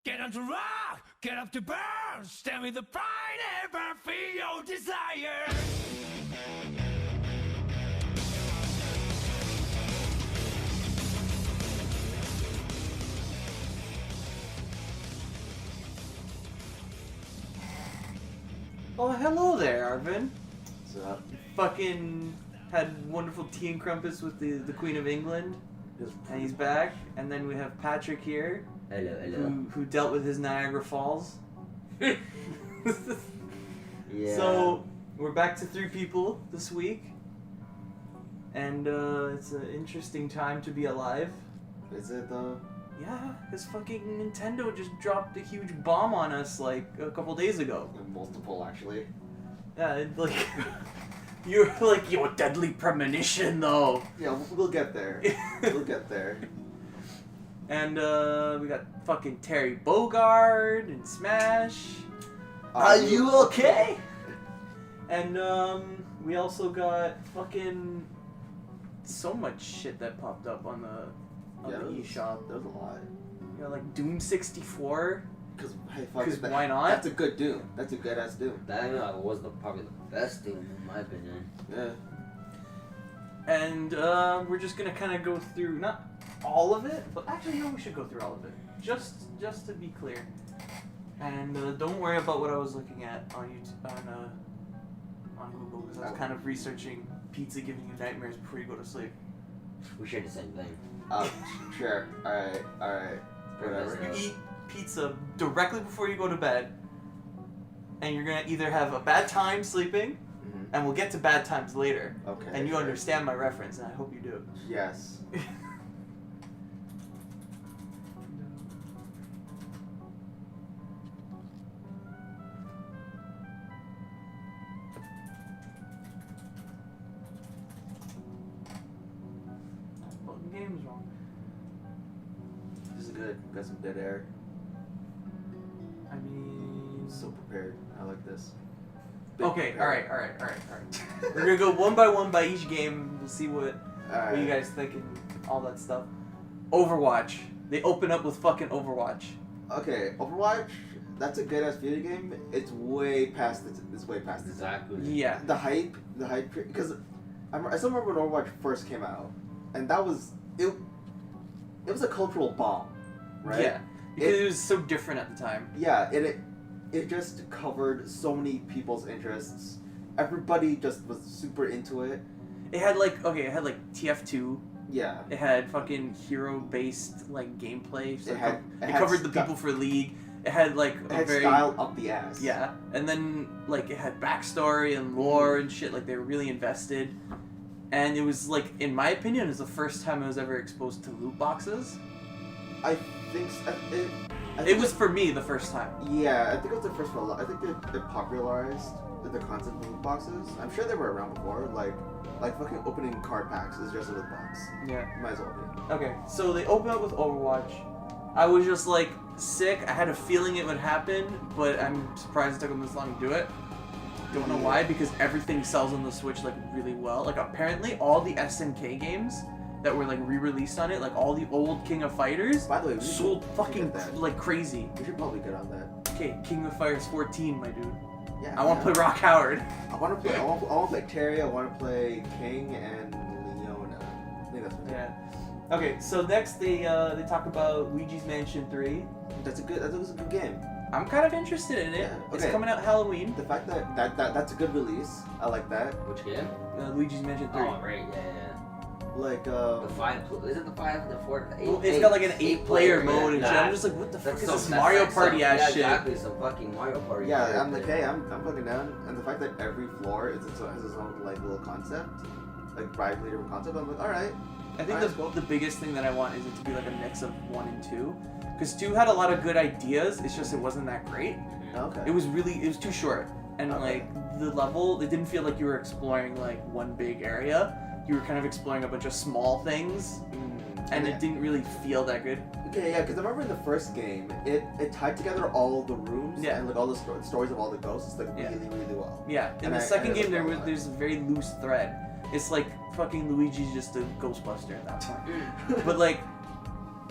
Get on to rock, get up to burn, stand with the pride and burn for your desire. Oh, hello there, Arvin. What's up? Fucking had wonderful tea and crumpets with the Queen of England, and he's back. And then we have Patrick here, Hello. who dealt with his Niagara Falls. Yeah. So we're back to 3 people this week, and it's an interesting time to be alive. Is it though? Yeah, because fucking Nintendo just dropped a huge bomb on us like a couple days ago. Multiple, actually. Yeah, like you're like, yo, deadly premonition though. Yeah, we'll get there. We'll get there. And we got fucking Terry Bogard and Smash. Are you okay? And we also got fucking so much shit that popped up on the eShop. There was a lot. You know, like Doom 64. Because hey, fuck, Because why not? That's a good Doom. That's a good ass Doom. That was probably the best Doom in my opinion. Yeah. And we're just gonna kind of go through not all of it, but actually no, we should go through all of it, just to be clear. And don't worry about what I was looking at on YouTube, on Google, because I was kind of researching pizza giving you nightmares before you go to sleep. We shared the same thing. Sure. Alright. Whatever. You eat pizza directly before you go to bed, and you're gonna either have a bad time sleeping, and we'll get to bad times later. Okay. And you sure. understand my reference, and I hope you do. Yes. Fucking game's wrong. This is good. Got some dead air. I mean, So prepared. I like this. okay, alright. We're gonna go one by each game. We'll see what you guys think and all that stuff. Overwatch. They open up with fucking Overwatch. Okay, Overwatch. That's a good ass video game. It's way past. It's way past. Exactly. Yeah. The hype, because I still remember when Overwatch first came out, and that was it. It was a cultural bomb, right? Yeah. Because it was so different at the time. Yeah, it just covered so many people's interests. Everybody just was super into it. It had like TF2. Yeah. It had fucking hero-based like gameplay. So It had covered the people for League. It had like It had style up the ass. Yeah, and then like it had backstory and lore and shit. Like they were really invested, and it was like, in my opinion, it was the first time I was ever exposed to loot boxes. I think It was for me the first time. Yeah, I think it was the first for a lot. I think it popularized the concept of loot boxes. I'm sure they were around before. Like fucking opening card packs is just a loot box. Yeah. Might as well be. Okay, so they open up with Overwatch. I was just like sick. I had a feeling it would happen, but I'm surprised it took them this long to do it. Don't know why, because everything sells on the Switch like really well. Like apparently all the SNK games that were like re-released on it, like all the old King of Fighters, By the way, we sold should fucking get that. like crazy. We should probably get on that. Okay, King of Fighters 14, my dude. Yeah. I want to play Rock Howard. I want to play. I want to play Terry. I want to play King and Leona. I think that's what Yeah. Okay, so next they talk about Luigi's Mansion 3. That's a good game. I'm kind of interested in it. Yeah, It's okay. coming out Halloween. The fact that's a good release. I like that. Which game? Luigi's Mansion 3. Oh, right, yeah. Like The 5, is it the 5, the 4, the 8? Well, it's got like an 8-player mode and shit. Nah. I'm just like, what the fuck is That's this some- Mario that's Party some- ass yeah, shit? Exactly, some fucking Mario Party. yeah, shit. I'm like, hey, I'm fucking down. And the fact that every floor has its own like little concept, like widely different concept. I'm like, all right. I think Alright, cool. the biggest thing that I want is it to be like a mix of 1 and 2. Because 2 had a lot of good ideas, it's just it wasn't that great. Okay. It was too short. And Okay. like the level, it didn't feel like you were exploring like one big area. You were kind of exploring a bunch of small things. And Yeah. it didn't really feel that good. Okay, yeah, because I remember in the first game, it tied together all the rooms Yeah. and like all the stories of all the ghosts like Yeah. really well. Yeah, in And the I second ended game up there's a very loose thread. It's like fucking Luigi's just a Ghostbuster at that point. But like,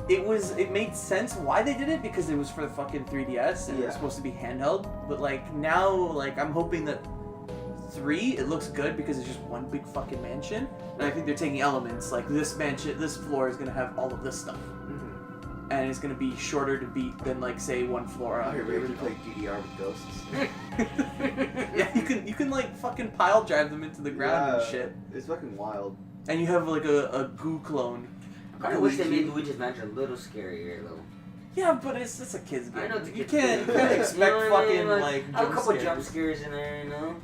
it made sense why they did it because it was for the fucking 3DS and it Yeah. was supposed to be handheld. But like now, like I'm hoping that 3 it looks good because it's just one big fucking mansion. And I think they're taking elements like this mansion, this floor is gonna have all of this stuff, Mm-hmm. and it's gonna be shorter to beat than like say one floor on Are you the ready to original. play DDR with ghosts? Yeah, you can like fucking pile drive them into the ground and Yeah. shit. It's fucking wild. And you have like a goo clone. I kinda wish they made Luigi's Mansion a little scarier though. Yeah, but it's a kid's game. I know it's a You kid's can't game. expect You know what I mean? fucking like I have a couple jump jump scares. scares in there, you know?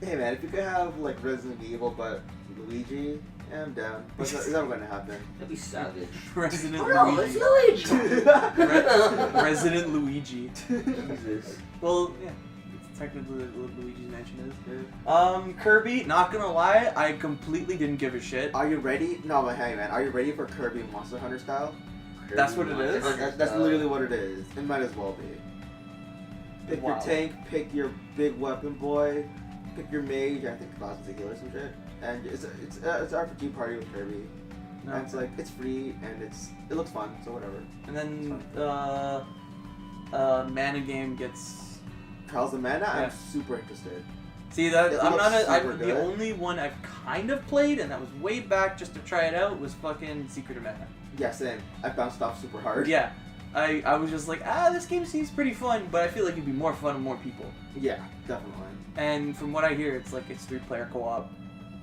Hey man, if you could have like Resident Evil but Luigi, yeah, I'm down. But it's never gonna happen. That'd be savage. Resident Oh no, it's Luigi. Luigi! Resident Luigi. Jesus. Well, yeah, it's technically what Luigi's Mansion is. Kirby, not gonna lie, I completely didn't give a shit. Are you ready? No, but hey man, are you ready for Kirby Monster Hunter style? That's what it is? That's literally what it is. It might as well be. Pick Wow. your tank, pick your big weapon boy, pick your mage. I think Cosmos a healer or some shit. And it's RPG party with Kirby. No. And it's like it's free and it looks fun, so whatever. And then Mana Game gets. Trials of Mana, Yeah. I'm super interested. See that It I'm looks not a, super the good. only one I've kind of played, and that was way back just to try it out. Was fucking Secret of Mana. Yeah, same. I bounced off super hard. Yeah, I was just like, this game seems pretty fun, but I feel like it'd be more fun with more people. Yeah, definitely. And from what I hear, it's 3-player co-op,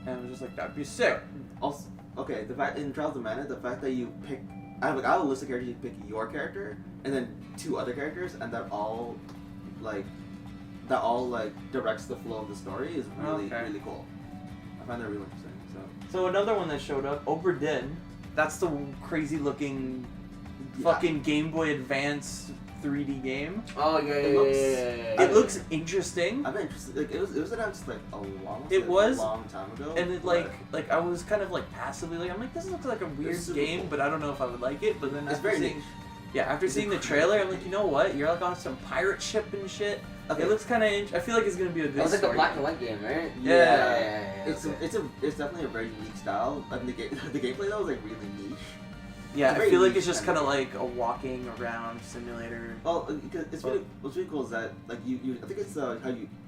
and I was just like, that'd be sick. Also, okay, the fact in Trials of Mana, the fact that you pick, I have a list of characters. You pick your character and then 2 other characters, and that all directs the flow of the story is really Okay. really cool. I find that really interesting. So another one that showed up, Oberdin. That's the crazy looking, Yeah. fucking Game Boy Advance 3D game. Oh yeah, It looks- It looks interesting. I've been interested. Like, it was announced like a long. It was? a long time ago. And it but like I was kind of passively I'm like, this looks like a weird super game, cool. but I don't know if I would like it. But then it's after very seeing, niche. yeah, after It's seeing the incredible. trailer, I'm like, you know what? You're on some pirate ship and shit. Okay. It looks kind of. I feel like it's gonna be a good It was like a story. black and white game, right? Yeah. It's okay. it's definitely a very unique style. I think the gameplay though is like really niche. Yeah, It's I very feel like niche it's just kind kind of of like a walking around simulator. Well, it's really what's really cool is that like you I think it's how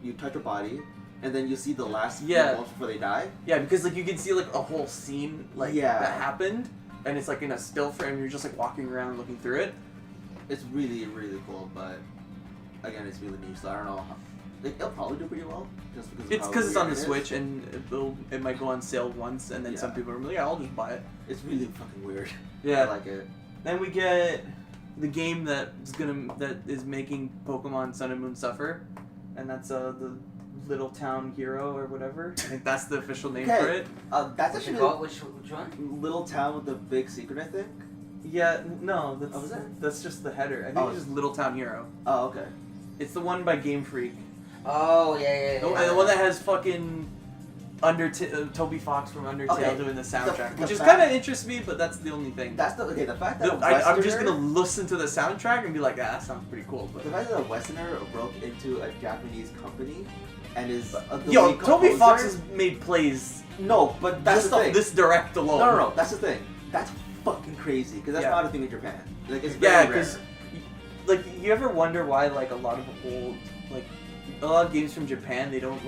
you touch your body and then you see the last few Yeah. moments before they die. Yeah, because you can see a whole scene Yeah. that happened, and it's in a still frame. You're just walking around looking through it. It's really really cool, but again, it's really niche. So I don't know. It'll probably do pretty well just because. It's because it's on the weird it is. Switch, and it might go on sale once, and then some Yeah. people are like, yeah, I'll just buy it. It's really fucking weird. Yeah. I like it. Then we get the game that is making Pokemon Sun and Moon suffer, and that's the Little Town Hero or whatever. I think that's the official name for Okay. it. That's What's it actually called? Which one? Little Town with the big secret, I think. Yeah, no, that's Oh, is it? that's just the header. I think Oh. it's just Little Town Hero. Oh, okay. It's the one by Game Freak. Oh yeah. The one that has fucking Toby Fox from Undertale Okay. doing the soundtrack, The which is fact- kind of interests me, but that's the only thing. That's the fact that I'm just Westerner- gonna listen to the soundtrack and be like, that sounds pretty cool. But The fact that a Westerner broke into a Japanese company and is the yo, lead Toby composer- Fox has made plays no, but that's just the off thing. this direct alone. No, that's the thing. That's fucking crazy because that's Yeah. not a thing in Japan. Like it's Yeah, very rare. because you ever wonder why a lot of old a lot of games from Japan they don't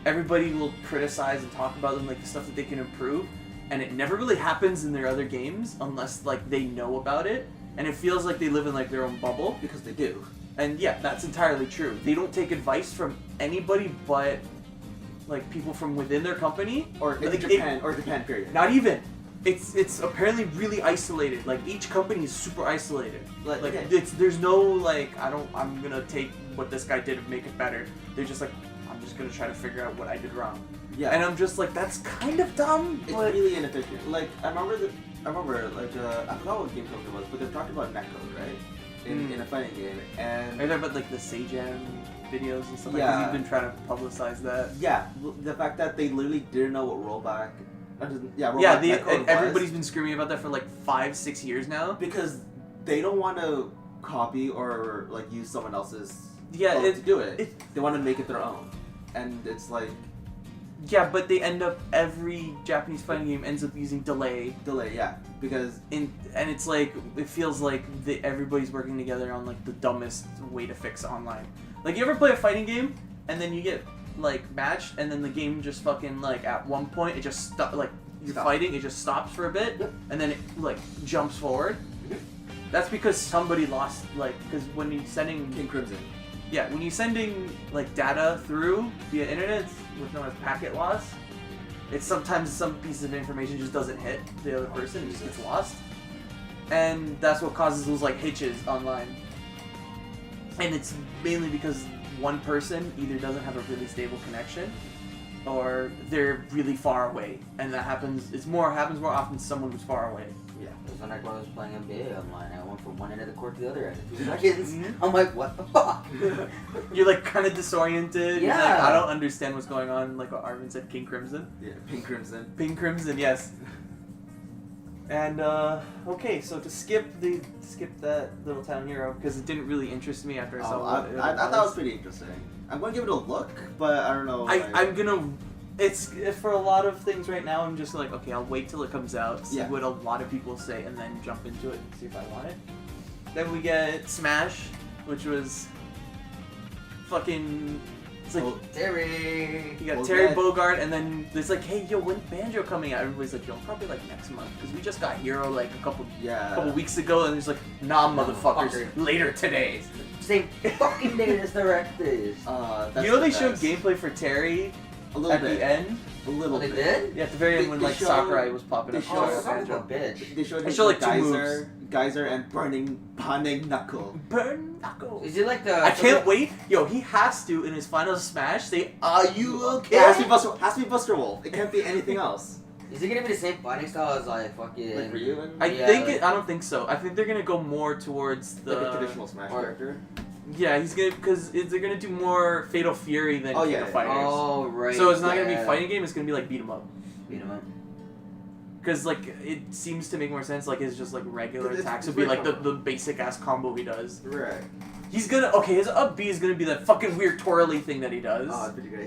everybody will criticize and talk about them the stuff that they can improve, and it never really happens in their other games unless they know about it, and it feels like they live in their own bubble. because they do. And yeah, that's entirely true. They don't take advice from anybody but people from within their company Or Japan period. not even. It's apparently really isolated. Each company is super isolated. Okay. There's no I'm gonna take what this guy did and make it better. They're just I'm just gonna try to figure out what I did wrong. Yeah. And I'm just that's kind of dumb. It's But really inefficient. I remember I forgot what game company it was, but they talked about netcode, right? In a fighting game, and are there the Seijan videos and stuff? Yeah. You've been trying to publicize that. yeah, the fact that they literally didn't know what rollback. Yeah, netcode everybody's was, been screaming about that for 5-6 years now. because they don't want to copy or use someone else's Yeah, code to do it. it- They want to make it their own, and it's Yeah, but they end up every Japanese fighting game ends up using delay. Delay, yeah, because And it's like it feels like everybody's working together on like the dumbest way to fix online. Like you ever play a fighting game and then you get like matched and then the game just fucking like at one point it just like you're fighting, it just stops for a bit and then it like jumps forward. That's because somebody lost because when you're sending King Crimson. Yeah, when you're sending like data through via internet with known as packet loss, it's sometimes some piece of information just doesn't hit the other person, it just gets lost. And that's what causes those like hitches online. And it's mainly because one person either doesn't have a really stable connection or they're really far away. And that happens more often to someone who's far away. Yeah, because when I was playing NBA online, I went from one end of the court to the other end in 2 seconds. I'm like, what the fuck? You're like kind of disoriented. Yeah. Like, I don't understand what's going on. Like what Arvin said, King Crimson. Yeah, Pink Crimson. Pink Crimson, yes. And okay, so to skip that little town hero because it didn't really interest me after I saw what I thought it was pretty interesting. I'm going to give it a look, but I don't know. I'm gonna. It's for a lot of things right now. I'm just like, okay, I'll wait till it comes out, see what a lot of people say, and then jump into it and see if I want it. Then we get Smash, which was fucking. It's like Terry. you got Terry Bogard, and then there's like, hey, yo, when's Banjo coming out? Everybody's like, yo, probably like next month, because we just got Hero like a couple weeks ago, and he's like, nah, motherfuckers, later today. Same fucking day as Direct is. You know they showed gameplay for Terry at the end. A little They bit. did? Yeah, at the very end when like Sakurai was popping up. Bitch. They showed They his show, like, two geyser and burning knuckle. Burn knuckle. Is it like the? I can't wait. Yo, he has to in his final Smash say, "Are you okay?" It has to be Buster Wolf. It can't be anything else. Is it gonna be the same fighting style as like fucking? Like Ryu and I don't think so. I think they're gonna go more towards the like a traditional Smash character. Yeah, he's gonna because they're gonna do more Fatal Fury than King of Fighters. Oh right. So it's not gonna be a fighting game. It's gonna be like beat 'em up. Beat 'em up. Because like it seems to make more sense. Like his just like regular It's attacks would be like the combo. basic ass combo he does. Right. He's gonna his up B is gonna be that fucking weird twirly thing that he does. Oh, it's pretty great.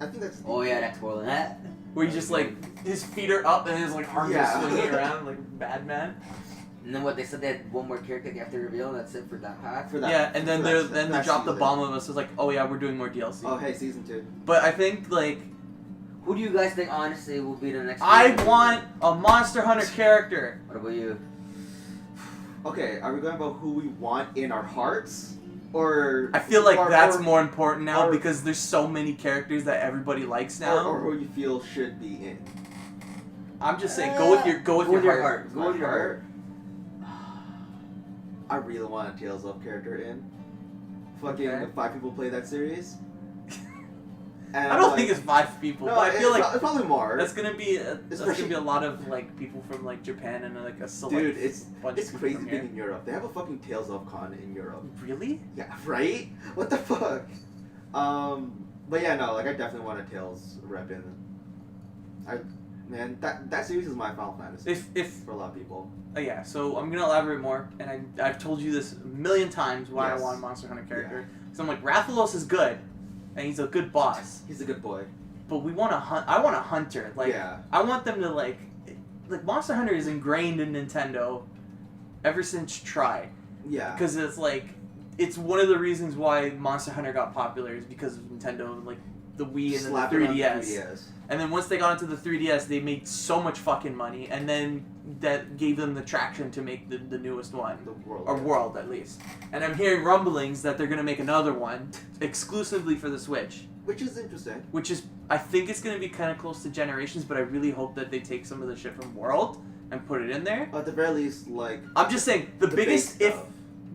I think that's. Oh yeah, that twirling that. Where he just like his feet are up and his like arms are swinging around like Batman. And then what they said, they had one more character they have to reveal, and that's it for that pack. Yeah, and then they dropped the bomb on us. It was like, oh yeah, we're doing more DLC. Oh hey, season 2. But I think like, Who do you guys think honestly will be the next? I want a Monster Hunter character. What about you? Okay, are we going about who we want in our hearts, or? I feel like that's more important now because there's so many characters that everybody likes now. Or who you feel should be in. I'm just saying, go with your heart. Go with your heart. I really want a Tales of character in. Fucking 5 people play that series. And I don't think it's 5 people, No, but I feel like it's probably more. that's gonna be a lot of like people from like Japan and like a select Dude, it's bunch of people crazy from big here. in Europe. They have a fucking Tales of Con in Europe. Really? Yeah, right? What the fuck? But yeah, no, like I definitely want a Tales rep in. Man, that series is my Final Fantasy. If for a lot of people. yeah, so I'm gonna elaborate more, and I've told you this a million times why Yes. I want a Monster Hunter character. So I'm like, Rathalos is good, and he's a good boss, He's a good boy. but we want I want a hunter. Like, Yeah. I want them to like Monster Hunter is ingrained in Nintendo ever since Tri, Yeah. because it's like it's one of the reasons why Monster Hunter got popular is because of Nintendo, like the Wii and then the Slap it on 3DS. And then once they got into the 3DS, they made so much fucking money, and then that gave them the traction to make the newest one. The world. Or world, at least. And I'm hearing rumblings that they're going to make another one exclusively for the Switch. Which is interesting. Which is, I think it's going to be kind of close to Generations, but I really hope that they take some of the shit from World and put it in there. At the very least, like... I'm just saying, the biggest, base if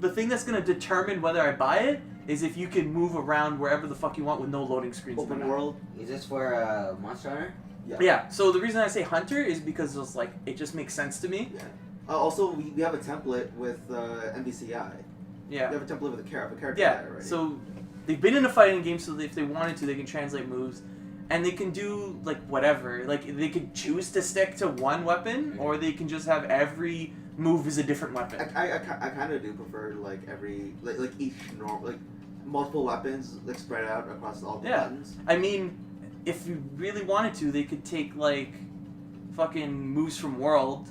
the thing that's going to determine whether I buy it is if you can move around wherever the fuck you want with no loading screens. Open world. Is this for Monster Hunter? Yeah, so the reason I say Hunter is because it's like, it just makes sense to me. Yeah. Also, we have a template with MVCI. Yeah. We have a template with a character Yeah, already. so they've been in a fighting game, so if they wanted to, they can translate moves. And they can do, like, whatever. Like, they could choose to stick to one weapon, or they can just have every move is a different weapon. I kind of do prefer, like, every... Like each normal... Like, multiple weapons, like, spread out across all the buttons. I mean, if you really wanted to, they could take like fucking moves from World.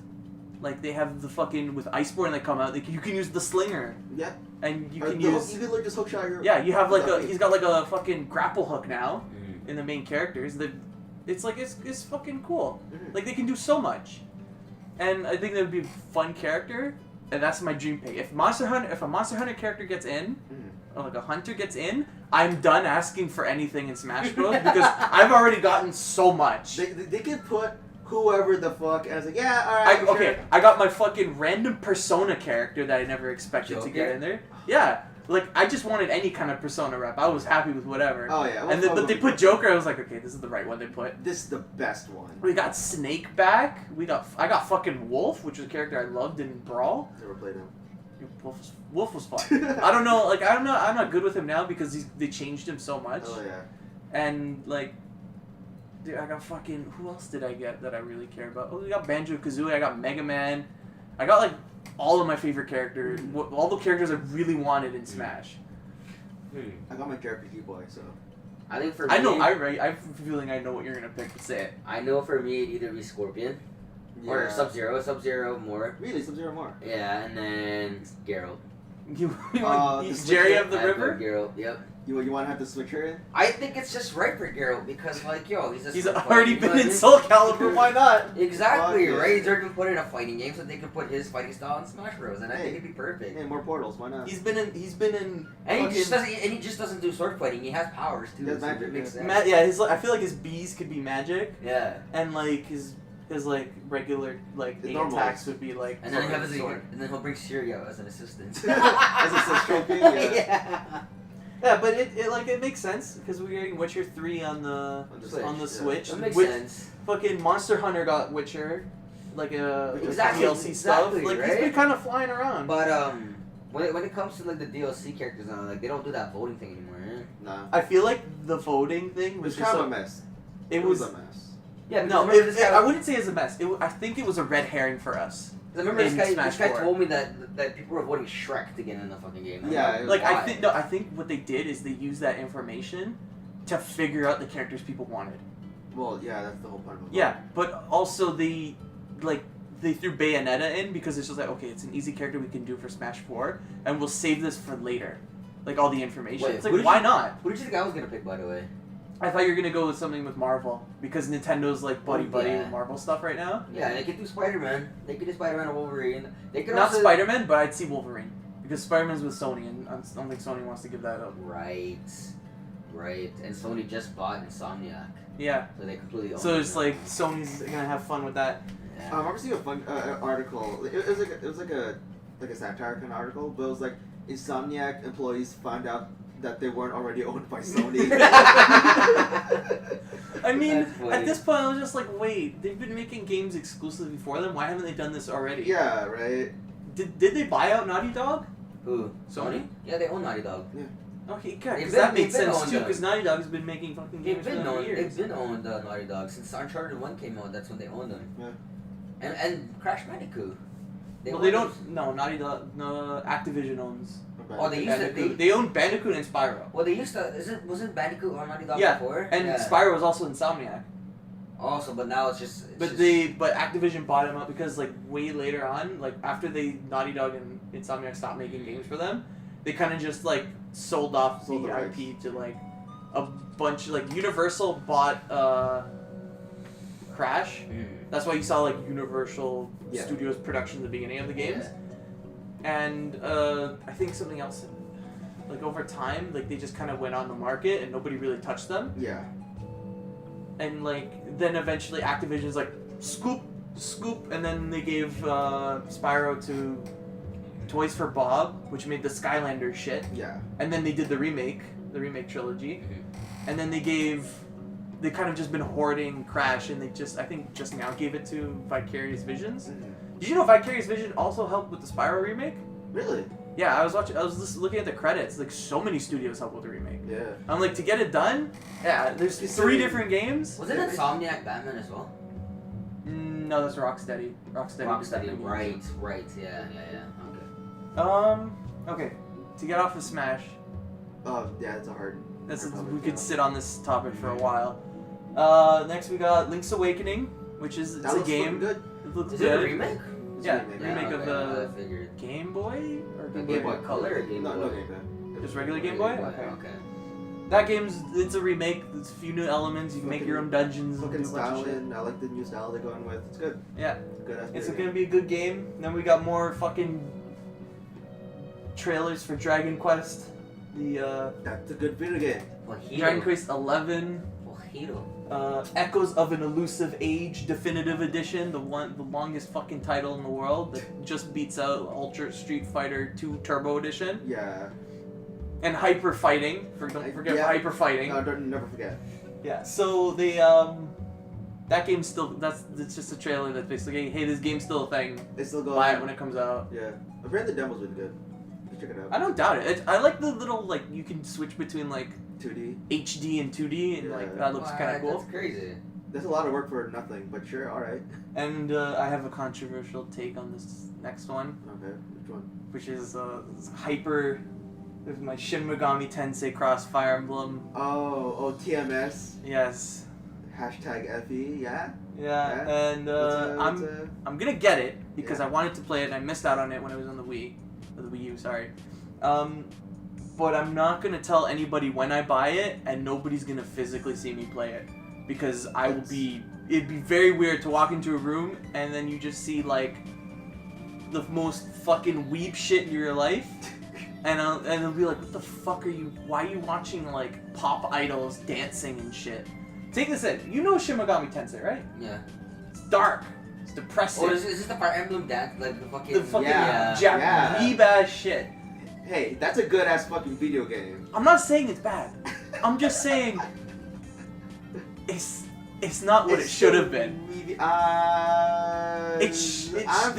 Like they have the fucking with Iceborne that come out. You can use the slinger. Yeah. And you Or can the use. You can like just hook shot your. Yeah, you have like a. He's got like a fucking grapple hook now in the main characters. It's like it's fucking cool. Like they can do so much, and I think that would be a fun character. And that's my dream pick. If a Monster Hunter character gets in, or like a hunter gets in, I'm done asking for anything in Smash Bros. Because I've already gotten so much. They can put whoever the fuck, and I was like, yeah, alright. Okay, I got my fucking random Persona character that I never expected to get in there. Yeah, like I just wanted any kind of Persona rep. I was happy with whatever. Oh yeah. And then, but they put Joker. I was like, okay, this is the right one they put. This is the best one. We got Snake back. I got fucking Wolf, which was a character I loved in Brawl. Never played him. Wolf was fun. I don't know. Like I'm not good with him now because they changed him so much. Oh yeah. And like. Dude, I got fucking... Who else did I get that I really care about? Oh, we got Banjo-Kazooie, I got Mega Man. I got, like, all of my favorite characters. All the characters I really wanted in Smash. I got my JRPG boy, so... I think for me... I have a feeling I know what you're going to pick, but say it. I know for me it'd either be Scorpion or Sub-Zero. Sub-Zero more. Really? Sub-Zero more? Yeah, and then Geralt. He's Jerry of the River? Geralt, yep. You want to have to switch her in? I think it's just right for Geralt because, like, yo, he's already been in Soul Calibur, why not? Exactly, right? He's already been put in a fighting game, so they can put his fighting style in Smash Bros. And I think it'd be perfect. Yeah, more portals, why not? He's been in. And he just doesn't do sword fighting. He has powers too. He has magic, it makes sense. I feel like his bees could be magic. Yeah. And like his like regular like attacks would be like. And then he'll bring Siri out as an assistant. As a trophy, yeah. Yeah. Yeah, but it makes sense because we're getting Witcher 3 on the Switch. That makes sense. Fucking Monster Hunter got Witcher, like exactly, DLC stuff. Like right? he's been kind of flying around. But when it comes to like the DLC characters, like they don't do that voting thing anymore. Eh? Nah. I feel like the voting thing was kind of a mess. It was a mess. Yeah, no, I wouldn't say it's a mess. I think it was a red herring for us. I remember this guy told me that people were voting Shrek to get in the fucking game. Yeah, like I think what they did is they used that information to figure out the characters people wanted. Well, yeah, that's the whole point of it. Yeah, but also they threw Bayonetta in because it's just like, okay, it's an easy character we can do for Smash 4, and we'll save this for later. Like all the information. Wait, it's like, why not? Who did you think I was gonna pick, by the way? I thought you were gonna go with something with Marvel because Nintendo's like buddy with Marvel stuff right now. Yeah, they could do Spider-Man. They could do Spider-Man or Wolverine. They could not Spider-Man, but I'd see Wolverine because Spider-Man's with Sony, and I don't think Sony wants to give that up. Right. And Sony just bought Insomniac. Yeah. So they completely own So it's like Sony's gonna have fun with that. I remember seeing a fun article. It was like a satire kind of article, but it was like Insomniac employees found out that they weren't already owned by Sony. I mean, at this point, I was just like, wait, they've been making games exclusively for them. Why haven't they done this already? Yeah, right. Did they buy out Naughty Dog? Who? Sony? Yeah, they own Naughty Dog. Yeah. Okay, good. Because that makes sense too. Because Naughty Dog has been making fucking games for years. They've been owned Naughty Dog since Uncharted 1 came out. That's when they owned them. Yeah. And Crash Bandicoot. They don't. No, Naughty Dog. No, Activision owns. Oh, they used to. They own Bandicoot and Spyro. Well, they used to. Wasn't Bandicoot on Naughty Dog before? And Spyro was also Insomniac. Also, but now it's just. But Activision bought him up because like way later on, like after Naughty Dog and Insomniac stopped making games for them, they kind of just like sold off the IP to like a bunch. Like Universal bought Crash. That's why you saw like Universal Studios production at the beginning of the games. And I think something else, like over time, like they just kind of went on the market and nobody really touched them. Yeah. And like then eventually Activision's like scoop, and then they gave Spyro to Toys for Bob, which made the Skylanders shit. Yeah. And then they did the remake trilogy, and then they kind of just been hoarding Crash, and I think just now gave it to Vicarious Visions. Did you know Vicarious Vision also helped with the Spyro remake? Really? Yeah, I was just looking at the credits. Like so many studios helped with the remake. Yeah. I'm like, to get it done. Yeah, there's 3 different games. Was it Insomniac Batman as well? No, that's Rocksteady. Rocksteady. Right. Yeah. Okay. Okay. To get off of Smash. Yeah, it's a hard. We could sit on this topic for a while. Next we got Link's Awakening, which is That a looks game. good. It looks Is good. it a remake? It's Yeah, a remake. remake of I figured. Game Boy or Game Boy Color or Game No, Boy? no Game Boy. Just regular Game Boy? Okay. That it's a remake. There's a few new elements. You can make your own dungeons and Looking do a bunch of shit. styling. I like the new style they're going with. It's good. Yeah, Good ass it's video gonna be a good game. Then we got more fucking trailers for Dragon Quest. That's a good video game. Dragon Quest 11. Echoes of an Elusive Age Definitive Edition, the longest fucking title in the world that just beats out Ultra Street Fighter 2 Turbo Edition. Yeah. And Hyper Fighting. Don't forget Hyper Fighting. No, never forget. Yeah. So they that game's still it's just a trailer that's basically, hey, this game's still a thing. It's still going. Buy it when it comes out. Yeah. Apparently the demo's really good. Check it out. I don't doubt it. I like the little like you can switch between like 2D. HD and 2D and like that looks kind of cool. That's crazy. That's a lot of work for nothing, but sure, alright. And I have a controversial take on this next one. Okay, which one? Which is Hyper. With my Shin Megami Tensei Cross Fire Emblem. Oh, TMS. Yes. Hashtag FE, yeah? Yeah, and I'm gonna get it because I wanted to play it and I missed out on it when it was on the Wii. Or the Wii U, sorry. But I'm not gonna tell anybody when I buy it, and nobody's gonna physically see me play it. Because it'd be very weird to walk into a room and then you just see like the most fucking weeb shit in your life. And it'll be like, what the fuck are you? Why are you watching like pop idols dancing and shit? Take this in. You know Shin Megami Tensei, right? Yeah. It's dark. It's depressing. Oh, is this the Fire Emblem dance? Like the fucking. weeb ass shit. Hey, that's a good ass fucking video game. I'm not saying it's bad. I'm just saying it's not what it should have been. They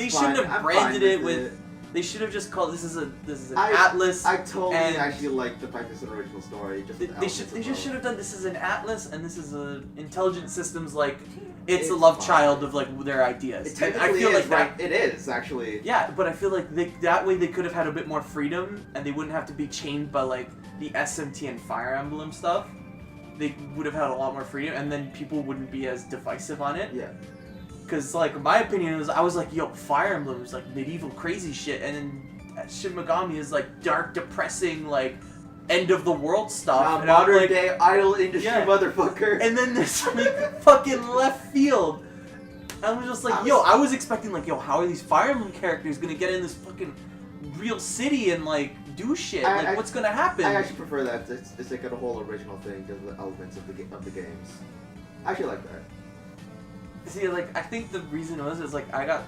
shouldn't have branded it with. They should have just called this is an atlas. I totally actually like the fact it's an original story. They just should have done this is an atlas and this is a intelligent systems like it's a love child of like their ideas. It I feel is, like it is actually. Yeah, but I feel like that way they could have had a bit more freedom and they wouldn't have to be chained by like the SMT and Fire Emblem stuff. They would have had a lot more freedom and then people wouldn't be as divisive on it. Yeah. Because, like, my opinion was, I was like, yo, Fire Emblem is, like, medieval crazy shit, and then Shin Megami is, like, dark, depressing, like, end-of-the-world stuff. Modern-day idol industry motherfucker. And then this, like, fucking left field. I was just like, I was expecting, like, how are these Fire Emblem characters gonna get in this fucking real city and, like, do shit? What's gonna happen? I actually prefer that. It's like a whole original thing, because of the elements of the games. I actually like that. See, like, I think the reason is like I got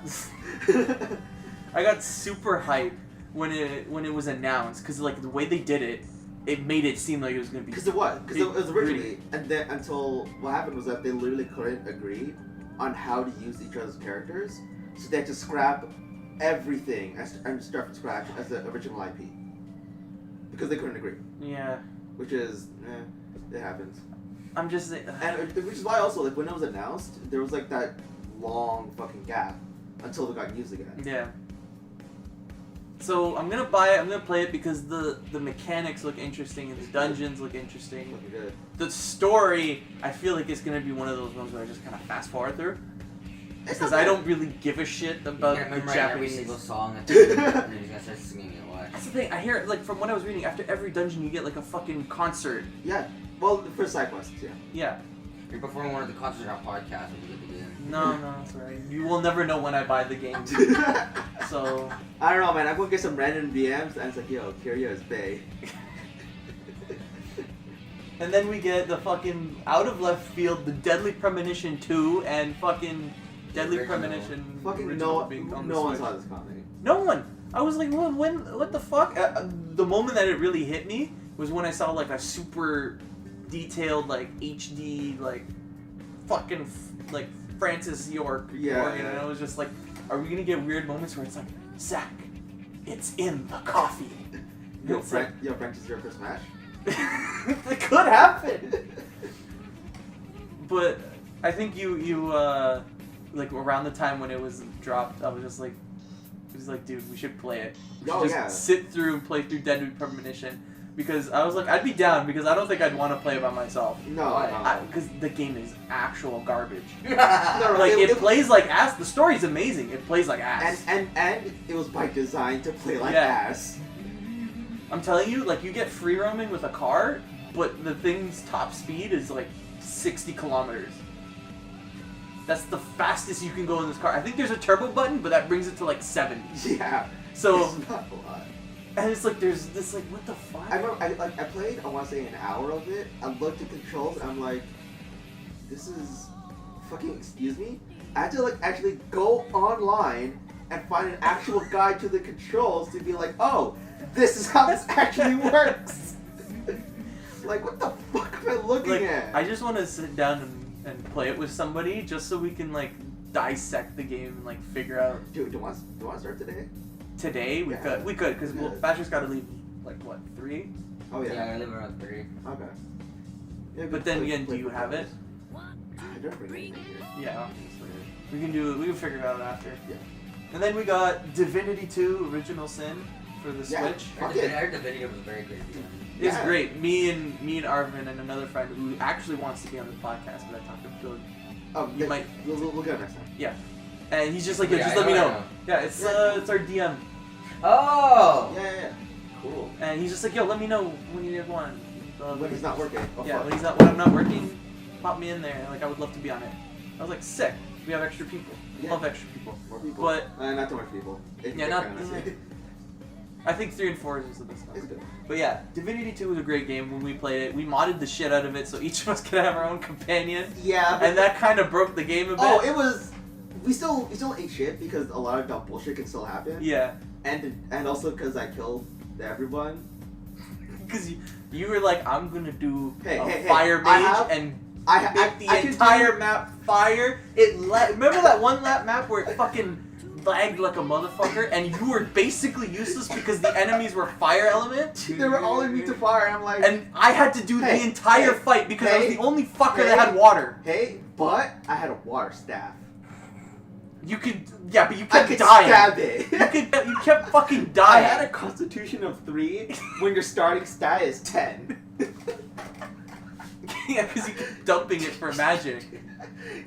super hyped when it was announced because like the way they did it, it made it seem like it was gonna be. Because it was originally, and then until what happened was that they literally couldn't agree on how to use each other's characters, so they had to scrap everything and start from scratch as the original IP because they couldn't agree. Yeah. Which is, it happens. I'm just saying. And which is why also, like, when it was announced, there was, like, that long fucking gap until it got used again. Yeah. So, I'm gonna buy it, I'm gonna play it because the mechanics look interesting and the dungeons look interesting. Looking good. The story, I feel like it's gonna be one of those ones where I just kind of fast forward through. Because I don't really give a shit about the Japanese. Every single song and you're just gonna start singing it. What? That's the thing, I hear, like, from what I was reading, after every dungeon you get, like, a fucking concert. Yeah. Well, for side quests, yeah. Yeah. You're performing one of the concerts on our podcast when you get to do it. No, that's alright. You will never know when I buy the game. So... I don't know, man. I'm gonna get some random DMs and it's like, yo, Kiryu is bae. And then we get the fucking out of left field, the Deadly Premonition 2 and fucking Deadly Premonition. Fucking no one saw this coming. No one! I was like, what the fuck? The moment that it really hit me was when I saw like a super detailed like HD like fucking like Francis York. Yeah. And I was just like, are we gonna get weird moments where it's like, Zach, it's in the coffee. Yo, Francis York for Smash? It could happen. But I think you like around the time when it was dropped, I was just like, dude, we should play it. We should sit through and play through Deadly Premonition. because I was like, I'd be down because I don't think I'd want to play it by myself. No. Because the game is actual garbage. No, Like it plays like ass. The story's amazing. It plays like ass. And it was by design to play like Yeah. ass. I'm telling you, like you get free roaming with a car, but the thing's top speed is like 60 kilometers. That's the fastest you can go in this car. I think there's a turbo button, but that brings it to like 70. Yeah. So, It's not a lot. and it's like there's this like what the fuck? I remember I played, I want to say an hour of it. I looked at controls and I'm like, this is fucking, excuse me? I had to like actually go online and find an actual guide to the controls to be like, oh, this is how this actually works. Like, what the fuck am I looking Like, at? I just want to sit down and play it with somebody just so we can like dissect the game and like figure out. Dude, do you want to start today? Today we Yeah. could because Yeah. Patrick's got to leave like what 3? Oh yeah. Yeah, I live around 3. Okay. Yeah, But then again, do you have it? I don't bring anything here. Yeah, obviously. We can figure it out after. Yeah. And then we got Divinity 2 Original Sin for the Yeah. Switch. I Fuck heard, it. I heard the video was very good. It's Yeah. great. Me and Arvin and another friend who actually wants to be on the podcast, but I talked to him. So Oh, You yeah, might- We'll get it next time. and he's just like, yeah, Yeah, just I let me know, I know. know. Yeah, it's Yeah. our DM, Oh! Yeah. Cool. and he's just like, yo, let me know when you want. When he's not working. Oh, Yeah, fuck. when I'm not working, pop me in there. Like I would love to be on it. I was like, sick. We have extra people. Yeah. Love extra people. More people. But Not too much people. Yeah, not- I think 3 and 4 is the best It's one. good. But yeah, Divinity 2 was a great game when we played it. We modded the shit out of it so each of us could have our own companion. Yeah. And that kind of broke the game a bit. Oh, it was. We still ate shit because a lot of dumb bullshit can still happen. Yeah. And also because I killed everyone. Because you were like, I'm gonna do Hey, a hey, hey, fire I mage have- and I make the can entire do- map fire. Remember that one map where it fucking lagged like a motherfucker and you were basically useless because the enemies were fire element? They were all immune to fire. I'm like, And I had to do Hey, the entire hey, fight because I was hey, the only fucker hey. that had water. hey, but I had a water staff. You could, yeah, but you I kept could dying. stab it. You kept fucking I dying. had a constitution of 3 when your starting stat is 10. Yeah, because you kept dumping it for magic.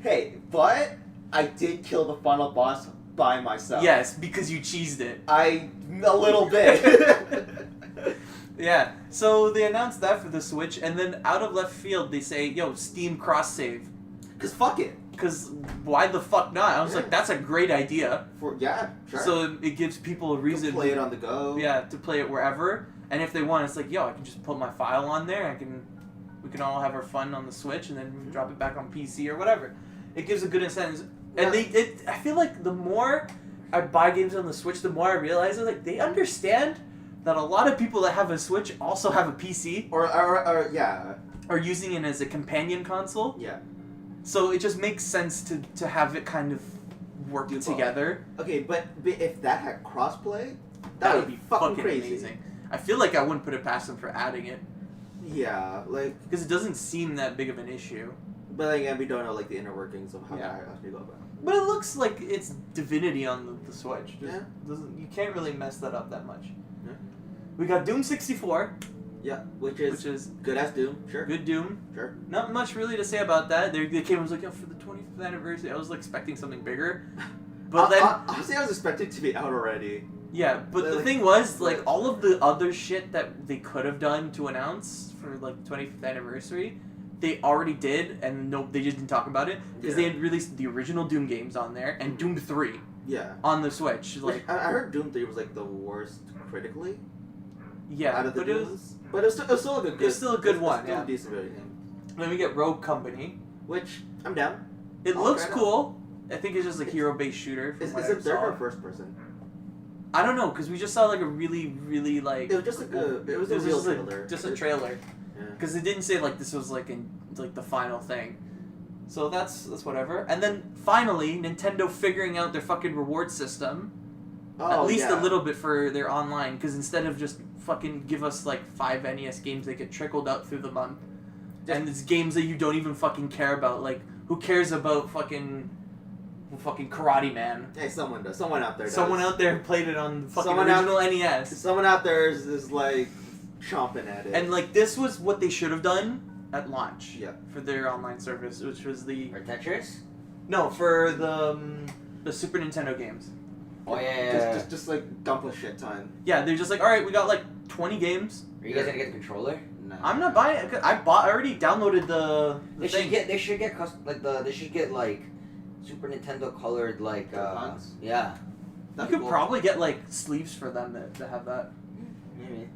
Hey, but I did kill the final boss by myself. Yes, because you cheesed it. A little bit. Yeah, so they announced that for the Switch, and then out of left field they say, yo, Steam cross-save. Cause fuck it. Because why the fuck not? I was Yeah. like, that's a great idea. Yeah, sure. So it gives people a you reason can play it on the go. yeah, to play it wherever. And if they want, it's like, yo, I can just put my file on there. We can all have our fun on the Switch, and then Mm-hmm. drop it back on PC or whatever. It gives a good incentive. And Yeah. I feel like the more I buy games on the Switch, the more I realize like they understand that a lot of people that have a Switch also have a PC Or yeah. or using it as a companion console. Yeah. So it just makes sense to have it kind of work Do both. together. Okay, but if that had crossplay, That would be fucking fucking crazy. amazing. I feel like I wouldn't put it past them for adding it Yeah, like, because it doesn't seem that big of an issue. but then again, we don't know like the inner workings of how Yeah. that actually go about. But it looks like it's Divinity on the Switch. Yeah. You can't really mess that up that much. Yeah. We got Doom 64, Yeah, which is which is good as Doom. Sure. good Doom. Sure. Not much really to say about that. They came and was like, yo, for the 25th anniversary, I was like, expecting something bigger. But then, honestly, I was expecting to be out already. yeah, but the like- thing was, like, like- all of the other shit that they could have done to announce for, like, 25th anniversary, they already did, and no, they just didn't talk about it, because they Yeah. had released the original Doom games on there, and Doom 3 Yeah. on the Switch. Which, Like, I heard Doom 3 was like the worst critically yeah, out of the but it Dooms. was... But it was still a good. It was still a good one, Still yeah. a decent video game. Then we get Rogue Company. Which I'm down. It I'll looks try it out. cool. I think it's just a hero-based shooter. From Is what it I third saw. or first person? I don't know, because we just saw like a really like. It was just like it was a real trailer. Just a trailer. Yeah. Because it didn't say like this was like the final thing. So that's whatever. And then finally, Nintendo figuring out their fucking reward system. At least a little bit for their online, because instead of just fucking give us like 5 NES games that get trickled out through the month, and it's games that you don't even fucking care about. Like, who cares about fucking Karate Man? Hey, someone does. Someone out there does. Someone out there played it on the fucking Someone out- original NES. Someone out there is like chomping at it. And like this was what they should have done at launch. Yeah. For their online service, which was the For Tetris? no for the Super Nintendo games. Oh yeah. Just like dump a shit ton. Yeah, they're just like, all right, we got like 20 games. Are you guys gonna get the controller? No. I'm not buying it. I already downloaded the They thing. should get. They should get They should get like Super Nintendo colored like. Joy-Cons? Yeah. You That'd could be cool. probably get like sleeves for them to have that. Maybe.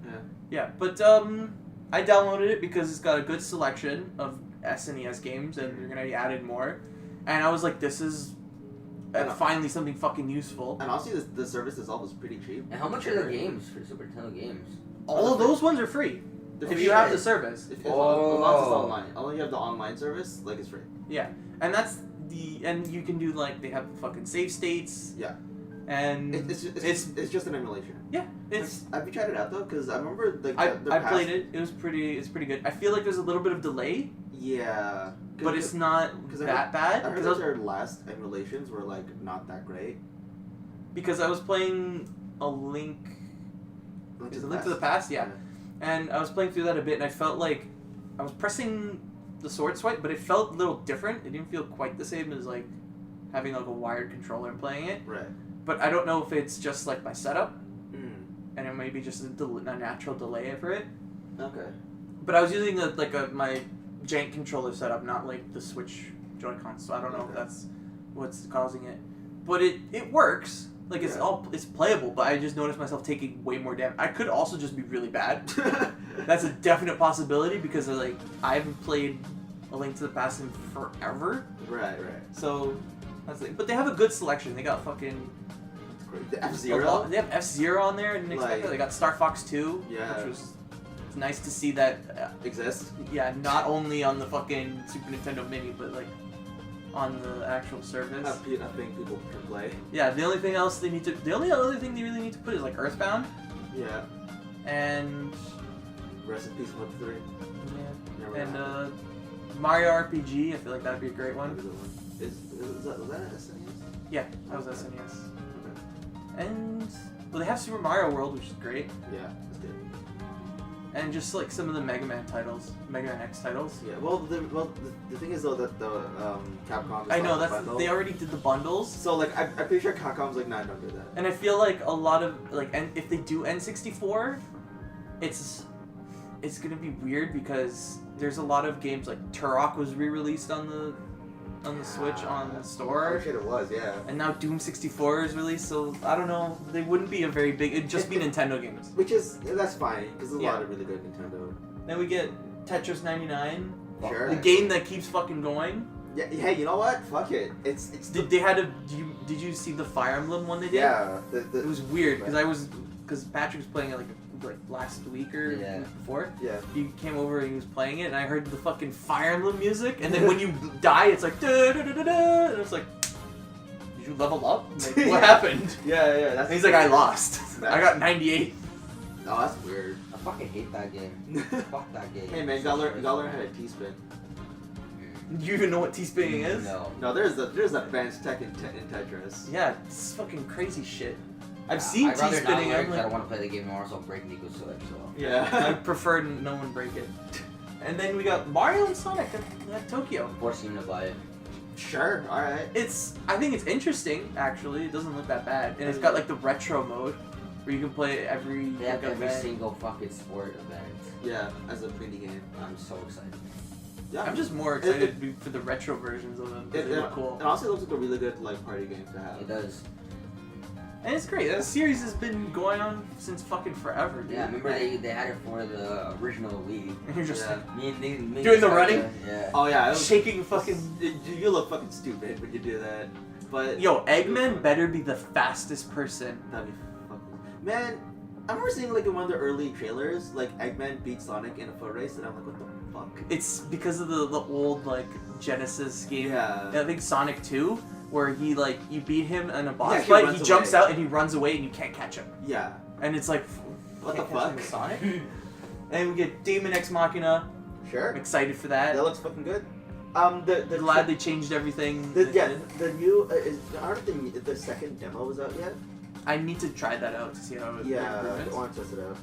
Yeah, but I downloaded it because it's got a good selection of SNES games, and they're gonna be added more. And I was like, this is finally something fucking useful. And honestly, the service itself is pretty cheap. And how much are the games for Super Nintendo games? All of those ones are free They're if free. you have the service. If Oh. once it's online. Only you have the online service, like it's free. Yeah, and that's and you can do like they have fucking save states. Yeah. And It's just an emulation. yeah, it's. Have you tried it out though? Because I remember like I played it. It's pretty good. I feel like there's a little bit of delay, Yeah. but it's not that bad. I heard Because that their last emulations were like not that great. because I was playing a Link. Is it Link to the Past? Yeah. And I was playing through that a bit, and I felt like I was pressing the sword swipe, but it felt a little different. It didn't feel quite the same as like having like a wired controller and playing it. Right. But I don't know if it's just like my setup, Mm. and it may be just a natural delay for it. Okay. But I was using my jank controller setup, not like the Switch Joy-Cons, so I don't know if Okay. that's what's causing it. But it works. Like it's Yeah. it's playable, but I just noticed myself taking way more damage. I could also just be really bad. That's a definite possibility because I haven't played A Link to the Past in forever. Right. So that's but they have a good selection. They got fucking That's great. The F-Zero. They have F-Zero on there. I didn't expect Like- that. They got Star Fox 2, Yeah. which was it's nice to see that. Exists. Yeah, not only on the fucking Super Nintendo Mini, but like on the actual service. I think people can play. Yeah, the only other thing they really need to put is like Earthbound Yeah. and Rest in peace, 1 to 3. yeah, Never and happened. Mario RPG. I feel like that'd be a great That'd one. be the one. Was that an SNES? Yeah, that was SNES. Okay. And well, they have Super Mario World, which is great, Yeah, that's good. and just like some of the Mega Man titles, Mega Man X titles. Yeah. Well, the thing is though that the Capcom. Is I know like that's bundle. they already did the bundles. So like I'm pretty sure Capcom's like not under that. And I feel like a lot of if they do N64, it's gonna be weird because there's a lot of games like Turok was re-released on the Switch on the store, Oh shit, it was, yeah. and now Doom 64 is released. So I don't know, they wouldn't be a very big. It'd just be Nintendo games. Which is that's fine because there's a Yeah. lot of really good Nintendo. Then we get Tetris 99, Sure. the game that keeps fucking going. Yeah. Hey, you know what? Fuck it. It's Did you see the Fire Emblem one they did? yeah. It was weird because Patrick was playing it like last week or Yeah. week before. Yeah. He came over and he was playing it, and I heard the fucking Fire Emblem music, and then when you die, it's like da da da da da, and it's like, did you level up? I'm like, what Yeah. happened? Yeah. That's. And he's like, I lost. I got 98. Oh, that's weird. I fucking hate that game. Fuck that game. Hey man, you gotta learn how to T-spin. Do you even know what T-spinning is? No. No, there's advanced tech in Tetris. Yeah, it's fucking crazy shit. I've Yeah, seen I'd rather not T-spinning. learn I'm 'cause I don't like, want to play the game anymore, so I'll break Nico's Switch. So. I Yeah. prefer no one break it. And then we got Mario and Sonic at Tokyo. Forcing him to buy it. Sure. All right. I think it's interesting, actually. It doesn't look that bad. And it's got like the retro mode where you can play every They have like, every event. single fucking sport event. Yeah, as a mini game. I'm so excited. Yeah. I'm just more excited for the retro versions of them. 'Cause they look cool. It also looks like a really good like party game to have. It does. And it's great. That series has been going on since fucking forever, dude. Yeah, I remember they had it for the original Wii. And you're just Yeah. Me Doing the and running? Yeah. Oh yeah. It was, shaking fucking. You look fucking stupid when you do that. But Yo, Eggman better be the fastest person. that'd be fucking. Man, I remember seeing like in one of the early trailers, like Eggman beat Sonic in a foot race, and I'm like, what the fuck? It's because of the old like Genesis game. Yeah. I think Sonic 2, where he like you beat him in a boss Yeah, he fight, runs he jumps away. out and he runs away and you can't catch him. Yeah. And it's like, What the can't catch him fuck? with Sonic? And we get Demon X Machina. I'm Sure. excited for that. That looks fucking good. The Glad they changed everything. The, they yeah, did. the new I don't think the second demo was out yet. I need to try that out to see how it Yeah, I improves. want to test it out.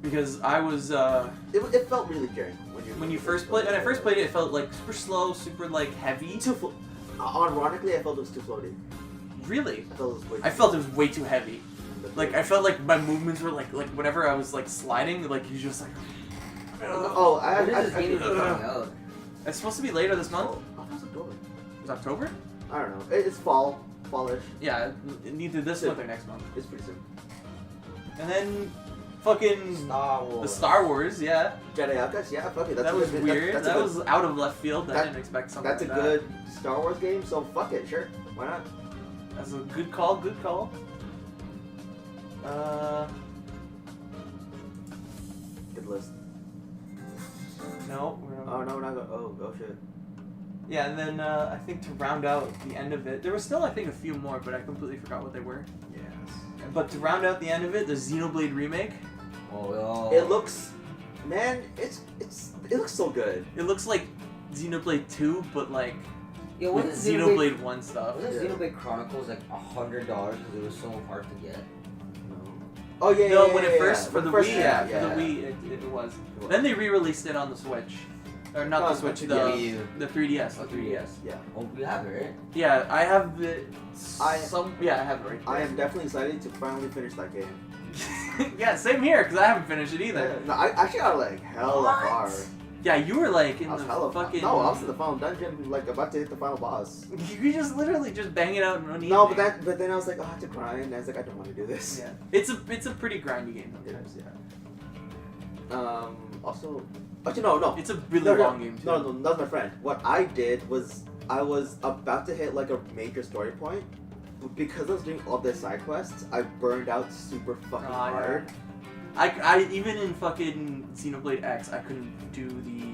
because I was It felt really jarring when you first played. When I first played it, it felt like super slow, super like heavy. Ironically, I felt it was too floaty. Really? I felt it was way too heavy. Like I felt like my movements were like whenever I was like sliding, like you just like. Oh, When is this game coming out? It's supposed to be later this month. Oh, I thought it was October. It's October? I don't know. It's fallish. Yeah, neither this month or next month. It's pretty soon. And then, fucking Star Wars. the Star Wars, yeah. Jedi Outcast, yeah, fuck it. That was weird. That was out of left field. I that- didn't expect something That's a like that. good Star Wars game, so fuck it, sure. Why not? That's a good call. Good call. Good list. No, we're not. Oh no, we're not going. Oh shit. Yeah, and then I think to round out the end of it, there was still I think a few more, but I completely forgot what they were. Yes. But to round out the end of it, the Xenoblade remake. Oh, It looks, man, it looks so good. It looks like Xenoblade 2, but like yeah, with wasn't Xenoblade 1 stuff. Wasn't Yeah. Xenoblade Chronicles like $100 because it was so hard to get? Oh yeah. No, yeah, when yeah, it first yeah. for the First, Wii, yeah, for the Wii, it was. Then they re-released it on the Switch, or not No, the Switch, the the Wii U. the 3DS, Oh, the 3DS. Yeah. Oh, you have it, right? Yeah, I have the. I I have it right. I there. am definitely excited to finally finish that game. Yeah, same here, because I haven't finished it either. No, I actually got like hella What? far. Yeah, you were like in I was the hella fucking. No, I was in the final dungeon, like about to hit the final boss. You just literally just bang it out in one No, evening. but then I was like, oh, I have to grind. And I was like, I don't want to do this. Yeah, it's a pretty grindy game sometimes. Yeah. Also, actually no. It's a really No, long game too. No, that's my friend. What I did was I was about to hit like a major story point, but because I was doing all the side quests, I burned out super fucking Ah, yeah. hard. I even in fucking Xenoblade X, I couldn't do the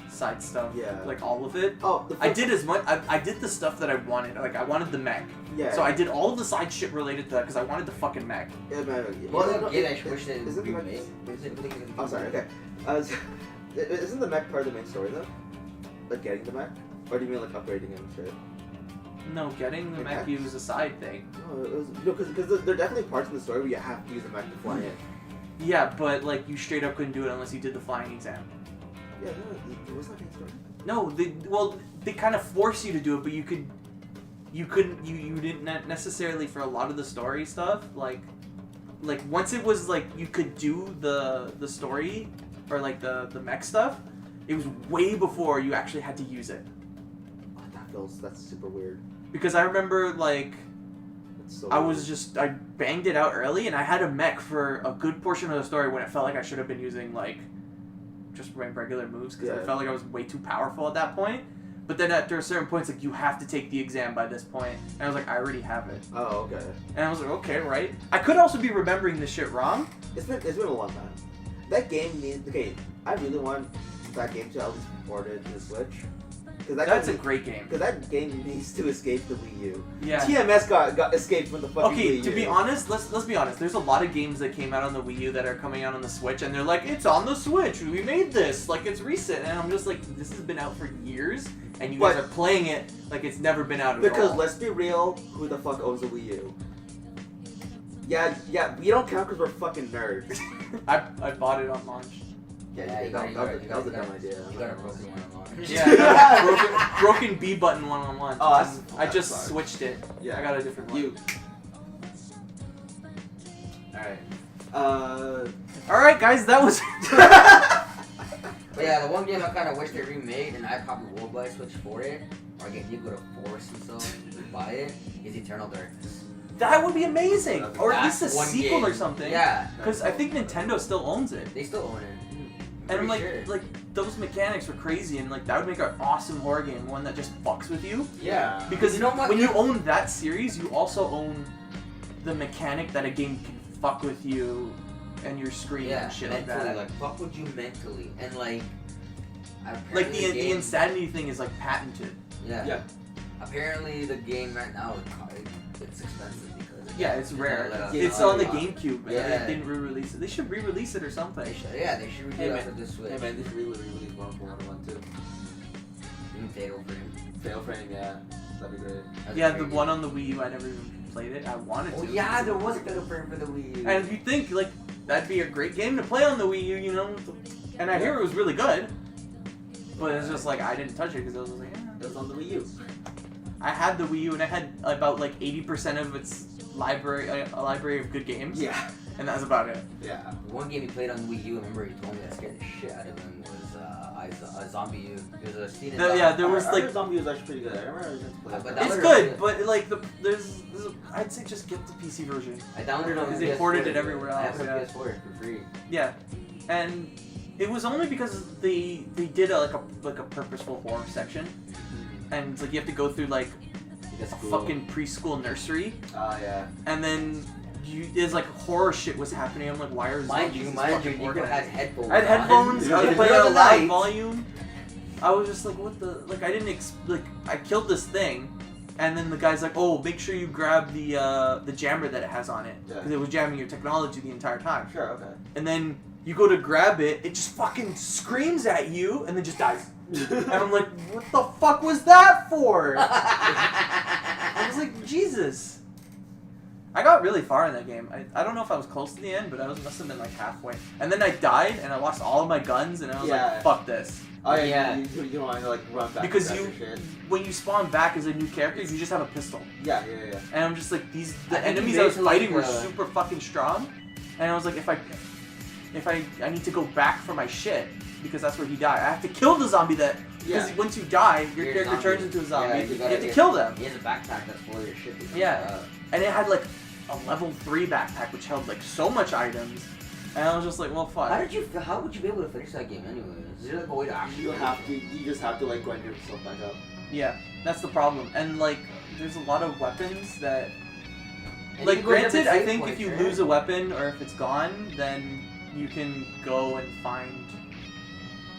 side stuff. Yeah. Like all of it. Oh, I did as much. I did the stuff that I wanted. Like I wanted the mech. Yeah. So I did all of the side shit related to that because I wanted the fucking mech. Yeah, man. I wish they isn't the remade. mech? I'm sorry. Okay. Isn't the mech part of the main story though? Like getting the mech, or do you mean like upgrading it and shit? No, getting the mech Mechs? was a side thing. No, because there are definitely parts in the story where you have to use the mech to fly in. Yeah, but like you straight up couldn't do it unless you did the flying exam. Yeah, no, it was not main story. No, they kind of force you to do it, but you couldn't you didn't necessarily for a lot of the story stuff like once it was like you could do the story or like the mech stuff, it was way before you actually had to use it. Oh, that's super weird. Because I remember like That's so I weird. banged it out early and I had a mech for a good portion of the story when it felt like I should have been using like just regular moves because I Yeah. felt like I was way too powerful at that point. But then after a certain point, it's like you have to take the exam by this point. And I was like, I already have it. Oh, okay. And I was like, okay, right. I could also be remembering this shit wrong. It's been a long time. That game needs. Okay, I really want that game to at least be ported to the Switch. That's a great game. Because that game needs to escape the Wii U. Yeah. TMS got escaped from the fucking Wii Okay, U. to be honest, let's be honest. There's a lot of games that came out on the Wii U that are coming out on the Switch, and they're like, it's on the Switch. We made this like it's recent, and I'm just like, this has been out for years, and you guys are playing it like it's never been out at all. Because let's be real, who the fuck owns a Wii U? Yeah, we don't count because we're fucking nerds. I bought it on launch. Yeah, you that got was a dumb idea. You got a broken one on launch. Yeah, broken B button one on launch. Oh, that's- I that just sucks. switched it. Yeah. I got a different one. Alright. Alright, guys, that was. But yeah, the one game I kind of wish they remade, and I probably will buy a Switch for it, or get Nico to force himself to buy it, is Eternal Darkness. That would be amazing! Or at least a That's one sequel game. or something. Yeah, Because I think Nintendo still owns it. they still own it. And Pretty like, sure. like those mechanics were crazy, and like that would make an awesome horror game, one that just fucks with you. Yeah. Because You know what? when you own that series, you also own the mechanic that a game can fuck with you and your screen Yeah, and shit mentally, like that. like fuck with you mentally, and like. Like apparently the game- insanity thing is like patented. Yeah. Yeah. Apparently the game right now it's expensive because Yeah, it's rare. let us It's know on the a lot. GameCube, and Yeah. they didn't re-release it. They should re-release it or something. They should redo Hey, that man. for this Switch. Hey man, this really release one for 101 too. Even Fatal Frame. Fail frame, yeah. That'd be great. That's Yeah, crazy. the one on the Wii U, I never even played it. I wanted Oh to. yeah, there was a Fatal Frame for the Wii U. And if you think, like, that'd be a great game to play on the Wii U, you know. And I hear it was really good, but it's just like I didn't touch it because I was like, It was on the Wii U. I had the Wii U and I had about like 80% of its library, a library of good games. Yeah. And that's about it. Yeah. One game he played on the Wii U, I remember he told me that scared the shit out of him, was Zombie U. There's a scene in There was like Zombie was actually pretty good. I remember I was just playing. But it's good, but like there's I'd say just get the PC version. I downloaded it on Because PS4. they ported it everywhere I else. have it on Yeah. PS4 for free. Yeah, and it was only because they did a purposeful horror section, and it's like you have to go through like That's a cool. fucking preschool nursery, Oh yeah. and then there's like horror shit was happening. I'm like, why are Mind zombies you, fucking Nico organized? had headphones. I had headphones. I was playing During at a the loud night. volume. I was just like, what the? Like, I didn't I killed this thing, and then the guy's like, oh, make sure you grab the jammer that it has on it, Yeah. because it was jamming your technology the entire time. Sure. Okay. And then you go to grab it, it just fucking screams at you, and then just dies. And I'm like, what the fuck was that for? I was like, Jesus. I got really far in that game. I don't know if I was close to the end, but I must have been like halfway. And then I died, and I lost all of my guns, and I was Yeah. like, fuck this. Oh yeah. Yeah. You don't want to like run back. Because and you, grab your shit. when you spawn back as a new character, you just have a pistol. Yeah. And I'm just like, the I think enemies you I was made, fighting like, were super fucking strong. And I was like, if I need to go back for my shit, because that's where he died. I have to kill the zombie that, because Yeah. once you die, your You're a character zombie. turns into a zombie. Yeah, you gotta have to kill them. He has a backpack that's full of your shit. that you Yeah. got. And it had like a level 3 backpack, which held like so much items. And I was just like, well, fuck. How would you be able to finish that game anyway? Is there like a way to actually? You just have to like grind yourself back up. Yeah, that's the problem. And like, there's a lot of weapons that, And like, you go to granted, different I save think points, if you right? lose a weapon or if it's gone, then you can go and find,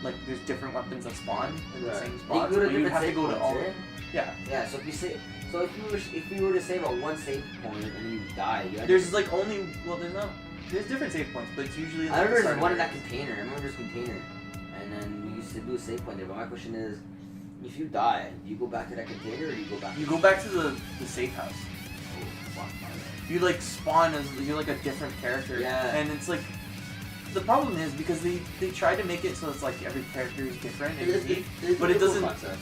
like, there's different weapons that spawn in the Right. same You spots, go to but you different have to save go to points, all. right? Yeah, Yeah. So if you were to save at one save point and then you die, you had there's to, like only there's different save points, but it's usually. Like, I remember the there's one in start that container. I remember there's container, and then we used to do a save point there. But my question is, if you die, do you go back to that container or do you go back? You go back to the safe house. Oh, fuck, my You like spawn as you're like a different character. Yeah. And it's like the problem is because they try to make it so it's like every character is different and unique. But it it's a cool doesn't- concept.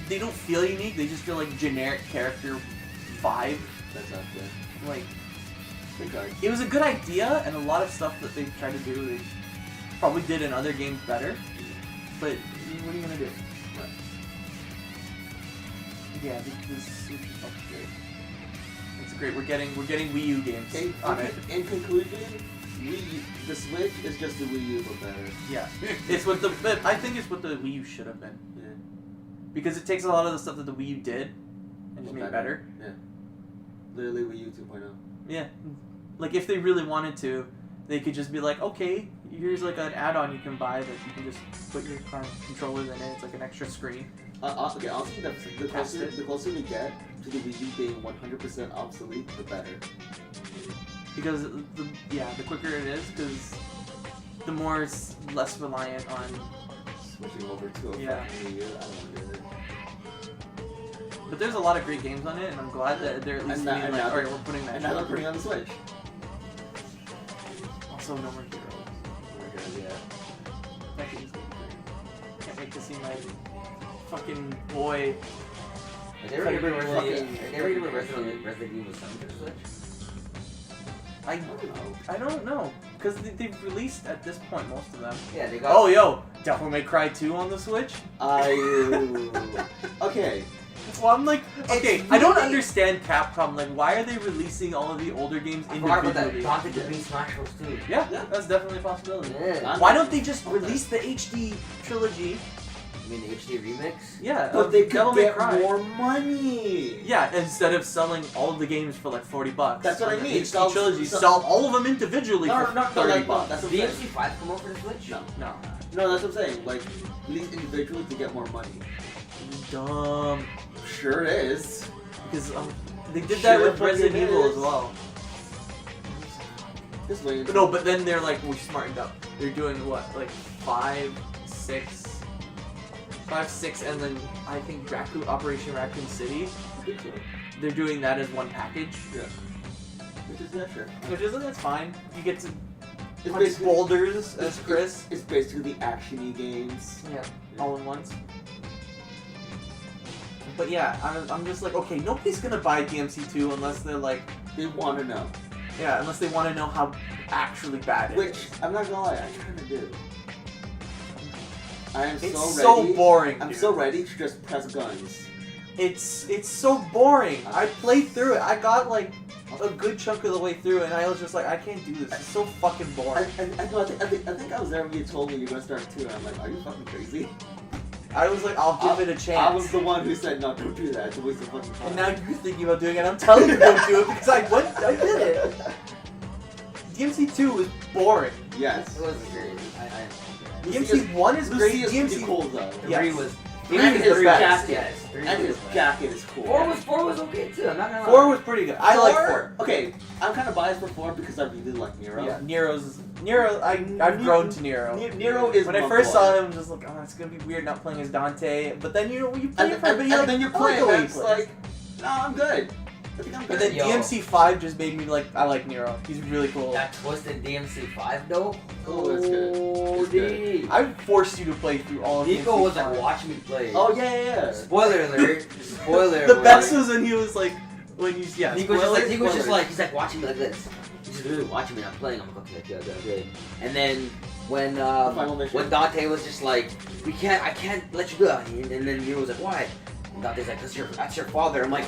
They don't feel unique. They just feel like generic character vibe. That's not good. Like Good card. it was a good idea, and a lot of stuff that they tried to do, they probably did in other games better. But what are you gonna do? Right. Yeah, this Switch is fucking great. It's great. We're getting Wii U games on it. In conclusion, the Switch is just the Wii U but better. Yeah, it's what the. But I think it's what the Wii U should have been. Yeah. Because it takes a lot of the stuff that the Wii U did and just made it better. Yeah. Literally Wii U 2.0. Yeah. Like, if they really wanted to, they could just be like, okay, here's like an add-on you can buy that you can just put your controllers in it. It's like an extra screen. Okay, honestly, the closer we get to the Wii U being 100% obsolete, the better. Because, the quicker it is, because the more it's less reliant on... Switching over to a Yeah. fucking Wii U, I don't want to do it. But there's a lot of great games on it, and I'm glad that they're at least And being now- like, and now alright, we're putting that And now shit they're on. putting on the Switch. Also, No More Heroes. Oh my god, yeah. That game's gonna be great. Can't wait to see my fucking boy. Are they ever gonna bring Resident Evil 7 to the Switch? I don't know. Because they've released, at this point, most of them. Yeah, they got. Oh, yo! Devil May Cry 2 on the Switch? Okay. Well, I'm like, okay, I don't really- understand Capcom. Like, why are they releasing all of the older games I forgot about that. individually? Dante could be Smash Bros. too. Yeah, Yeah. that's definitely a possibility. Yeah. Why don't they just release the HD trilogy? You mean the HD remix? Yeah, But of they Devil could May get Cry. more money. Yeah, instead of selling all of the games for like $40. That's what I on the mean. HD trilogy, sell all of them individually for $30. That's Does what I'm the saying. MC5 come out for the Switch? No. No. No, that's what I'm saying. Like, release individually to get more money. Dumb. Sure it is. Because they did that Sure with Resident fucking Evil is. as well. Just wait. But no, but then they're like, we smartened up. They're doing what, like 5, 6, and then I think Operation Raccoon City. They're doing that as one package, Yeah. Which is yeah, sure. which is that's fine. You get to It's punch basically boulders as Chris. It's basically the action-y games. Yeah, all in once. But yeah, I'm just like, okay, nobody's gonna buy DMC2 unless they're like, They want to know. yeah, unless they want to know how actually bad it is. Which, I'm not gonna lie, I kind of do. I am It's so ready. so boring. I'm dude. so ready to just press guns. It's so boring. I played through it. I got like a good chunk of the way through, and I was just like, I can't do this. It's so fucking boring. I think I was there when you told me you were gonna start too, and I'm like, are you fucking crazy? I was like, I'll give it a chance. I was the one who said, no, don't do that. It's a waste of fucking time. And now you're thinking about doing it. I'm telling you don't do it because I did it. DMC2 was boring. Yes. It wasn't great. DMC1 is great. Lucia's pretty cool though. Yeah. 3 was. And his the best. jacket. Yes, 3 And was his the best. jacket is cool. 4 was okay too. I'm not gonna lie. 4 was pretty good. I like 4. Okay, I'm kind of biased for 4 because I really like Nero. Yeah, Nero. I've grown to Nero. Nero is When I my first boy. saw him, I was just like, oh, it's gonna be weird not playing as Dante. But then you play it for a bit, and then you're playing, the way and he it's plays. like, no, I'm good. I think I'm But good. then Yo. DMC5 just made me like, I like Nero. He's really cool. That twisted DMC5 though. Oh, it's good. Oh, It's good. dude. I forced you to play through all of Nico was DMC5. like watching me play. Oh yeah. Spoiler alert. Spoiler The alert. best was when he was like, yeah. Nico's spoilers, just spoilers. like, he's like watching me like this. He's just really watching me. I'm playing. I'm like, okay. And then when Final mission. when Dante was just like, I can't let you do that. And then Nero was like, why? And Dante's like, that's your father. I'm like,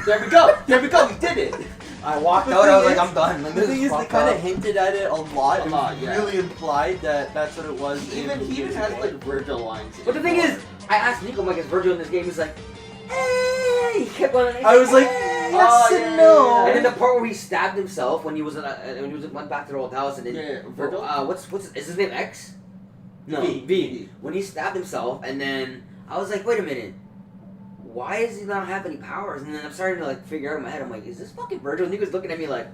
There we go. We did it. I walked The out. I was thing like, is- I'm done. Like, The this thing is, they fucked kind up. of hinted at it a lot. A It lot, was yeah. really implied that that's what it was. He even has like Virgil lines. But the thing is, I asked Nico, I'm like, is Virgil in this game? He's like, he kept going. I was like, Oh, yes yeah, and no. yeah, And then the part where he stabbed himself when he was went back to the old house and then Yeah, Virgil? what's is his name X? No, V. V. When he stabbed himself and then I was like, wait a minute. Why does he not have any powers? And then I'm starting to like figure out in my head. I'm like, is this fucking Virgil? And Nico's looking at me like,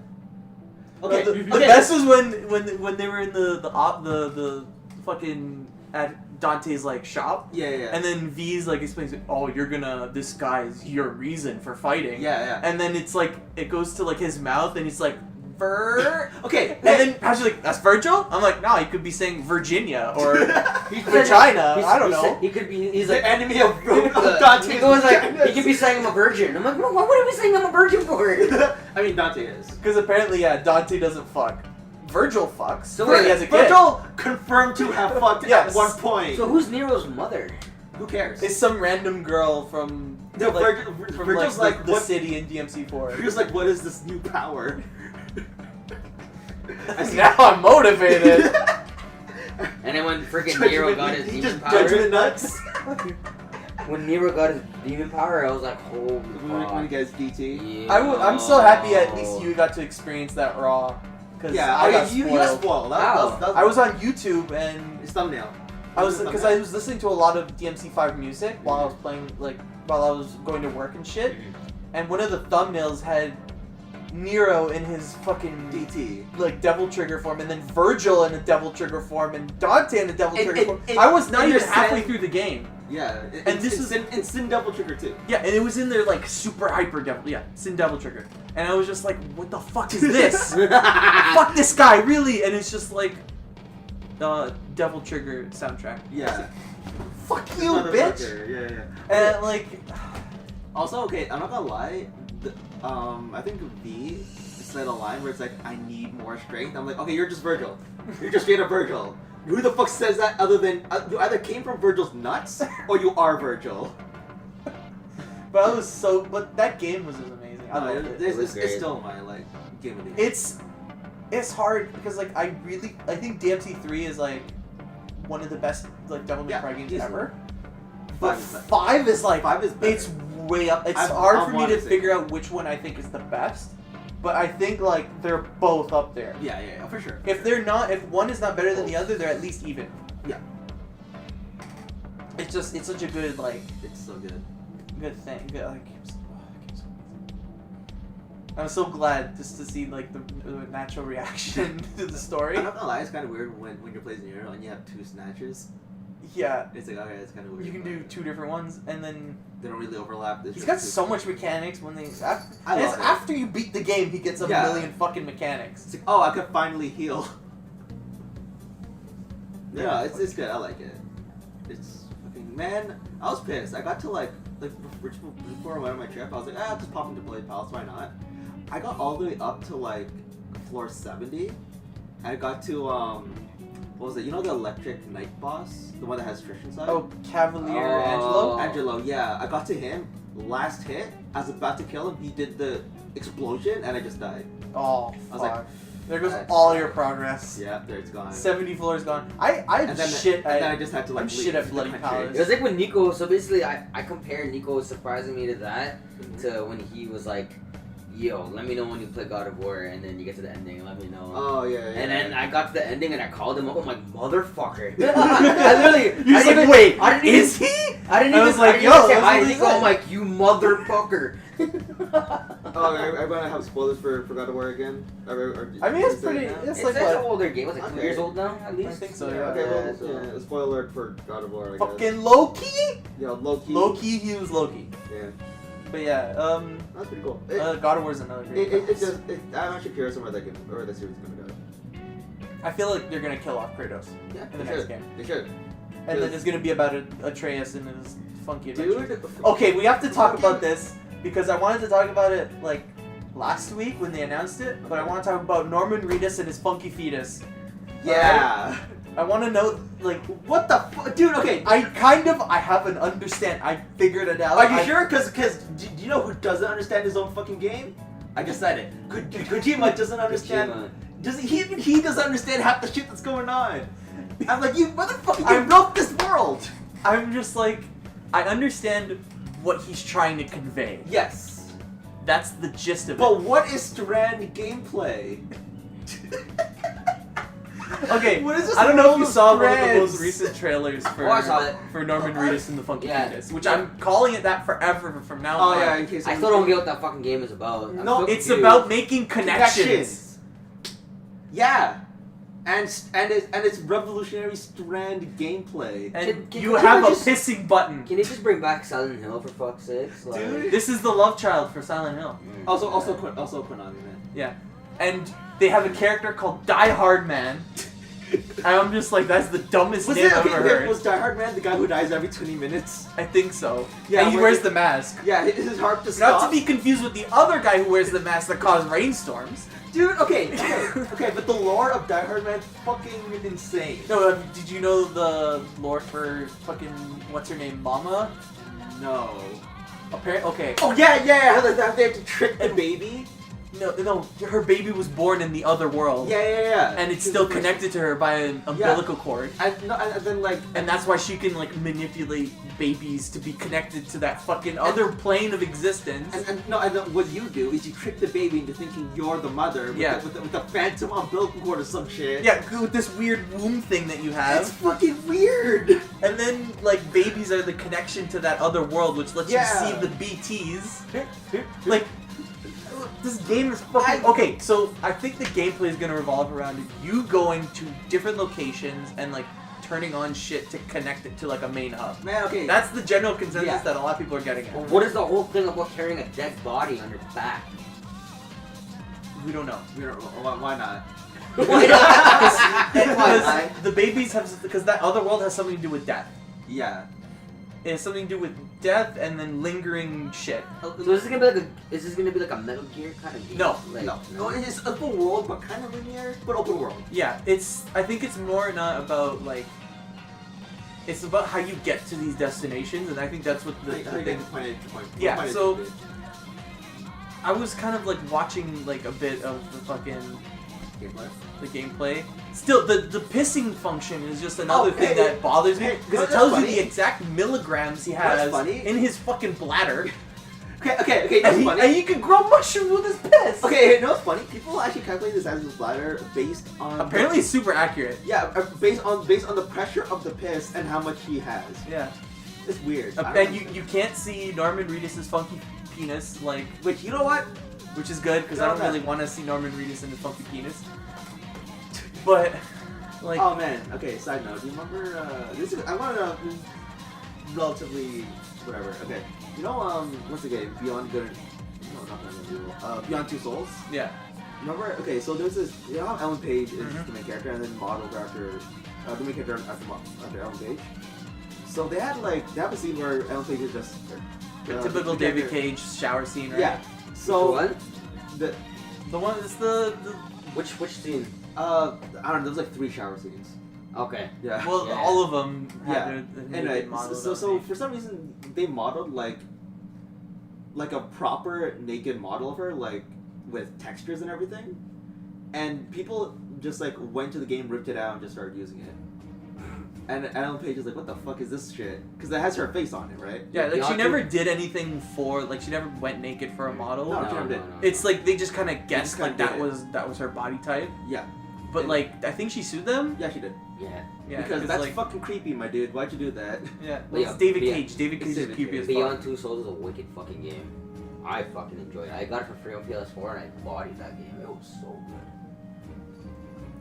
Okay. The best was when they were in the fucking at Dante's like shop. Yeah. And then V's like explains, oh, you're gonna disguise your reason for fighting. Yeah. And then it's like, it goes to like his mouth and he's like, Okay. And then Pat's like, that's Virgil? I'm like, no, he could be saying Virginia or He's Regina. he's- I don't he know. said- He could be. He's the like. enemy of Dante. Nico was like, he could be saying I'm a virgin. I'm like, well, what are we saying I'm a virgin for? I mean, Dante is. Because apparently, yeah, Dante doesn't fuck. Virgil fucks. So So he wait, has a kid. Virgil confirmed to have fucked Yes. at one point. So who's Nero's mother? Who cares? It's some random girl from No, like, Virgil's like, like, the what? city in DMC4. He was like, what is this new power? Now I'm motivated. And then when freaking Nero got his he demon just power, judgment nuts. when Nero got his demon power, I was like, holy When fuck. you guys DT. Yeah. I'm so happy at least you got to experience that raw. Because Yeah, I got you got spoiled. spoiled. How? I was on YouTube and his thumbnail. I was listening to a lot of DMC5 music while I was playing, like while I was going to work and shit. And one of the thumbnails had Nero in his fucking DT. like devil trigger form, and then Virgil in a devil trigger form, and Dante in a devil trigger form. and- I was not and even you're halfway saying- through the game. Yeah, And this is- in Sin Double Trigger too. Yeah, and it was in their like super hyper devil. Yeah, Sin Devil Trigger. And I was just like, what the fuck is this? Fuck this guy, really? And it's just like Devil Trigger soundtrack. Yeah. Fuck you, bitch. Yeah. And like, Also, okay, I'm not gonna lie. I think V said a line where it's like, I need more strength. I'm like, okay, you're just Virgil. You're just straight up Virgil. Who the fuck says that other than you either came from Virgil's nuts or you are Virgil? but that game was just amazing. I loved it. It's great. still my like game of the year. It's hard because like I think DMC3 is like one of the best like Devil May Cry games easily. ever. But Five is 5 is like 5 is better. it's way up. It's I hard for me wanna to say figure out which one I think is the best. But I think like they're both up there. Yeah, for sure. If one is not better than the other, they're at least even. Yeah. It's such a good like It's so good. good thing. Good, like, I'm so glad just to see like the natural reaction to the story. I'm not gonna lie, it's kind of weird when you're playing Nero and you have 2 snatches. Yeah, It's like, okay, it's kind of weird. you can do 2 different ones, and then They don't really overlap. he's got so much mechanics. When I love it. after you beat the game, he gets a Yeah. million fucking mechanics. It's like, oh, I could finally heal. No, it's good. I like it. It's fucking man. I was pissed. I got to like before I went on my trip. I was like, I'll just pop into Blade Palace. Why not? I got all the way up to like floor 70. I got to what was it? You know the electric night boss, the one that has Trish inside. Oh, Cavalier Angelo. Angelo, yeah. I got to him. Last hit, I was about to kill him. He did the explosion, and I just died. Oh, I was like, fuck. There goes all your progress. Yeah, there it's gone. 70 floors gone. I'm and then shit and then I just had to like I'm shit at Bloody It Palace. was like when Nico, so basically I compared Nico surprising me to that to when he was like, yo, let me know when you play God of War, and then you get to the ending and let me know. Oh yeah. And then I got to the ending and I called him up. I'm like, motherfucker. I literally. He was like, wait, is he? I didn't I even. was like, I didn't yo, even say that's hi what to he Nico. said. I'm like, you motherfucker. Oh, I'm gonna have spoilers for God of War again. I mean, it's pretty. It's It's like an what? older game. It's like 2 Okay. years old now, at least. I think so. Yeah, Yeah. okay, well, so- yeah, spoiler alert for God of War, I guess. Fucking Loki. Yeah, Loki. Loki, he was Loki. Yeah, But yeah, that's pretty cool. God of War is another great. I'm actually curious on where the series is gonna go. I feel like they're gonna kill off Kratos Yeah, in the they next should. game, They should. and then it's gonna be about Atreus and his funky adventures. Dude. Okay, we have to talk about this because I wanted to talk about it like last week when they announced it, but I want to talk about Norman Reedus and his funky fetus. Yeah. I want to know like What the fuck, dude? Okay. I have an understand. I figured it out. Are you sure? Because do you know who doesn't understand his own fucking game? I just said it. Kojima doesn't understand. He doesn't understand half the shit that's going on. I'm like, you motherfucker, you broke this world. I'm just like, I understand what he's trying to convey. Yes. That's the gist of it. But what is Strand gameplay? Okay, What is this I don't know if you world saw of one of the threads? most recent trailers for Oh, I saw it. for Norman Reedus and the Funky Yeah. Penis, which I'm calling it that forever from now Oh on. yeah, in case I still don't get what that fucking game is about. I'm No, still It's confused. about making connections. Yeah, and it's revolutionary Strand gameplay. And Can you Kojima have a just- pissing button. Can you just bring back Silent Hill for fuck's sakes? Like, Dude. This is the love child for Silent Hill. Also Konami, man. Yeah. And they have a character called Die Hard Man. And I'm just like, that's the dumbest Was name it I've ever heard. Was Die Hard Man the guy who dies every 20 minutes? I think so. Yeah, And he where wears it- the mask. Yeah, his heart just stops. Not to be confused with the other guy who wears the mask that caused rainstorms. Dude, okay, but the lore of Die Hard Man's fucking insane. No, did you know the lore for fucking what's her name, Mama? No. Apparently, okay. Oh yeah, how they have to trick the baby. No, her baby was born in the other world. Yeah. And it's still connected to her by an umbilical cord. And then like, And that's why she can like manipulate babies to be connected to that fucking other plane of existence. and then what you do is you trick the baby into thinking you're the mother. With the phantom umbilical cord or some shit. Yeah, with this weird womb thing that you have. It's fucking weird. And then, like, babies are the connection to that other world, which lets Yeah. you see the BTs. Like, this game is fucking... Okay, so I think the gameplay is going to revolve around you going to different locations and, like, turning on shit to connect it to, like, a main hub. Man, okay. That's the general consensus Yeah. that a lot of people are getting Well, at. what is the whole thing about carrying a dead body on your back? We don't know. Why not? Why not? Because the babies have... Because that other world has something to do with death. Yeah. It has something to do with death and then lingering shit. So is this gonna be like a Metal Gear kind of game? No, Like, No, it's open world, but kind of linear, but open world. Yeah, I think it's more not about, like... It's about how you get to these destinations, and I think that's what the How you thing... get to point A to point. Yeah, point A to so- point B. I was kind of, like, watching, like, a bit of the fucking... Gameplay. the gameplay. Still, the pissing function is just another thing hey, that bothers me, hey, because no, it that's tells funny. you the exact milligrams he That's has funny. in his fucking bladder, Okay, and, that's funny. and you can grow mushrooms with his piss! Okay, you know what's funny? People actually calculate the size of his bladder based on... Apparently it's super accurate. Yeah, based on the pressure of the piss and how much he has. Yeah. It's weird. I don't And know. you can't see Norman Reedus' funky penis, like... Which, you know what? Which is good, because I No, don't no. really want to see Norman Reedus in the funky penis. But, like... Oh man, okay, side note, do you remember, I want to relatively, whatever, okay. You know, what's the game? Beyond Good, no, not Beyond Good, Beyond Two Souls? Yeah. Remember? Okay, so there's this. You know how Ellen Page is the main character, and then modeled after the main character after Ellen Page. So they have a scene where Ellen Page is just The typical David Cage shower scene, right? Yeah. So What? the one is the Which scene? I don't know. There's like 3 shower scenes. Okay. Yeah. well, Yeah. all of them Yeah. had their Anyway, naked model. so for some reason they modeled like a proper naked model of her, like with textures and everything, and people just like went to the game, ripped it out, and just started using it. And Ellen Page is like, "What the fuck is this shit?" Because it has her face on it, right? Yeah, like she Beyonce- never did anything for, like she never went naked for a model. No, No, she never no, did. no. It's like they just kind of guessed just kinda like that did it. was her body type. Yeah. But And- like I think she sued them. Yeah, she did. Yeah. Yeah, because that's like, fucking creepy, my dude. Why'd you do that? yeah. But Well, yeah, it's David yeah. Cage. David It's Cage is David creepy Cage. as Beyond fuck. Two Souls is a wicked fucking game. I fucking enjoyed it. I got it for free on PS4 and I bodied that game. It was so good.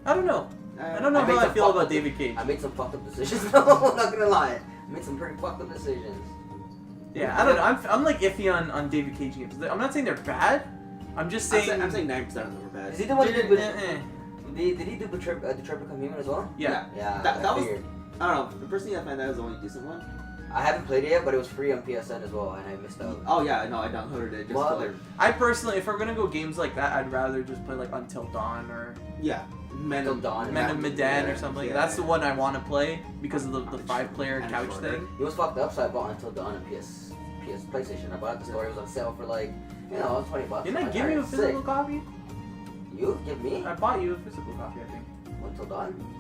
I don't know. I don't know I made how I some feel fucked about up- David Cage. I made some fucked up decisions. No, I'm not gonna lie. I made some pretty fucked up decisions. Yeah, I don't know. I'm like iffy on David Cage games. I'm not saying they're bad. I'm just saying. I'm saying 9% of them are bad. Is he the one who did? Eh. Did he do Detroit Become Human as well? Yeah. Yeah. That I was- figured. I don't know. The person I found out is the only decent one. I haven't played it yet, but it was free on PSN as well, and I missed out. Oh yeah, no, I downloaded it just What? to like, I personally, if we're gonna go games like that, I'd rather just play like Until Dawn or yeah, Men Until Dawn. Men of Medan or something. Yeah. That's the one I want to play because of the 5-player And couch shorter. thing. It was fucked up, so I bought Until Dawn on PS PlayStation. I bought it at the store. It was on sale for like, $20. Didn't I I'm give like, you a alright, physical sick. copy? You give me I bought you a physical copy, I think. Until Dawn.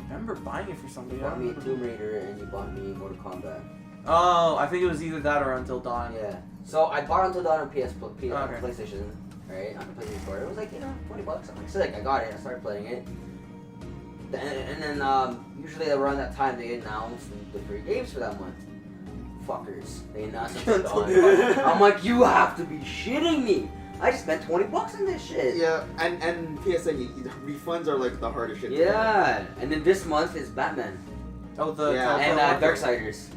I remember buying it for You somebody. I bought don't me remember. Tomb Raider, and you bought me Mortal Kombat. Oh, I think it was either that or Until Dawn. Yeah. So I bought Until Dawn on Okay. PlayStation, right? On the PlayStation Store. It was like, $20. I'm like, sick. I got it. I started playing it. And then usually around that time they announce the free games for that month. Fuckers. They announced Until Dawn. I'm like, you have to be shitting me. I just spent $20 on this shit. Yeah, and PSN refunds are like the hardest shit. to get. Yeah. And then this month is Batman. Oh, the Yeah. Telltale And one? Darksiders.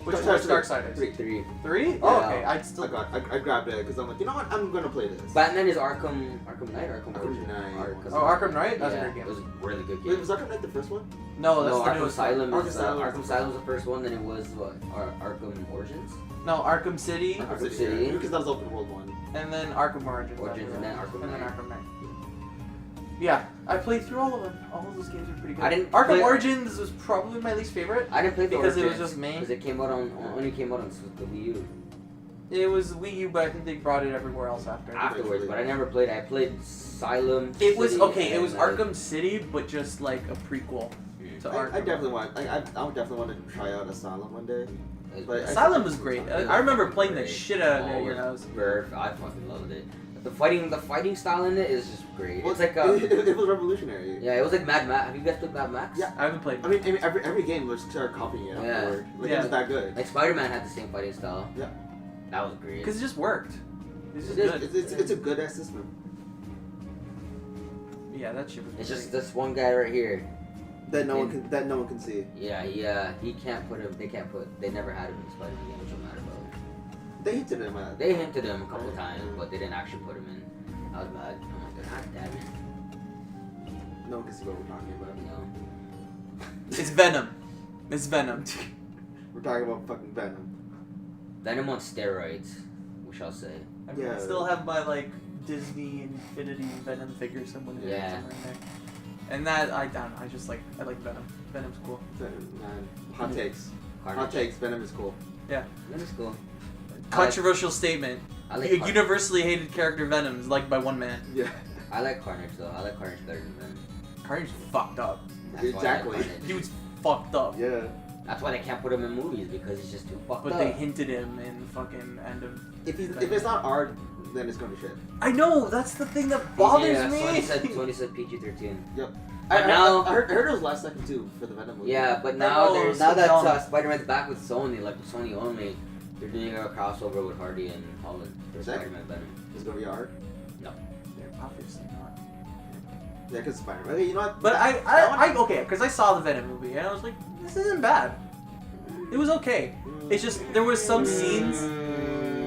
Which Darksiders one's three. Darksiders? 3. 3? Oh, Yeah. okay. I'd still. I grabbed it because I'm like, you know what? I'm gonna play this. Batman is Arkham Knight or Arkham Arkham Origins? Knight. Oh, Arkham Knight? That's a Yeah, great game. It was a really good Wait, game. was Arkham Knight the first one? No, that's No, the Arkham newest Asylum one. is Asylum. Arkham Asylum was the first one. Then it was what? Arkham Origins. No, Arkham City, Arkham City. Yeah, because that was open world one. and then Arkham Origins. Origins, and then Arkham And then Knight. Arkham Knight. Yeah, I played through all of them. All of those games are pretty good. I didn't Arkham play- Origins was probably my least favorite. I didn't play the Because it was Origins, just me. Because it came out only came out on the Wii U It was Wii U, but I think they brought it everywhere else after. afterwards. But I never played. I played Asylum. It was City, okay. It and, was like, Arkham City, but just like a prequel to Arkham. I definitely want. I would definitely want to try out Asylum one day. But Asylum was great. I remember playing the Great. shit out of it Oh, at your house. I fucking loved it. The fighting style in it is just great. Well, It's like it was revolutionary. yeah, it was like Mad Max. Have you guys played Mad Max? Yeah. I haven't played. I mean, every game was started copying it Yeah. afterward. Like Yeah. it was that good. Like Spider-Man had the same fighting style. Yeah. That was great. Because it just worked. It's just It is. good. It's a good ass system. Yeah, that shit was. It's great. just this one guy right here. That no one can see. Yeah, he can't put him. They never had him in the Spider-Man game, which I'm mad about. They hinted him at. They hinted him a couple times, but they didn't actually put him in. I was mad. I'm like, God damn it. No one can see what we're talking about. You know. It's Venom. It's Venom. We're talking about fucking Venom. Venom on steroids, we shall say. I mean, I Yeah. still have my like Disney Infinity Venom figure somewhere in there. Yeah. Somewhere in there. And that I don't know, I like Venom. Venom's cool. Venom, man. Hot takes. Carnage. Hot takes. Venom is cool. Venom's cool. Controversial statement. I like A Carnage. universally hated character Venom is liked by one man. Yeah. I like Carnage though. I like Carnage better than Venom. Carnage fucked up. That's why I like Exactly. Carnage. He was fucked up. Yeah. That's why they can't put him in movies because he's just too fucked But up. they hinted him in fucking end of. If it's not R, then it's gonna be shit. I know, that's the thing that bothers yeah, me. Sony said PG-13. I now- heard it was last second too for the Venom movie. Yeah, but I now know, there's it's now so that dumb. Spider-Man's back with Sony, like with Sony only, they're doing a crossover with Hardy and Holland for Is that- Spider-Man Venom. It's gonna be R. They're obviously not. Yeah, because Spider-Man. Okay, you know what? But That one- okay, because I saw the Venom movie and I was like, this isn't bad. It was okay. It's just there was some scenes.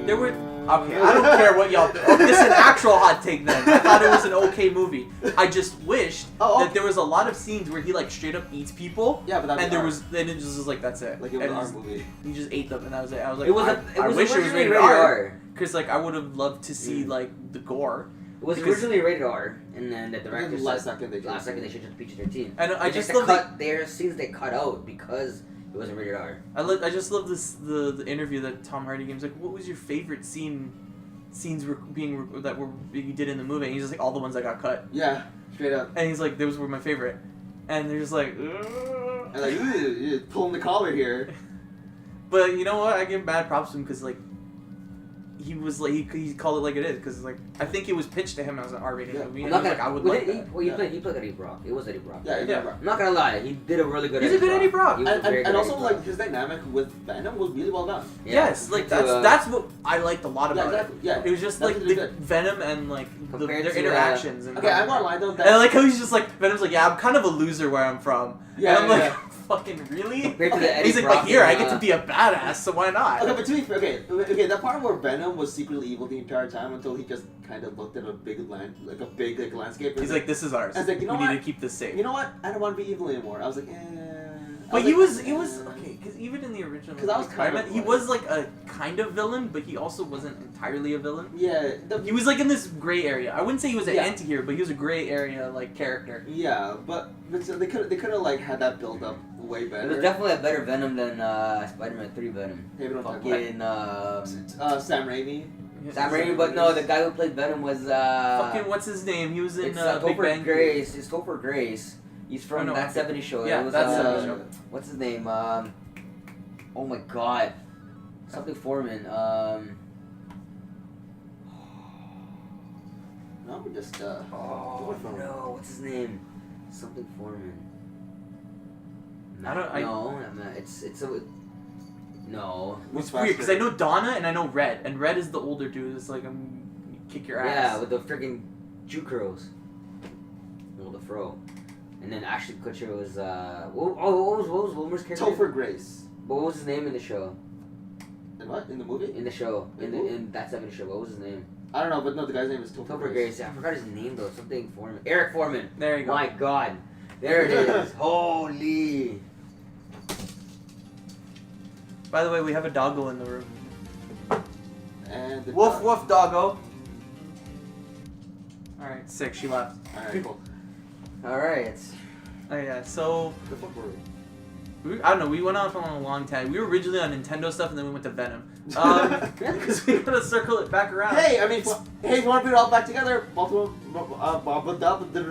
There were Okay, I don't care what y'all think. Oh, this is an actual hot take then. I thought it was an okay movie. I just wished that there was a lot of scenes where he like straight up eats people. Yeah, but then it just was like that's it. Like it was an art movie. He just ate them and that was it. I was like, I wish it was rated R. Because like I would have loved to see like the gore. It was originally rated R, and then the director said last second they changed it to PG-13. And I just love there are scenes they cut out because it wasn't rated R. I just love the interview that Tom Hardy gave. He's like, what was your favorite scenes that you did in the movie? And he's just like, all the ones that got cut. Yeah, straight up. And he's like, those were my favorite. And they're just like, and like, you're pulling the collar here. But you know what? I give mad props to him because like he was like he called it like it is because like I think it was pitched to him as an R-rated movie. And I would like that. He played Eddie Brock. It was Eddie Brock. Yeah. I'm not gonna lie, he did a really good. He's a good Eddie Brock. And also like his dynamic with Venom was really well done. Yeah. Yes, like that's what I liked a lot about it. Yeah, it was just like the Venom and like their interactions. And okay, I'm not lying though. And I like how he's just like Venom's like, yeah, I'm kind of a loser where I'm from. Yeah, and I'm like, fucking really? Compared to the Eddie he's like, Brock but here I get to be a badass, so why not? Okay, but to be fair, okay, that part where Venom was secretly evil the entire time until he just kind of looked at a big landscape. He's like, this is ours. I was like, you know we what? need to keep this safe. You know what? I don't want to be evil anymore. I was like, But he was okay because even in the original, because I was kind of he was like a kind of villain, but he also wasn't entirely a villain. Yeah, he was like in this gray area. I wouldn't say he was an anti-hero, but he was a gray area like character. Yeah, but so they could have like had that build up way better. It was definitely a better Venom than Spider-Man 3 Venom. Hey, we don't fucking Sam Raimi. Sam Raimi, but no, the guy who played Venom was fucking what's his name? He was in Big Bang. It's Topher Grace. He's from That 70s Show. Yeah, That 70s Show. What's his name? Oh my god. Something Foreman. No, we just oh no, what's his name? Something Foreman. No. It's weird because I know Donna and I know Red, and Red is the older dude. It's like kick your ass. Yeah, with the freaking Jew curls. Well, the fro. And then Ashton Kutcher was what was Wilmer's character? Topher Grace. What was his name in the show? In what? In the movie? In the show. In That 70s Show. What was his name? I don't know, but no, the guy's name is Topher Grace. Yeah, I forgot his name though. Something Foreman. Eric Foreman. There you go. My God. There it is. Holy. By the way, we have a doggo in the room. And the woof woof doggo. Alright, sick, she left. Alright, cool. Alright. Oh yeah, so The fuck were we? I don't know, we went off on a long time. We were originally on Nintendo stuff and then we went to Venom. Because we gotta circle it back around. Hey, I mean, hey, if you want to put it all back together, Multiple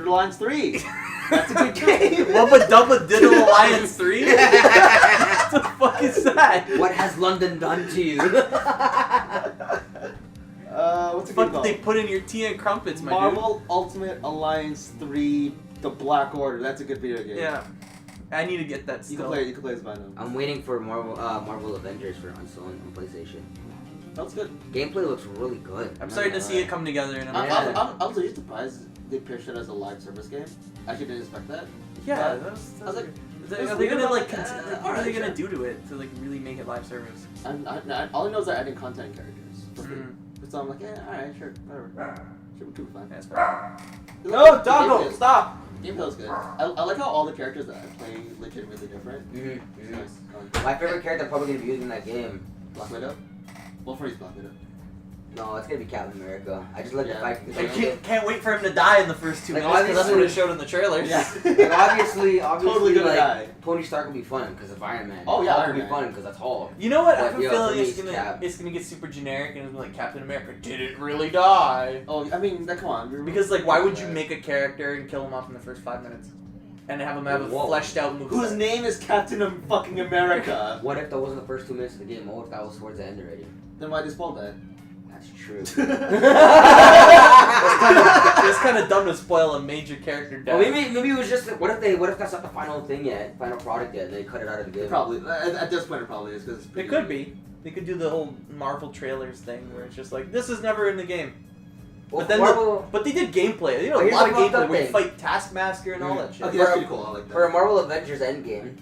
Lines 3. That's a good game. Wubba Dubba Diddle Alliance 3? What the fuck is that? What has London done to you? What's What the game did called? they put in your tea and crumpets, my Marvel Ultimate Alliance 3: The Black Order. That's a good video game. dude? Yeah. I need to get that still. You can play as Venom. I'm waiting for Marvel Avengers on PlayStation. That's good. Gameplay looks really good. I'm starting to see it come together and I'm also surprised they pitched it as a live service game. I actually didn't expect that. Yeah, But that's I was like, are they gonna like what are they gonna do to it to like really make it live service? all I know is they're adding content characters for free. Mm. So I'm like, yeah, alright, sure, whatever. Should be fun. That's fine. No, Doggo, stop! Gameplay was good. I like how all the characters that I play legitimately different. Mm-hmm. Nice. My favorite character I'm probably gonna be using in that game. Black Widow? Wolverine's Black Widow. No, it's gonna be Captain America. I just like the fact I can't wait for him to die in the first 2 Like, minutes because that's what it obviously- showed in the trailers. Yeah. Like, obviously, Totally gonna like, die. Tony Stark will be fun because of Iron Man. Oh, yeah, Hulk Iron will be Man. fun because that's Hulk. You know what? I But, have a yo, feeling for me, it's gonna get super generic and it's gonna be like Captain America didn't really die. Oh, I mean, come on. Because like, why would you make a character and kill him off in the first 5 minutes, and have him have a Whoa. fleshed out movie? Whose name is Captain fucking America? What if that wasn't the first 2 minutes of the game? What if that was towards the end already? Then why they spoiled that? That's true. It's kind of dumb to spoil a major character death. Well, maybe it was just what if that's not the final thing yet, final product yet, and they cut it out of the game. Probably. At this point, it probably is because It could be. They could do the whole Marvel trailers thing where it's just like, this is never in the game. Well, But then, Marvel, but they did gameplay. They did a But here's lot of the fucked gameplay up where you thing. fight Taskmaster and all that shit. Okay, that's pretty cool. I like that. for a Marvel Avengers Endgame,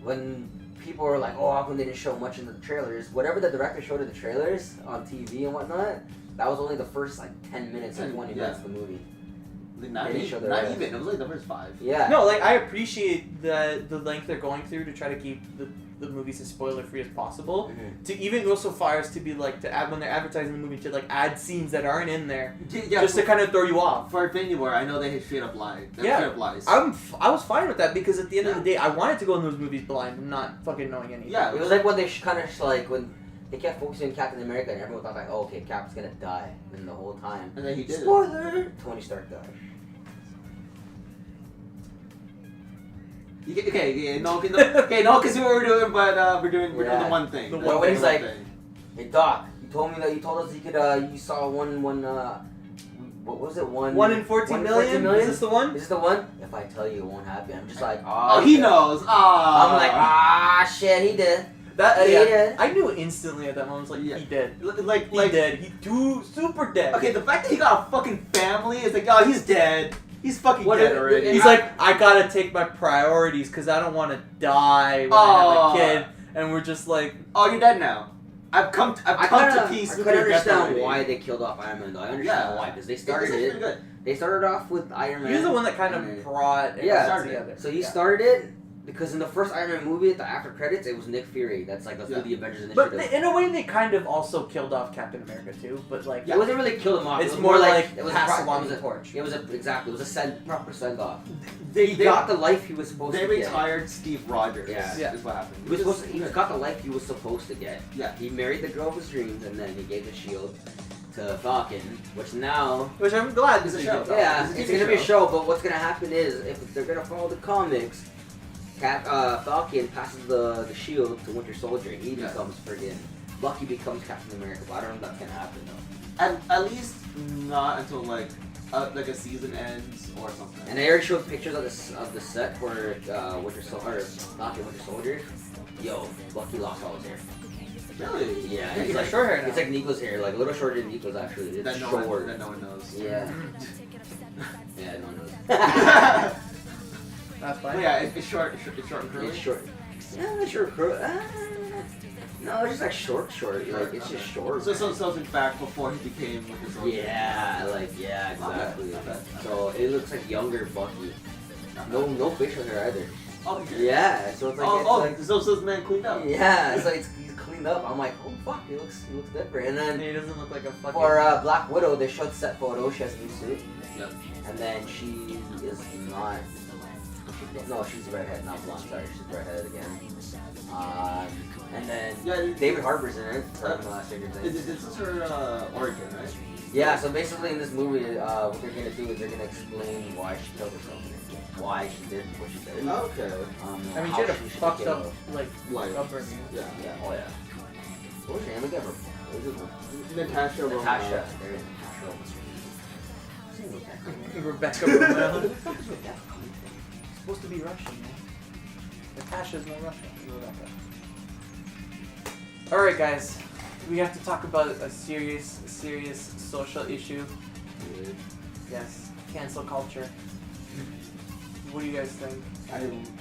when people were like, oh, how come they didn't show much in the trailers? Whatever the director showed in the trailers on TV and whatnot, that was only the first like 10 minutes or 20 minutes of the movie. Not They didn't show the even. rest. It was like the first 5. Yeah. No, like I appreciate the length they're going through to try to keep the movies as spoiler free as possible. Mhm. To even go so far as to be like to add when they're advertising the movie to like add scenes that aren't in there Yeah, just to kind of throw you off. For Infinity War, I know they straight up lied. They Yeah. straight up lies. I was fine with that because at the end of the day, I wanted to go in those movies blind and not fucking knowing anything. Yeah. It was like when they kind of like when they kept focusing on Captain America and everyone thought like, oh, okay, Cap's gonna die, and the whole time. And then he did it. Spoiler! Tony Stark died. Okay, no, because we were doing, but we're doing Yeah. the one thing. The The one one thing. Like- thing. Hey Doc, you told us you could you saw one what was it, 1 in 14 million? Is this the one? Is this the one? If I tell you, it won't happen. I'm just like, Oh, he knows. Ah. I'm like, shit, he did. That He yeah, did. I knew instantly at that moment. I was like, Yeah. he did. Like, He dead. He super dead. okay, the fact that he got a fucking family is like, oh, he's dead. He's fucking What dead if- already. He's like, I gotta take my priorities because I don't want to die when I Aw. have a kid. And we're just like, oh, you're dead now. I've come to peace I with couldn't your death understand already. why they killed off Iron Man though. I understand Yeah. why, because they It's started actually it. pretty good. They started off with Iron Man. he's the one that kind and of then- brought everything Yeah. Started it. together. So he Yeah. started it because in the first Iron Man movie, at the after credits, it was Nick Fury. That's like Yeah. the Avengers But initiative. in a way, they kind of also killed off Captain America too. But like, It wasn't really kill him off. it's it was more like it was pass a, along it was the a, torch. It was exactly. It was a proper send off. They He got the life he was supposed They to get. retired Steve Rogers. Yeah. Is what happened. He was supposed to, he got the life he was supposed to get. Yeah. He married the girl of his dreams, and then he gave the shield to Falcon, which now. Which I'm glad It's is a show. Yeah, It's a it's TV gonna be a show. show, but what's gonna happen is if they're gonna follow the comics, Falcon passes the shield to Winter Soldier, and he Yeah. becomes friggin' Bucky becomes Captain America. But I don't know if that's gonna happen though. At least not until like a season ends or something. And they already showed pictures of the set for Falcon Winter Soldier. Yo, Bucky lost all his hair. Really? Yeah, He's it's got like short hair now. It's like Nico's hair, like a little shorter than Nico's actually. It's That no short. one knows. Yeah. Yeah, no one knows. That's fine. But yeah, it's short and curly. It's short. Yeah, it's short. No, it's just like short. Like it's just short. So in fact before he became Winter Soldier. Yeah, exactly. So it looks like younger Bucky. No facial hair either. Oh, okay. Yeah, so it's like so this man cleaned up. yeah, so he's cleaned up. I'm like, oh fuck, he looks different. And then He doesn't look like a fucking. for Black Widow, they showed set photo. She has a new suit, Yep. and then she is not. No, she's redhead, not blonde. Sorry, she's redhead again. And then Yeah. David Harbour's in it from Stranger Things. This is her origin, right? Yeah, so basically in this movie, what they're gonna do is they're gonna explain why she killed herself, why she did what she did. Okay. I mean, how she had a should fucked kill up her. like Life. upbringing. Yeah. Yeah, oh yeah. What was her name again? Was it Natasha. Natasha? Romanoff. There it is, Natasha. What's her name again? Rebecca Romero. What the fuck is that? Supposed to be Russian, man. Natasha's no Russian. Rebecca. All right, guys. We have to talk about a serious social issue. Yes, cancel culture. What do you guys think?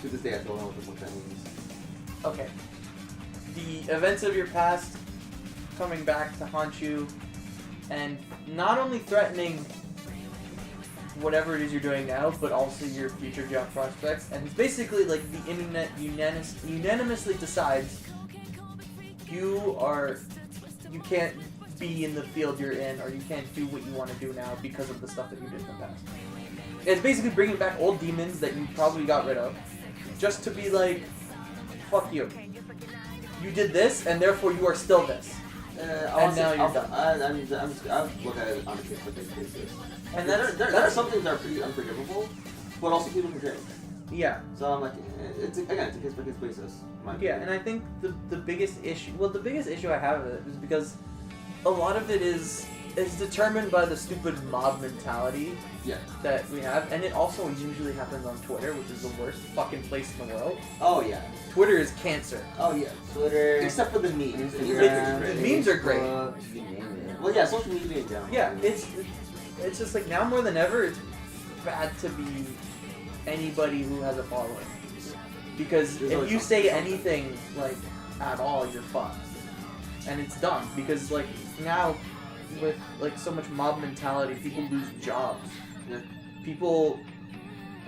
To this day, I don't know what that means. Okay. The events of your past coming back to haunt you, and not only threatening whatever it is you're doing now, but also your future job prospects. And it's basically like the internet unanimously decides you can't be in the field you're in, or you can't do what you want to do now because of the stuff that you did in the past. It's basically bringing back old demons that you probably got rid of, just to be like, fuck you. You did this, and therefore you are still this. And now you're done. I'll look at it on a case-by-case basis. And There are some things that are pretty unforgivable, but also people can change. yeah. So I'm like, it's a case-by-case basis. in my Yeah, opinion. and I think the biggest issue I have with it is because a lot of it is determined by the stupid mob mentality Yeah. that we have, and it also usually happens on Twitter, which is the worst fucking place in the world. Oh yeah. Twitter is cancer. Oh yeah. Twitter. Except for the memes. The memes are great. You name it. Well, yeah, social media in general. Yeah, it's just like now more than ever, it's bad to be anybody who has a following. Because There's if always you something. say anything like at all, you're fucked. And it's dumb because like now with like so much mob mentality, people lose jobs. Yeah. People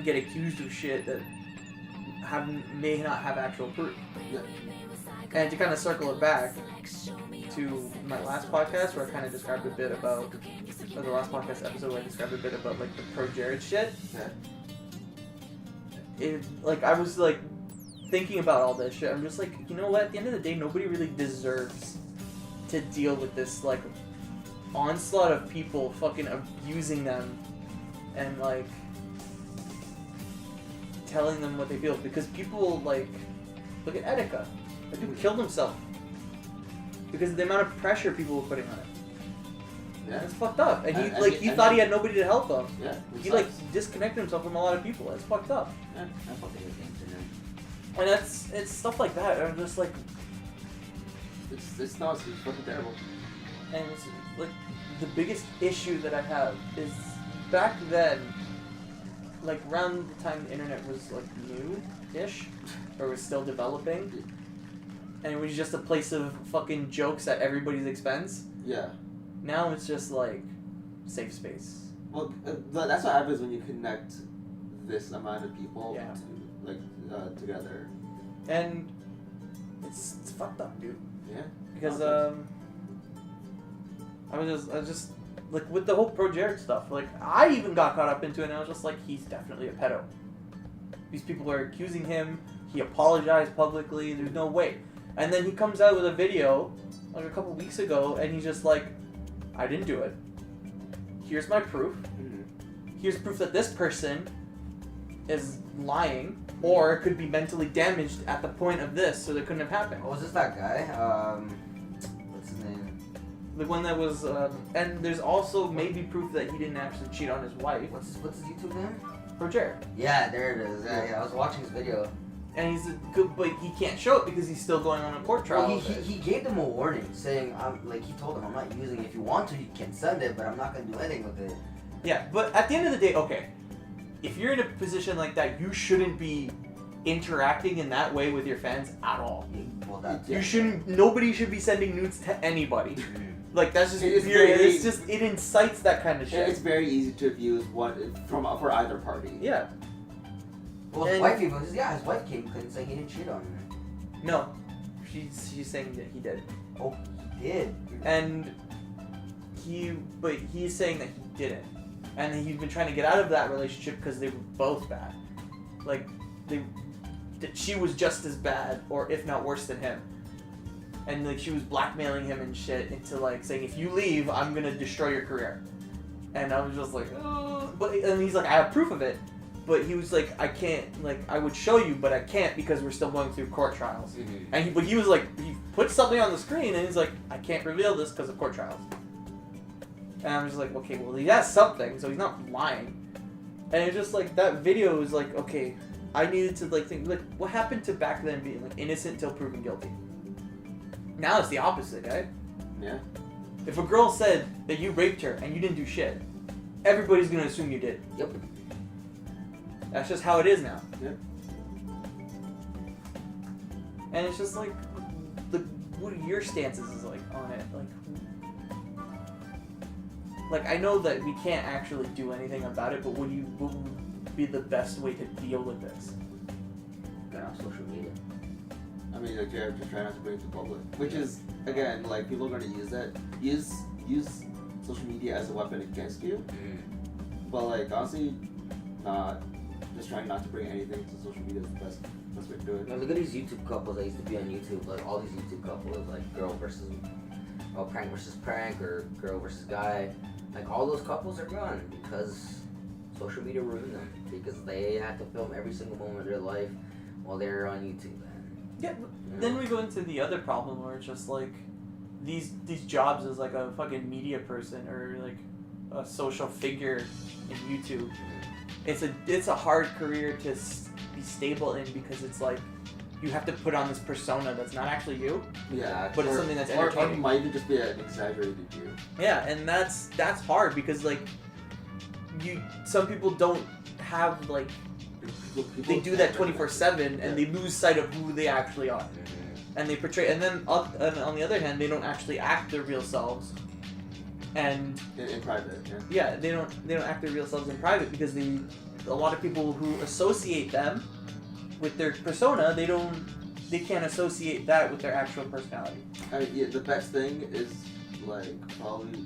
get accused of shit that may not have actual proof. Yeah. And to kind of circle it back to my last podcast where I kind of described a bit about, or the last podcast episode where I described a bit about like the pro Jared shit. Yeah. It, like I was like thinking about all this shit. I'm just like, you know what? At the end of the day, nobody really deserves to deal with this like onslaught of people fucking abusing them and like telling them what they feel. Because people like, look at Etika. That dude killed himself because of the amount of pressure people were putting on it. Yeah. That's fucked up. And he And- like and- he and thought then- he had nobody to help him. Yeah. it He like sucks. disconnected himself from a lot of people. That's fucked up. Yeah. I fucking hate games, you know. And it's stuff like that. I'm just like, It's not. It's fucking terrible. and it's like the biggest issue that I have is back then, like around the time the internet was like new-ish, or was still developing, and it was just a place of fucking jokes at everybody's expense. Yeah. Now it's just like safe space. Well, that's what happens when you connect this amount of people Yeah. to, like together. And it's fucked up, dude. Yeah. Because Okay. I was just like with the whole Pro Jared stuff. Like I even got caught up into it, and I was just like, he's definitely a pedo. These people are accusing him. He apologized publicly. There's no way. And then he comes out with a video like a couple weeks ago, and he's just like, I didn't do it. Here's my proof. Mhm. Here's proof that this person is lying, or it could be mentally damaged at the point of this, so that couldn't have happened. Oh, was this that guy? What's his name? The one that was, and there's also maybe proof that he didn't actually cheat on his wife. What's his YouTube name? Pro Jared. Yeah, there it is. Yeah, I was watching his video. And he's a good, but he can't show it because he's still going on a court trial. Well, with it. he gave them a warning, saying, he told them, I'm not using it. If you want to, you can send it, but I'm not gonna do anything with it. Yeah, but at the end of the day, okay, if you're in a position like that, you shouldn't be interacting in that way with your fans at all. Well, that's You shouldn't. Nobody should be sending nudes to anybody. Like that's just It's period. very- It's just it incites that kind of shit. It's very easy to abuse for either party. Yeah. Well, his And- wife even his wife came clean saying he didn't cheat on her. No, she's saying that he did, Oh, he did. and he's saying that he didn't, and he's been trying to get out of that relationship because they were both bad. Like she was just as bad, or if not worse than him. And like she was blackmailing him and shit into like saying, if you leave, I'm gonna destroy your career. And I was just like, oh. But and he's like, I have proof of it. But he was like, I can't, like, I would show you, but I can't because we're still going through court trials. Mm-hmm. And he was like, he put something on the screen and he's like, I can't reveal this because of court trials. And I'm just like, okay, well he has something, so he's not lying. And it's just like, that video was like, okay, I needed to like think, like, what happened to back then being like innocent till proven guilty? Now it's the opposite, right? Yeah. If a girl said that you raped her and you didn't do shit, everybody's gonna assume you did. Yep. That's just how it is now. Yep. And it's just like, what are your stances is like on it? Like I know that we can't actually do anything about it, but what would be the best way to deal with this? Get on social media. I mean, like, yeah, just try not to bring it to public. Which is, again, like, people are going to use that. Use social media as a weapon against you. But, like, honestly, not. Just trying not to bring anything to social media is the best way to do it. Now look at these YouTube couples that used to be on YouTube, like all these YouTube couples, like prank versus prank, or girl versus guy. Like all those couples are gone because social media ruined them, because they had to film every single moment of their life while they were on YouTube. Yeah, You know? then we go into the other problem where it's just like these jobs as like a fucking media person or like a social figure in YouTube. It's a hard career to be stable in because it's like you have to put on this persona that's not actually you. Yeah. But it's something that's Or entertaining. it might even just be an exaggerated view. Yeah, and that's hard because like some people don't have like they do that 24/7, and they lose sight of who they actually are, and they portray. And then on the other hand, they don't actually act their real selves, and in private. they don't act their real selves in private because a lot of people who associate them with their persona, they can't associate that with their actual personality. I mean, the best thing is like probably.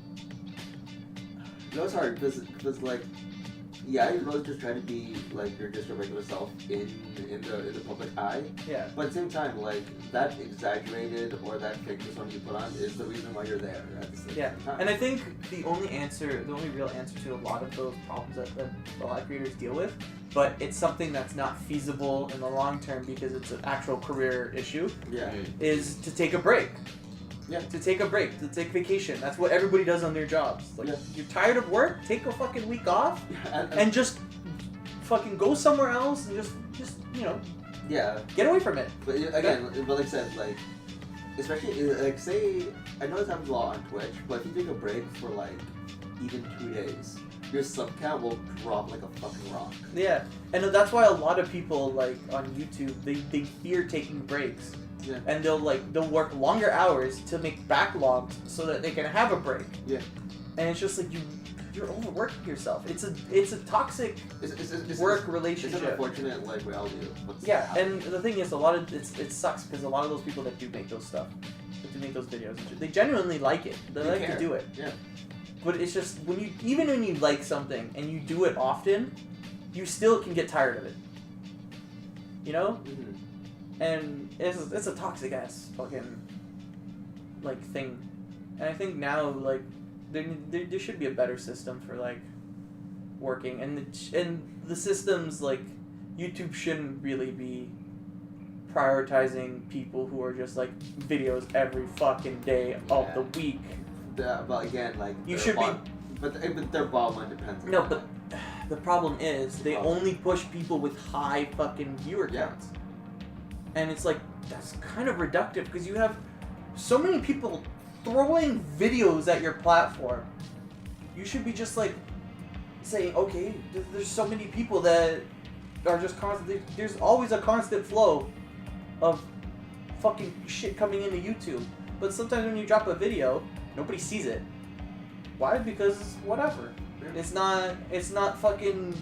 It's hard because like. Yeah, you're really just trying to be like your regular self in the public eye. Yeah. But at the same time, like that exaggerated or that fake persona you put on is the reason why you're there at the same time. And I think the only real answer to a lot of those problems that a lot of creators deal with, but it's something that's not feasible in the long term because it's an actual career issue. Yeah. Is to take a break. Yeah. To take a break, to take vacation. That's what everybody does on their jobs. Like, you're tired of work, take a fucking week off, and just fucking go somewhere else and just get away from it. But again, but like I said, like especially like say I know this happens a lot on Twitch, but if you take a break for like even 2 days, your sub count will drop like a fucking rock. Yeah, and that's why a lot of people like on YouTube they fear taking breaks. Yeah. And they'll work longer hours to make backlogs so that they can have a break. Yeah. And it's just like you're overworking yourself. It's a toxic work relationship. It's an unfortunate like reality of what's and the thing is it sucks because a lot of those people that do make those videos, they genuinely like it. They like care. to do it. Yeah. But it's just when you like something and you do it often, you still can get tired of it. You know? Mm-hmm. And it's a toxic ass fucking like thing, and I think now like there should be a better system for like working, and the systems like YouTube shouldn't really be prioritizing people who are just like videos every fucking day of the week. But again, like you should be, but their bottom line depends. No, but the problem is they only push people with high fucking viewer counts. And it's like, that's kind of reductive because you have so many people throwing videos at your platform. You should be just like saying, okay, there's so many people that are just constant. There's always a constant flow of fucking shit coming into YouTube. But sometimes when you drop a video, nobody sees it. Why? Because whatever. It's not fucking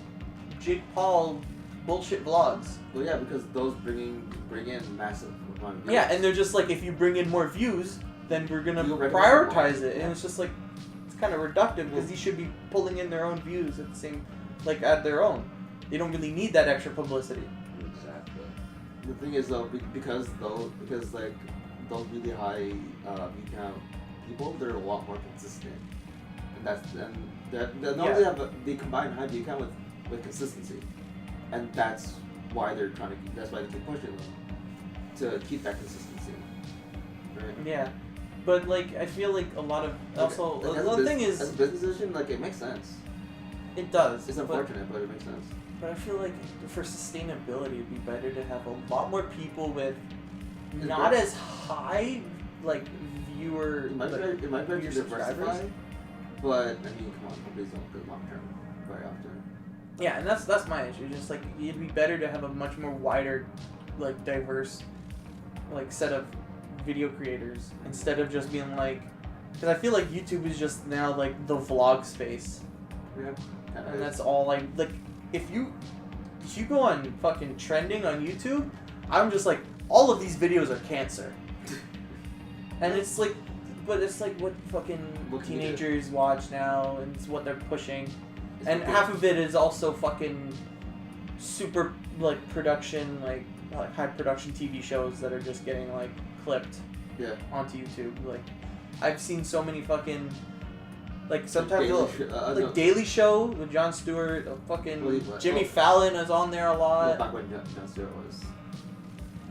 Jake Paul bullshit vlogs. Well, yeah, because those bring in massive amount of views. Yeah, and they're just like, if you bring in more views, then we're gonna You'll prioritize it, yeah. and it's just like, it's kind of reductive because these should be pulling in their own views at the same, like at their own. They don't really need that extra publicity. Exactly. The thing is though, because like those really high view count people, they're a lot more consistent, they combine high view count with consistency. And that's why they keep pushing them to keep that consistency. Right? Yeah, but like I feel like a lot of also the thing is as a business decision, like it makes sense. It does. It's unfortunate, but it makes sense. But I feel like for sustainability, it'd be better to have a lot more people with not as high like viewer. It might be better to subscribers. diversify, but I mean, come on, companies don't go long term very often. Yeah, and that's my issue. Just like it'd be better to have a much more wider, like diverse, like set of video creators instead of just being like, because I feel like YouTube is just now like the vlog space, Yeah. and that's all like if you go on fucking trending on YouTube, I'm just like all of these videos are cancer, and it's like, but it's like what fucking teenagers watch now, and it's what they're pushing. And half of it is also fucking super like production, like high production TV shows that are just getting like clipped onto YouTube. Like I've seen so many fucking like sometimes Daily Show with Jon Stewart, Jimmy Fallon is on there a lot. Back when Jon Stewart was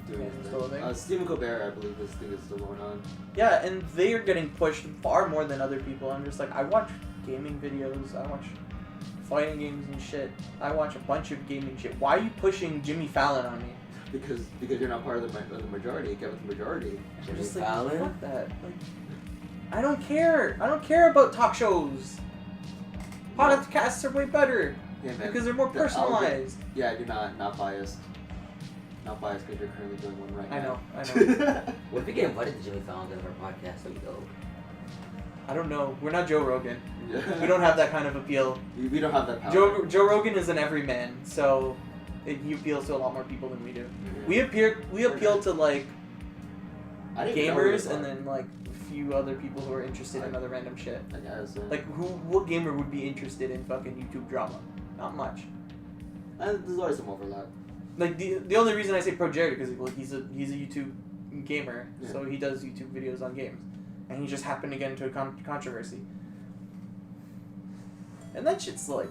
doing his thing. Stephen Colbert, I believe this thing is still going on. Yeah, and they are getting pushed far more than other people. I'm just like, I watch gaming videos, I watch fighting games and shit. I watch a bunch of gaming shit. Why are you pushing Jimmy Fallon on me? Because you're not part of the majority. Kevin's the majority. I'm just like, fuck that. Like, I don't care. I don't care about talk shows. Podcasts are way better. Hey, man, because they're more the personalized. Yeah, you're not biased. Not biased because you're currently doing one right now. I know. What if we get invited to Jimmy Fallon to our podcast? That'd be dope. I don't know. We're not Joe Rogan. Yeah. We don't have that kind of appeal. We don't have that power. Joe Rogan is an everyman, so he appeals to a lot more people than we do. We appeal to like I didn't even know we gamers were and then like a few other people who are interested in other random shit. I guess. Like what gamer would be interested in fucking YouTube drama? Not much. There's always some overlap. Like the only reason I say Pro Jared because well, he's a YouTube gamer, Yeah. so he does YouTube videos on games, and he just happened to get into a controversy. And that shit's like,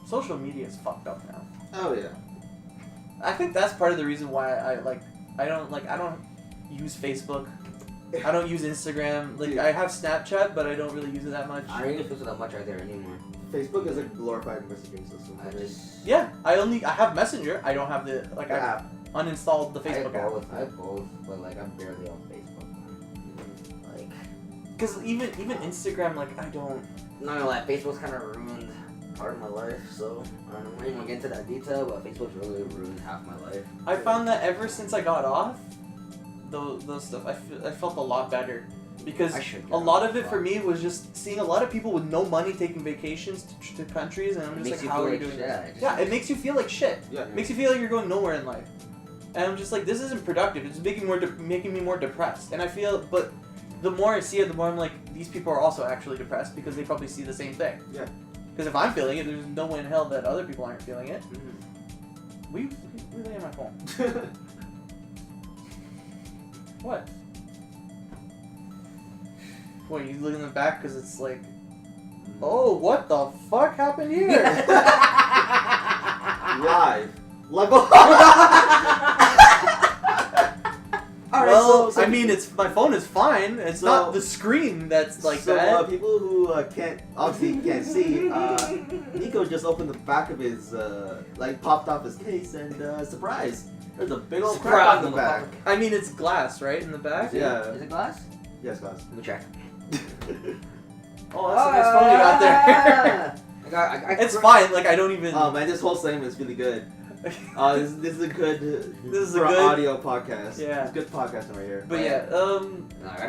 social media is fucked up now. Oh yeah. I think that's part of the reason why I don't use Facebook. I don't use Instagram. Like Dude. I have Snapchat, but I don't really use it that much. I don't even feel that much right there anymore. Facebook is a glorified messaging system. I just Yeah, I have Messenger. I don't have the The I app. uninstalled the Facebook app. I have both, but like I'm barely on Facebook. Like, Because even Instagram, like I don't. not gonna lie, Facebook's kind of ruined part of my life. So I don't know. I ain't gonna get into that detail, but Facebook's really ruined half my life. I found that ever since I got off those stuff, I felt a lot better. Because I should get a lot off of it for me was just seeing a lot of people with no money taking vacations to countries, and I'm It just makes like, you how feel are you like doing shit. this? It just Yeah, it makes you feel like shit. Yeah. It makes you feel like you're going nowhere in life. And I'm just like, this isn't productive. It's making me more depressed. And I feel, but the more I see it, the more I'm like, these people are also actually depressed because they probably see the same thing. Yeah. Because if I'm feeling it, there's no way in hell that other people aren't feeling it. Mm-hmm. We lay on my phone. What? What, you looking in the back because it's like, oh, what the fuck happened here? Live. Alright, Well, so I mean, it's my phone is fine. It's So- not the screen that's like so, that. people who obviously can't see, Nico just opened the back of his, popped off his case and, surprise! There's a big old crack on the back. I mean, it's glass, right, in the back? Yeah. Is it glass? Yes, guys. Let me check. Oh, that's a nice phone you got there. I It's fine. Like I don't even. Oh man, this whole segment is really good. This is a good. This is a for good audio podcast. Yeah. It's good podcasting right here. But yeah, No, I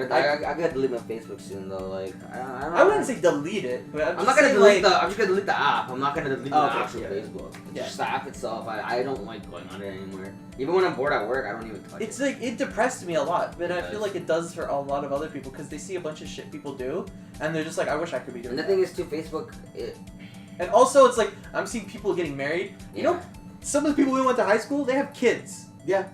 gotta delete my Facebook soon though. Like I wouldn't say delete it, but I'm not gonna saying, delete like, I'm just gonna delete the app. I'm not gonna delete the Okay, actual yeah. Facebook. Yeah. Just the app itself. I don't like going on it anymore. Even when I'm bored at work, I don't even touch It's it. like it depressed me a lot, but It I feel does. like it does for a lot of other people because they see a bunch of shit people do, and they're just like, I wish I could be doing And the that. thing is, too, Facebook. And also, it's like I'm seeing people getting married. You know, some of the people we went to high school, they have kids. Yeah.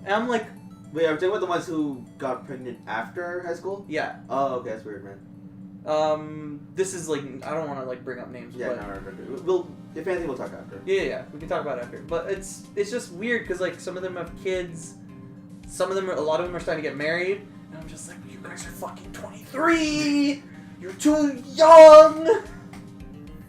And I'm like, Wait, are they the ones who got pregnant after high school? yeah. Oh, okay, that's weird, man. This is like I don't want to like bring up names. Yeah, but no. We'll if anything, we'll talk after. Yeah, we can talk about it after. But it's just weird because like some of them have kids, a lot of them are starting to get married, and I'm just like, you guys are fucking 23. You're too young.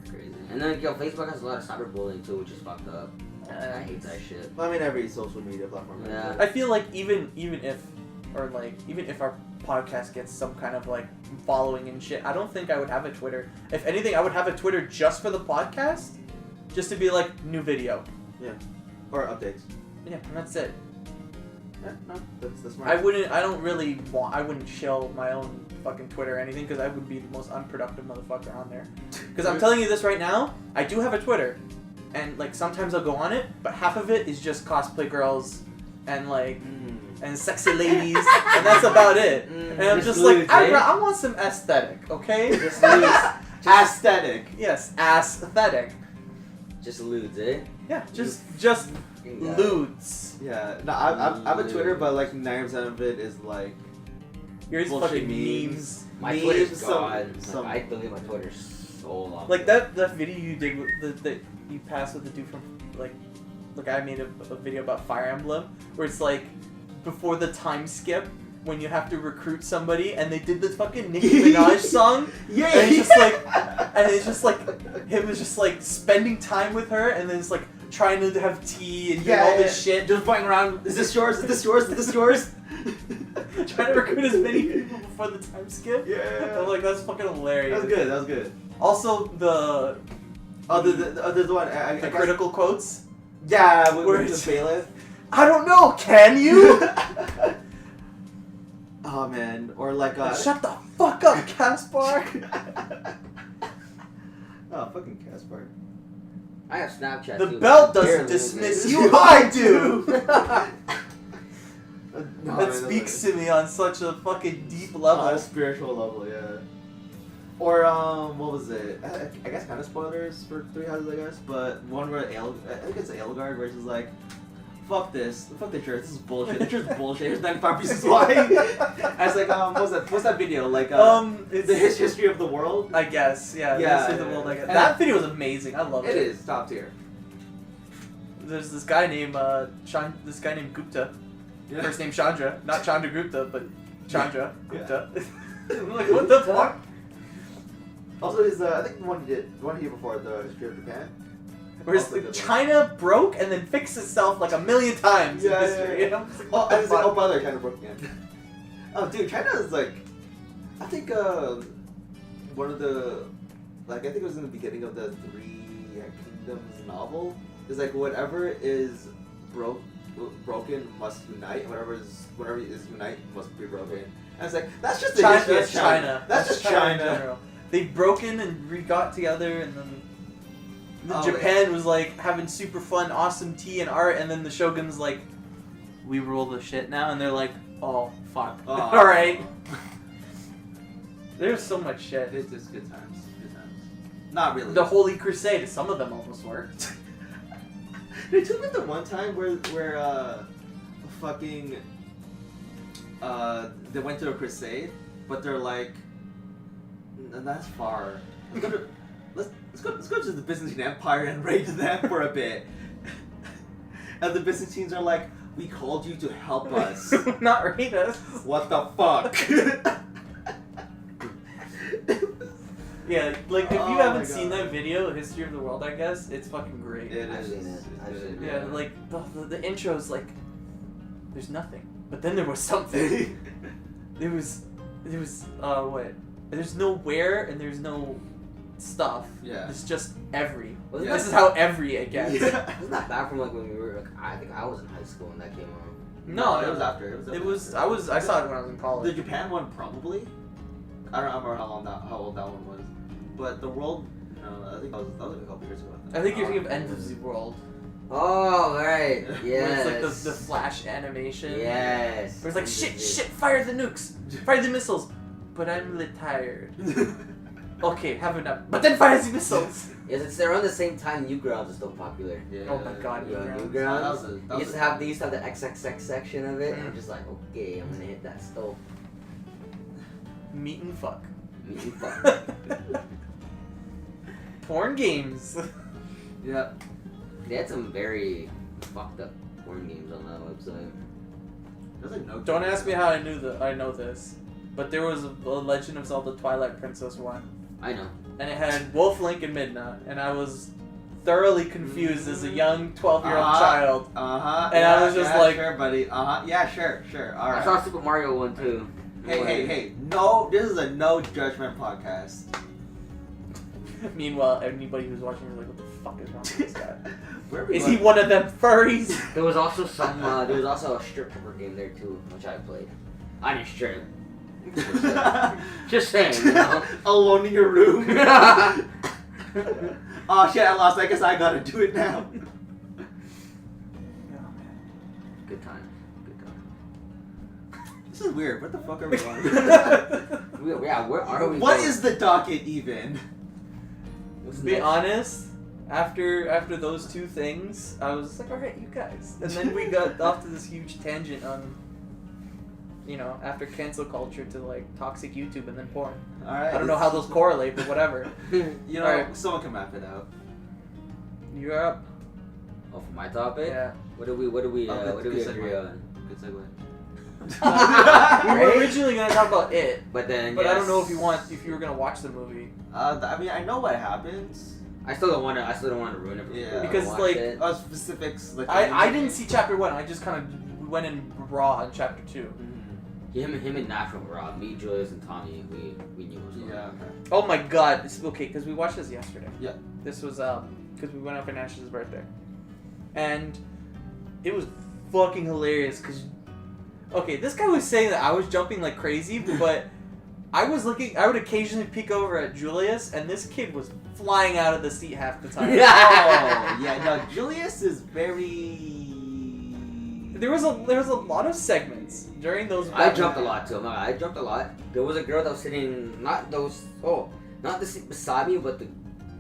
Crazy. And then Facebook has a lot of cyberbullying too, which is fucked up. I hate that shit. Well, I mean, every social media platform. Yeah. I feel like even if our podcast gets some kind of like following and shit, I don't think I would have a Twitter. If anything, I would have a Twitter just for the podcast, just to be like new video. Or updates. Yeah, and that's it. Yeah, no, that's smart. I wouldn't shell my own fucking Twitter or anything because I would be the most unproductive motherfucker on there. Because I'm telling you this right now, I do have a Twitter, and like sometimes I'll go on it, but half of it is just cosplay girls and like and sexy ladies, and that's about it. And I'm just like, I want some aesthetic, okay? Just lewds. Aesthetic. Yes, aesthetic. Just lewds, eh? Yeah, just Yeah. lewds. Yeah. No, I have a Twitter, but like 90% of it is like Yours bullshit fucking memes. memes. My Memes, Twitter's some- gone. some- Like, I delete my Twitter so long. Like that video you did with that you passed with the dude from like I made a video about Fire Emblem where it's like before the time skip when you have to recruit somebody and they did the fucking Nicki Minaj song Yeah. and it's just like him was just like spending time with her and then it's like trying to have tea and doing all this shit, Just flying around. Is this yours? Is this yours? Is this yours? trying to recruit as many people before the time skip. Yeah. I'm like, that's fucking hilarious. That was good. That was good. Also, Oh, there's one. I The guess- critical quotes. Yeah, Where with it's- the bailiff. I don't know. Can you? Oh man, or like Shut the fuck up, Caspar. Oh, fucking Caspar. I have Snapchat The too. belt doesn't Barely dismiss use you. I do. No, That it speaks doesn't. to me on such a fucking deep On level. a spiritual level, yeah. Or what was it? I guess kind of spoilers for Three Houses, I guess. But one where I think it's Edelgard, where it's just like, fuck this, fuck the church. This is bullshit. The church is bullshit. Here's 95 reasons why. I was like, what's that video? Like, It's the history of the world. I guess, yeah. Yeah, History of the world. I guess. and- That video was amazing. I love it. It is top tier. There's this guy named this guy named Gupta. Yeah. First name Chandra, not Chandra Gupta, but Chandra Yeah. Gupta. I'm like, what the fuck? Also, his I think the one he did before the history of Japan. Whereas Also good one. China broke and then fixed itself like a million times Yeah, in history. yeah. You know? It's like, Oh, what I the was like, fuck? oh brother, China broke again. Oh dude, China is like, I think one of the, like I think it was in the beginning of the Three Kingdoms novel. Is like whatever is broken must unite. Whatever is unite must be broken. And it's like that's just the China, history of that's China. That's just in China. general. They broke in and got together, and then Oh, Japan was like having super fun, awesome tea and art, and then the shogun's like, "We rule the shit now," and they're like, "Oh fuck, Oh. all right." There's so much shit. It's just good times. Good times. Not really. The Holy Crusade, some of them almost worked. They took me the one time where fucking they went to a crusade, but they're like, that's far. Let's go to the Byzantine Empire and raid them for a bit. And the Byzantines are like, we called you to help us. Not read us. What the fuck? Yeah, like if you Oh haven't my seen God. that video, History of the World, I guess, it's fucking great. It I've is. seen it. I've It's seen good. it. Yeah, like the intro's like, there's nothing, but then there was something. There was what? There's no where and there's no stuff. Yeah. It's just every. Wasn't This that- is how every it gets. Yeah. Isn't that back from like when we were? Like, I think I was in high school when that came out. No, it was after. It was. I saw it when I was in The college. Japan one probably. I don't remember how old that one was, but the world. No, I think that was like a couple years ago. I think you're thinking of End of the World. Oh right, Where yes. it's like the flash animation. Yes. Where it's like shit, fire the nukes, fire the missiles. But I'm retired. Okay, have enough. But then fire the missiles. Yes, it's around the same time Newgrounds is still popular. Yeah. Oh my god, Yeah, Newgrounds. Newgrounds. That They was used to have the XXX section of it, and Mm. I'm just like, okay, I'm gonna hit that stove. Meat and fuck. Meat and fuck. Porn games. Yeah. They had some very fucked up porn games on that website. There's like no. Don't ask me how I know this, but there was a Legend of Zelda Twilight Princess one, I know. and it had Wolf, Link, and Midna, and I was thoroughly confused as a young 12-year-old Uh-huh. child. And I was just like- sure, buddy. Yeah, sure. All I right. saw Super Mario one too. Hey. No, this is a no judgment podcast. Meanwhile, anybody who's watching is like, "What the fuck is wrong with this guy? Where are we Is going? he one of them furries?" There was also some. There was also a strip poker game there too, which I played. I didn't strip. Just saying, you know. Alone in your room. Oh shit! I lost. I guess I gotta do it now. Good time. Good time. This is weird. What the fuck are we on? Yeah, where are we? What going? is the docket even? What's To be next? honest, after those two things, I was like, alright, you guys. And then we got off to this huge tangent on, after cancel culture to like toxic YouTube and then porn. All right. I don't know how those correlate, but whatever. You know, Alright. someone can map it out. You're up. Oh, for my topic. Yeah. What do we good agree segue. on? Good segue. We were originally gonna talk about it, But then, but I don't know yes. if you were gonna watch the movie. I mean, I know what happens. I still don't want to ruin it for Yeah. people who Because, watched like, it. Specifics. Like I didn't see chapter 1. I just kind of went in raw on chapter 2. Him and Natural were Rob. Me, Julius, and Tommy, we knew it was Yeah. Okay. Oh my god. Okay, because we watched this yesterday. Yeah. This was because we went out for Nash's birthday, and it was fucking hilarious. Because okay, this guy was saying that I was jumping like crazy, but I was looking. I would occasionally peek over at Julius, and this kid was flying out of the seat half the time. Oh yeah. No, Julius is very. There was a lot of segments during those. I jumped a lot too. I jumped a lot. There was a girl that was sitting, not the seat beside me, but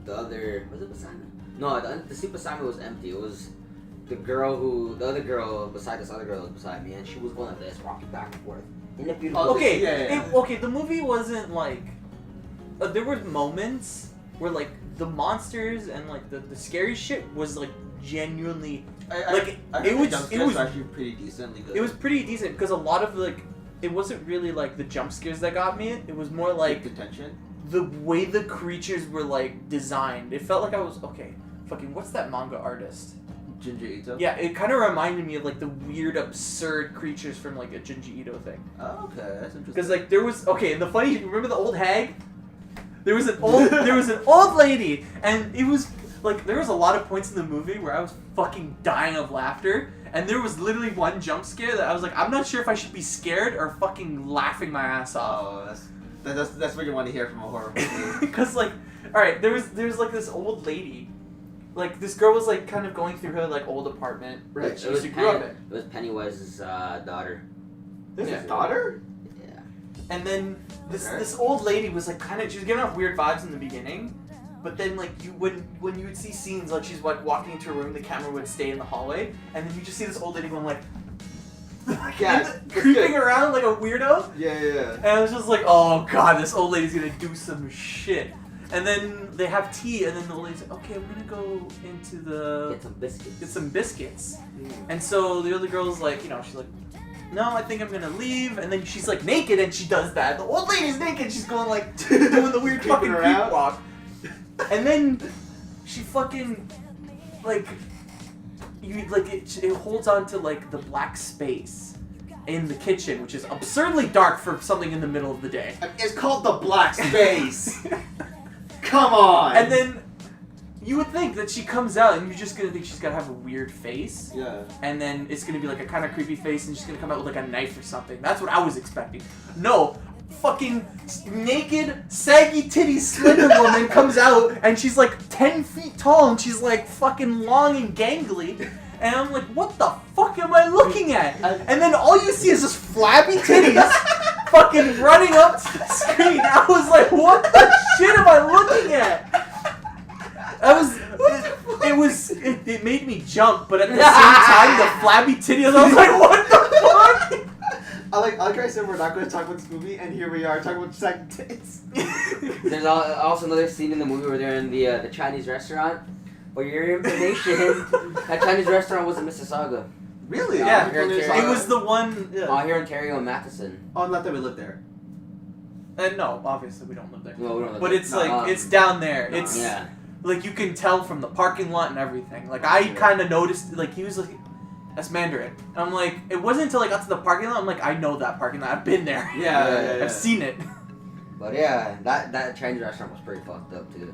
the other. Was it beside me? No, the seat beside me was empty. It was the other girl beside this other girl that was beside me, and she was going like this, rocking back and forth. In a beautiful. Okay, Yeah. okay. The movie wasn't like. There were moments where like the monsters and like the scary shit was like genuinely. I it was actually pretty decently good. It was pretty decent because a lot of like it wasn't really like the jump scares that got me. It was more like the tension. the way the creatures were like designed. It felt like I was okay. Fucking what's that manga artist? Junji Ito. Yeah, it kind of reminded me of like the weird, absurd creatures from like a Junji Ito thing. Oh, okay, that's interesting. Because like there was and the funny, remember the old hag? There was an old lady, and it was like there was a lot of points in the movie where I was fucking dying of laughter, and there was literally one jump scare that I was like, I'm not sure if I should be scared or fucking laughing my ass off. Oh, that's what you want to hear from a horror movie. Because like, all right, there was like this old lady, like this girl was like kind of going through her like old apartment that she used to grow up in. It was Pennywise's daughter. This Yeah. is daughter? Yeah. And then this old lady was like kind of, she was giving off weird vibes in the beginning, but then like when you would see scenes like she's like walking into a room, the camera would stay in the hallway, and then you just see this old lady going like Yeah, creeping around like a weirdo. Yeah. And I was just like, oh god, this old lady's gonna do some shit. And then they have tea, and then the old lady's like, okay, we're gonna go into the Get some biscuits. And so the other girl's like, she's like, no, I think I'm gonna leave. And then she's like naked, and she does that. The old lady's naked, she's going like, doing the weird fucking creep around. walk. And then she fucking, like, it holds on to like the black space in the kitchen, which is absurdly dark for something in the middle of the day. It's called the black space. Come on. And then you would think that she comes out and you're just gonna think she's gonna have a weird face. Yeah. And then it's gonna be like a kind of creepy face and she's gonna come out with like a knife or something. That's what I was expecting. No, fucking naked, saggy titty Slender woman comes out and she's like 10 feet tall and she's like fucking long and gangly. And I'm like, what the fuck am I looking at? And then all you see is just flabby titties fucking running up to the screen. I was like, what the shit am I looking at? It made me jump, but at the same time, the flabby titties, I was like, what the fuck? I like how I said we're not going to talk about this movie, and here we are talking about second tits. There's also another scene in the movie where they're in the Chinese restaurant. For your information, that Chinese restaurant was in Mississauga. Really? Yeah, here in it Ontario. was the one. Yeah. Here in Ontario and Matheson. Oh, not that we live there. No, obviously we don't live there. No, we don't live But there. it's like it's down there. No, It's Yeah. like you can tell from the parking lot and everything. Like I kind of noticed. Like he was like, "That's Mandarin." I'm like, it wasn't until I got to the parking lot. I'm like, I know that parking lot. I've been there. Yeah. I've seen it. But yeah, that Chinese restaurant was pretty fucked up too.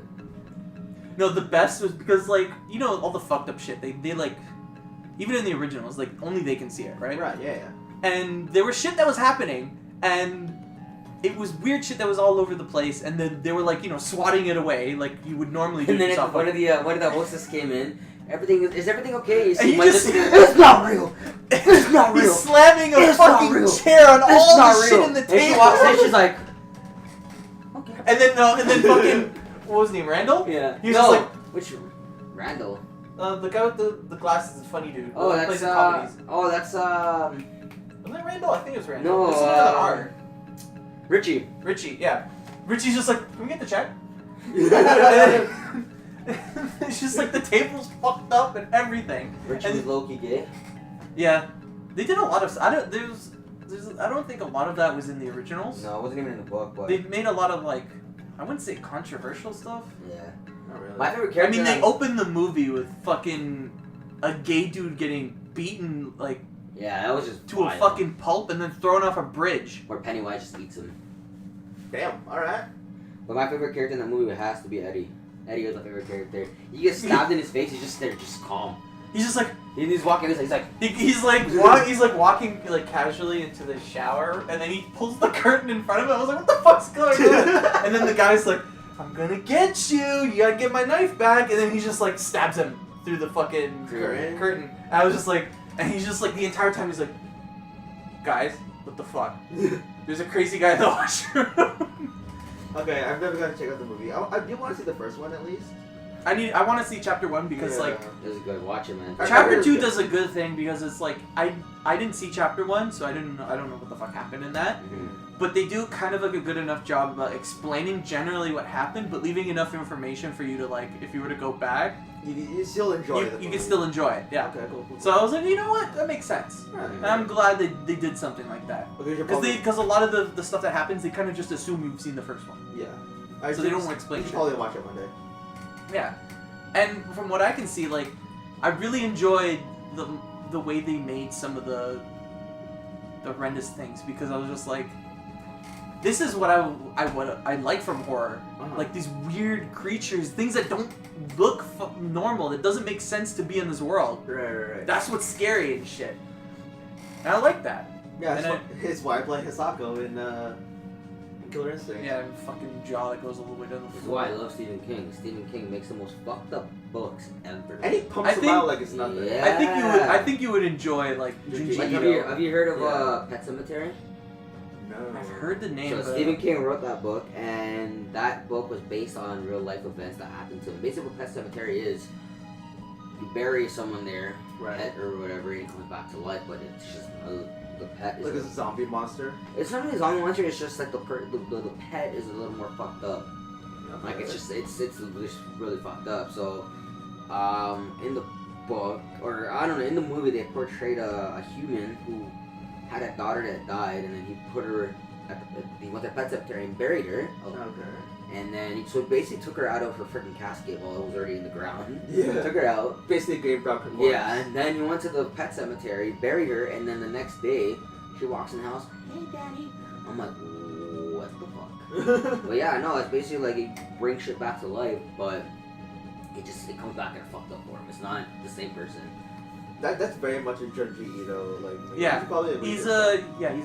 No, the best was because like all the fucked up shit. They like even in the originals, like only they can see it, right? Right, yeah. And there was shit that was happening, and it was weird shit that was all over the place, and then they were like, swatting it away like you would normally do. And then yourself. one of the hostess came in. Is everything okay? And you just- It's not real. It's not real. He's slamming a It's not fucking real. chair on It's all not the real. shit in the And she table. walks in. She's like, okay. And then fucking what was his name? Randall? Yeah. He was just like which Randall? the guy with the glasses, the funny dude. Oh, who that's plays in comedies. Wasn't that Randall? I think it was Randall. No, There's something with an R. Richie. Yeah. Richie's just like, can we get the check? It's just like the table's fucked up and everything. Richie was low-key gay. Yeah, they did a lot of. I don't think a lot of that was in the originals. No, it wasn't even in the book, but They made a lot of like, I wouldn't say controversial stuff. yeah. Not really. My favorite I character. mean, they opened the movie with fucking a gay dude getting beaten like Yeah, that was just to wild. a fucking pulp and then thrown off a bridge. Where Pennywise just eats him. Damn. All right. But my favorite character in the movie has to be Eddie. Eddie was my favorite character. He gets stabbed in his face. He's just there, just calm. He's just like He's walking. He's like, he's like walking like casually into the shower, and then he pulls the curtain in front of him. I was like, what the fuck's going on? And then the guy's like, I'm gonna get you. You gotta get my knife back. And then he just like stabs him through the fucking curtain. And I was just like, and he's just like the entire time he's like, guys, what the fuck? There's a crazy guy in the washroom. Okay, I've never got to check out the movie. I do want to see the first one at least. I want to see chapter 1 because like this is good. Watch it, man. chapter 2 does a good thing because it's like I didn't see chapter 1, so I don't know what the fuck happened in that. But they do kind of like a good enough job about explaining generally what happened, but leaving enough information for you to like, if you were to go back, you still enjoy it. You can still enjoy it. Yeah. Okay, cool. So I was like, you know what? That makes sense. Right. And I'm glad they did something like that. Because a lot of the stuff that happens, they kind of just assume you've seen the first one. Yeah. So they don't explain You should shit. probably watch it one day. Yeah. And from what I can see, like, I really enjoyed the way they made some of the horrendous things, because I was just like, this is what I like from horror. Like these weird creatures, things that don't look normal. It doesn't make sense to be in this world. Right. That's what's scary and shit. And I like that. Yeah, And his wife like Hisako in Killer Instinct. Yeah, fucking jaw that goes all the way down the This is floor. why I love Stephen King. Stephen King makes the most fucked up books ever. And he pumps them out like it's nothing. Yeah. I think you would enjoy like Junji Like, Ito. have you heard of Pet Sematary? No. I've heard the name. So but Stephen King wrote that book, and that book was based on real life events that happened to him. Basically, what Pet Sematary is, you bury someone there, pet or whatever, and he comes back to life, but it's just the pet is Like a zombie monster. It's not really a zombie monster. It's just like the pet is a little more fucked up. Like it's just really fucked up. So, in the book, or I don't know, in the movie, they portrayed a human who had a daughter that died, and then he put her he went to Pet Cemetery and buried her. Okay. And then he basically took her out of her freaking casket while it was already in the ground. Yeah. Took her out. Basically a grave robber. Yeah, and then he went to the pet cemetery, buried her, and then the next day, she walks in the house, hey daddy. I'm like, what the fuck? But yeah, no, it's basically like he brings shit back to life, but it comes back in a fucked up form. It's not the same person. That's very much a Junji Ito, like. Yeah, he's a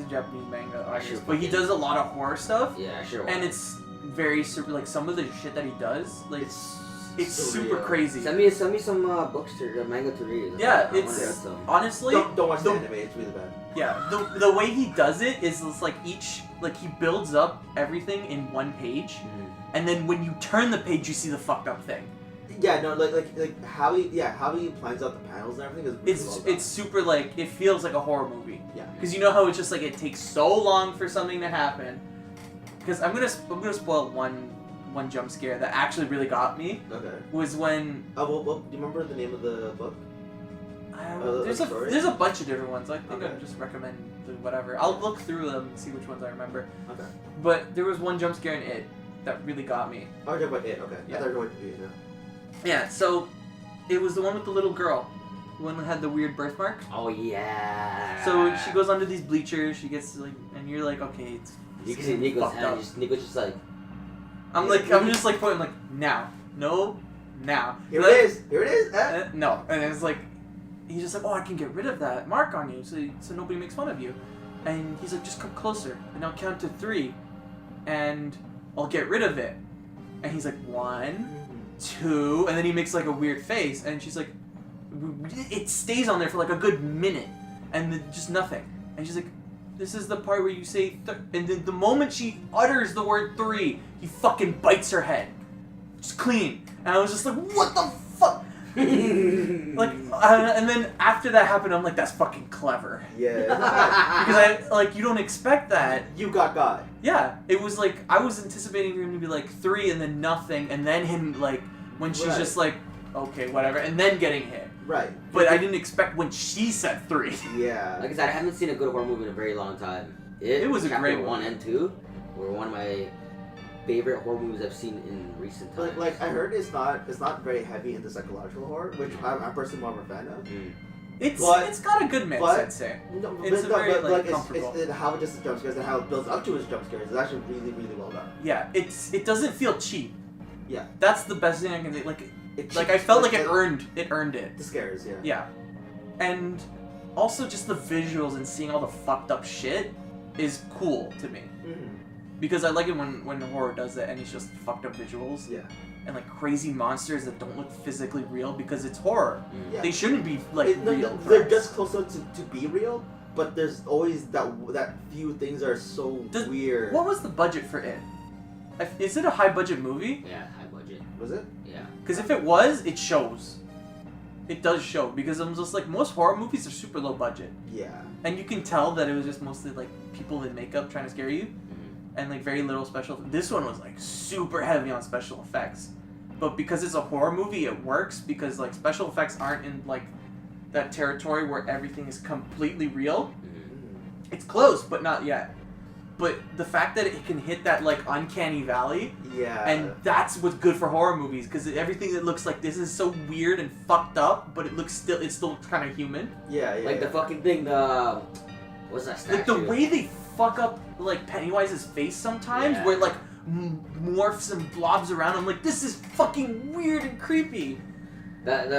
Japanese manga artist, but he does a lot of horror stuff. Yeah, I sure. And it's very super. Like some of the shit that he does, like it's super crazy. Send me some books to manga to read. Yeah, I it's wanna read some. honestly. Don't watch the anime. It's really bad. Yeah, the way he does it is it's like he builds up everything in one page, and then when you turn the page, you see the fucked up thing. Yeah, no, like how he plans out the panels and everything is really well done. It's super like it feels like a horror movie. Yeah. Because you know how it's just like it takes so long for something to happen. Because I'm gonna spoil one jump scare that actually really got me. Okay. Was when well, do you remember the name of the book? There's a bunch of different ones. I think Okay. I'd just recommend whatever. I'll look through them and see which ones I remember. Okay. But there was one jump scare in it that really got me. Oh, you're talking about it. Okay. Yeah. I thought you were confused. Yeah, so it was the one with the little girl, the one that had the weird birthmark. Oh yeah. So she goes under these bleachers. She gets like, and you're like, okay, it's. You can see Nico's fucked hand. up. Nico's just like. I'm just like pointing like now, no, now. Here it is. No, and it's like, he's just like, oh, I can get rid of that mark on you, so nobody makes fun of you. And he's like, just come closer, and I'll count to 3, and I'll get rid of it. And he's like, 1, 2, and then he makes like a weird face, and she's like, it stays on there for like a good minute, and then just nothing. And she's like, this is the part where you say, and then the moment she utters the word 3, he fucking bites her head. Just clean. And I was just like, what the fuck? Like, and then after that happened, I'm like, that's fucking clever. Yeah. Because you don't expect that. You got. Yeah, it was like, I was anticipating him to be like 3 and then nothing, and then him like, when she's just like, okay, whatever, and then getting hit. Right. But I didn't expect when she said 3. Yeah. Like I said, I haven't seen a good horror movie in a very long time. It was a great one. 1 and 2 were one of my favorite horror movies I've seen in recent times. Like I heard it's not very heavy into psychological horror, which I'm personally more of a fan of. It's got a good mix, but- I'd say. No, It's but, a very, but, like, it's comfortable. how it just jump scares and how it builds up to his jump scares is actually really, really well done. Yeah, it doesn't feel cheap. Yeah. That's the best thing I can say. Like I felt like it earned it. The scares, yeah. Yeah. And also just the visuals and seeing all the fucked up shit is cool to me. Mm-hmm. Because I like it when horror does that and it's just fucked up visuals. Yeah. And like crazy monsters that don't look physically real because it's horror. Yeah. They shouldn't be like No, real. they're threats. just close enough to be real, but there's always that few things that are so weird. What was the budget for it? Is it a high budget movie? Yeah, high budget. Was it? Yeah. Because if it was, it shows. It does show because I'm just like most horror movies are super low budget, Yeah. and you can tell that it was just mostly like people in makeup trying to scare you, and like very little special. This one was like super heavy on special effects, but because it's a horror movie, it works because like special effects aren't in like that territory where everything is completely real. It's close, but not yet. But the fact that it can hit that like uncanny valley, Yeah. and that's what's good for horror movies because everything that looks like this is so weird and fucked up, but it still kind of human. Yeah, yeah. Like the fucking thing, what's that statue? Like the way they fuck up like Pennywise's face sometimes, Yeah. where it, like morphs and blobs around. I'm like, this is fucking weird and creepy. What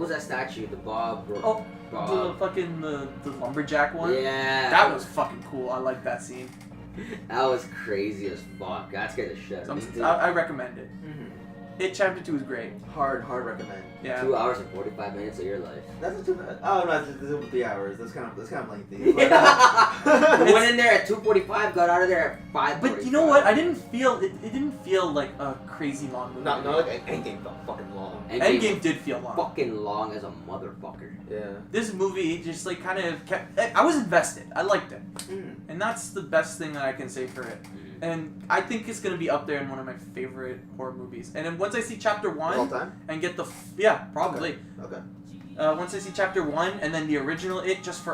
was that statue? The Bob. Oh, Bob. the fucking the lumberjack one. Yeah. That was fucking cool. I like that scene. That was crazy as fuck. That scared the shit out So of me. I recommend it. Mhm. It Chapter 2 is great. Hard recommend. Yeah. 2 hours and 45 minutes of your life. That's not too bad. Oh no, it's 3 hours. That's kind of lengthy. We went in there at 2:45, got out of there at 5:45. But you know what? I didn't feel it didn't feel like a crazy long movie. Not like anything felt fucking long. Endgame did feel long. Fucking long as a motherfucker. Yeah. This movie just like kind of kept. I was invested. I liked it, Mm. and that's the best thing that I can say for it. And I think it's gonna be up there in one of my favorite horror movies. And then once I see Chapter All 1 time. and get yeah, probably. Okay. Once I see Chapter 1 and then the original just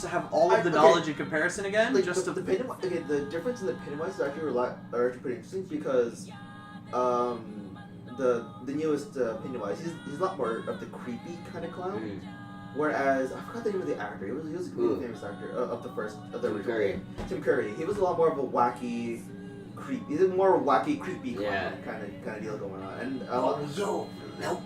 to have all of the Okay. knowledge and comparison again, Like just the to. Pennywise, okay, the difference in the Pennywise is actually pretty interesting because, the newest Pennywise, he's a lot more of the creepy kind of clown. Mm. Whereas I forgot the name of the actor. He was a Who? really famous actor of the Tim original Curry. game. Tim Curry. He was a lot more of a wacky, creepy. He's a more wacky, creepy Yeah. kind of deal going on. And No.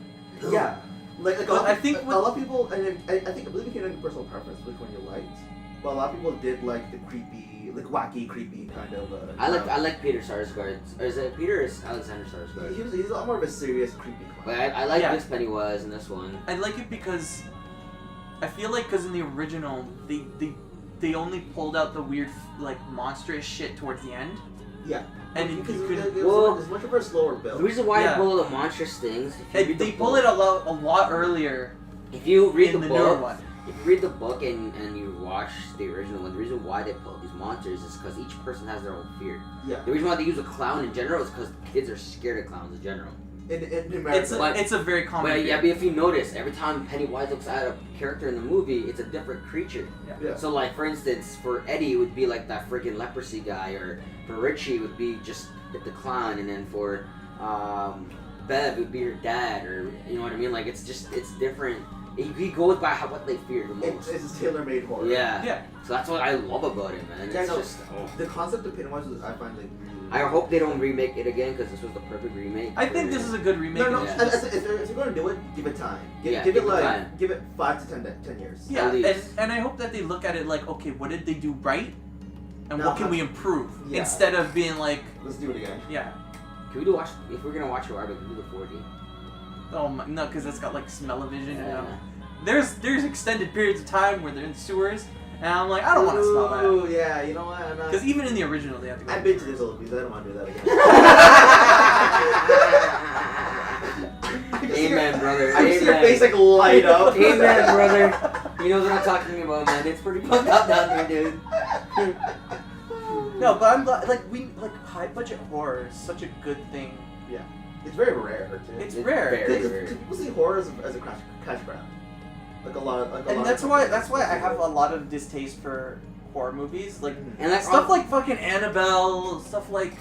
yeah, like a But lot, I think a lot of people, and I believe it came in personal preference which one you liked. But a lot of people did like the creepy, like wacky, creepy kind of. I like Peter Sarsgaard. Or is it Peter or is Alexander Sarsgaard? He's a lot more of a serious, creepy clown. But I like Yeah. this Pennywise in this one. I like it because I feel like because in the original they only pulled out the weird like monstrous shit towards the end. Yeah. And you because could it's much of a slower build. The reason why Yeah. they pull all the monstrous things, they pull it a lot earlier If you read in the the newer book, one. if you read the book and you watch the original one, the reason why they pull these monsters is because each person has their own fear. Yeah. The reason why they use a clown in general is because kids are scared of clowns in general. In America. It's a very common. But yeah, fear. but if you notice, every time Pennywise looks at a character in the movie, it's a different creature. Yeah. So like, for instance, for Eddie, it would be like that freaking leprosy guy, or for Richie, it would be just the clown, and then for Bev, it would be her dad, or you know what I mean? Like, it's different. He goes by what they fear the most. It's tailor-made horror. Yeah. Yeah. So that's what I love about it, man. Yeah, It's no, just. Oh. The concept of Pennywise is, I find, like, really. I hope they don't remake it again because this was the perfect remake. I think this is a good remake. No, of Yeah. this. if you're going to do it, give it time. Give Yeah, it give it like time. give it 5 to 10 years. Yeah, At least. and I hope that they look at it like, okay, what did they do right, and Now, what can we improve, yeah. instead of being like, Let's do it again. yeah, Can we do if we're gonna watch it, we can do the 4D. oh my, no, because it's got like smell-o-vision. Yeah. And there's extended periods of time where they're in sewers, and I'm like, I don't want to smell that. Ooh, yeah, you know what? I'm not. Because even in the original, they have to go. I've been to the Philippines. I don't want to do that again. Amen, brother. I see your Amen. face like light up. Amen, brother. You know what I'm talking about, man. It's pretty fucked up down there, dude. No, but I'm glad, like high budget horror is such a good thing. It's very rare too. It's It's rare. very Because rare. people see horror as a cash grab. Like a lot. And that's why I have a lot of distaste for horror movies, like And that's stuff like fucking Annabelle, stuff like.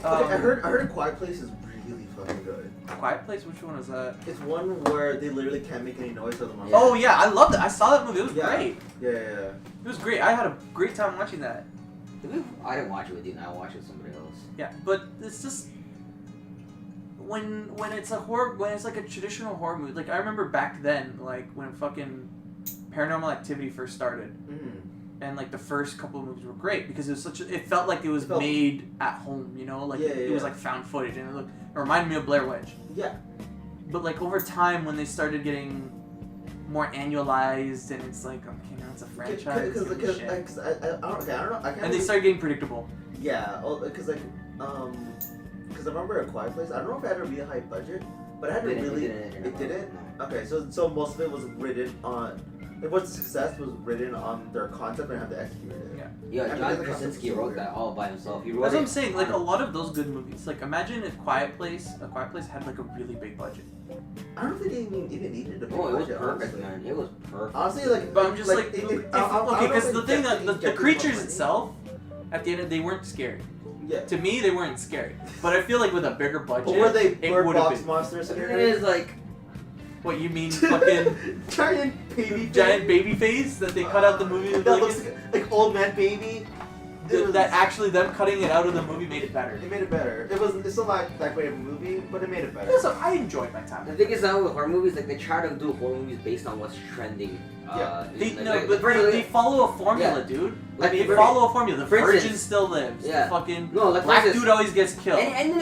I heard A Quiet Place is really fucking good. Quiet Place. Which one was that? It's one where they literally can't make any noise or the monster. Oh yeah, I loved it. I saw that movie. It was Yeah. great. Yeah. It was great. I had a great time watching that. I didn't watch it with you. I watched it with somebody else. Yeah, but it's just when it's a horror, when it's like a traditional horror movie. Like I remember back then, like when fucking Paranormal Activity first started, and like the first couple of movies were great because it was it felt like it was made at home. You know, like it was like found footage, and it reminded me of Blair Witch. Yeah. But like over time, when they started getting more annualized, and it's like okay, now it's a franchise. Because I don't know. I can't. And they started getting predictable. Yeah, because like because I remember A Quiet Place. I don't know if it had a really high budget, but it had a really. It didn't. Okay, so most of it was written on. What success was written on their concept and how they executed it. Yeah, John Krasinski wrote that all by himself. He wrote That's what I'm it saying. Like a lot of those good movies. Like imagine if A Quiet Place had like a really big budget. I don't think they even needed a big Oh, it was budget, perfect, honestly. man. It was perfect. Honestly, like, But I'm just like, if- okay, I don't because think the thing Jeff that the Bezos creatures money. itself, at the end, they weren't scary. Yeah. To me, they weren't scary. But I feel like with a bigger budget, But were they it Bird would have Box been. monsters? It is like What you mean, fucking giant baby face that they cut out the movie? That looks like old man baby. That actually them cutting it out of the movie made it better. It made it better. It's still not that great of a movie, but it made it better. Also, I enjoyed my time. the thing is now with horror movies, like they try to do horror movies based on what's trending. They follow a formula, dude. Like, They for- follow a formula. The for Virgin instance- still lives. Yeah. The fucking No, like, for black instance- dude always gets killed. anything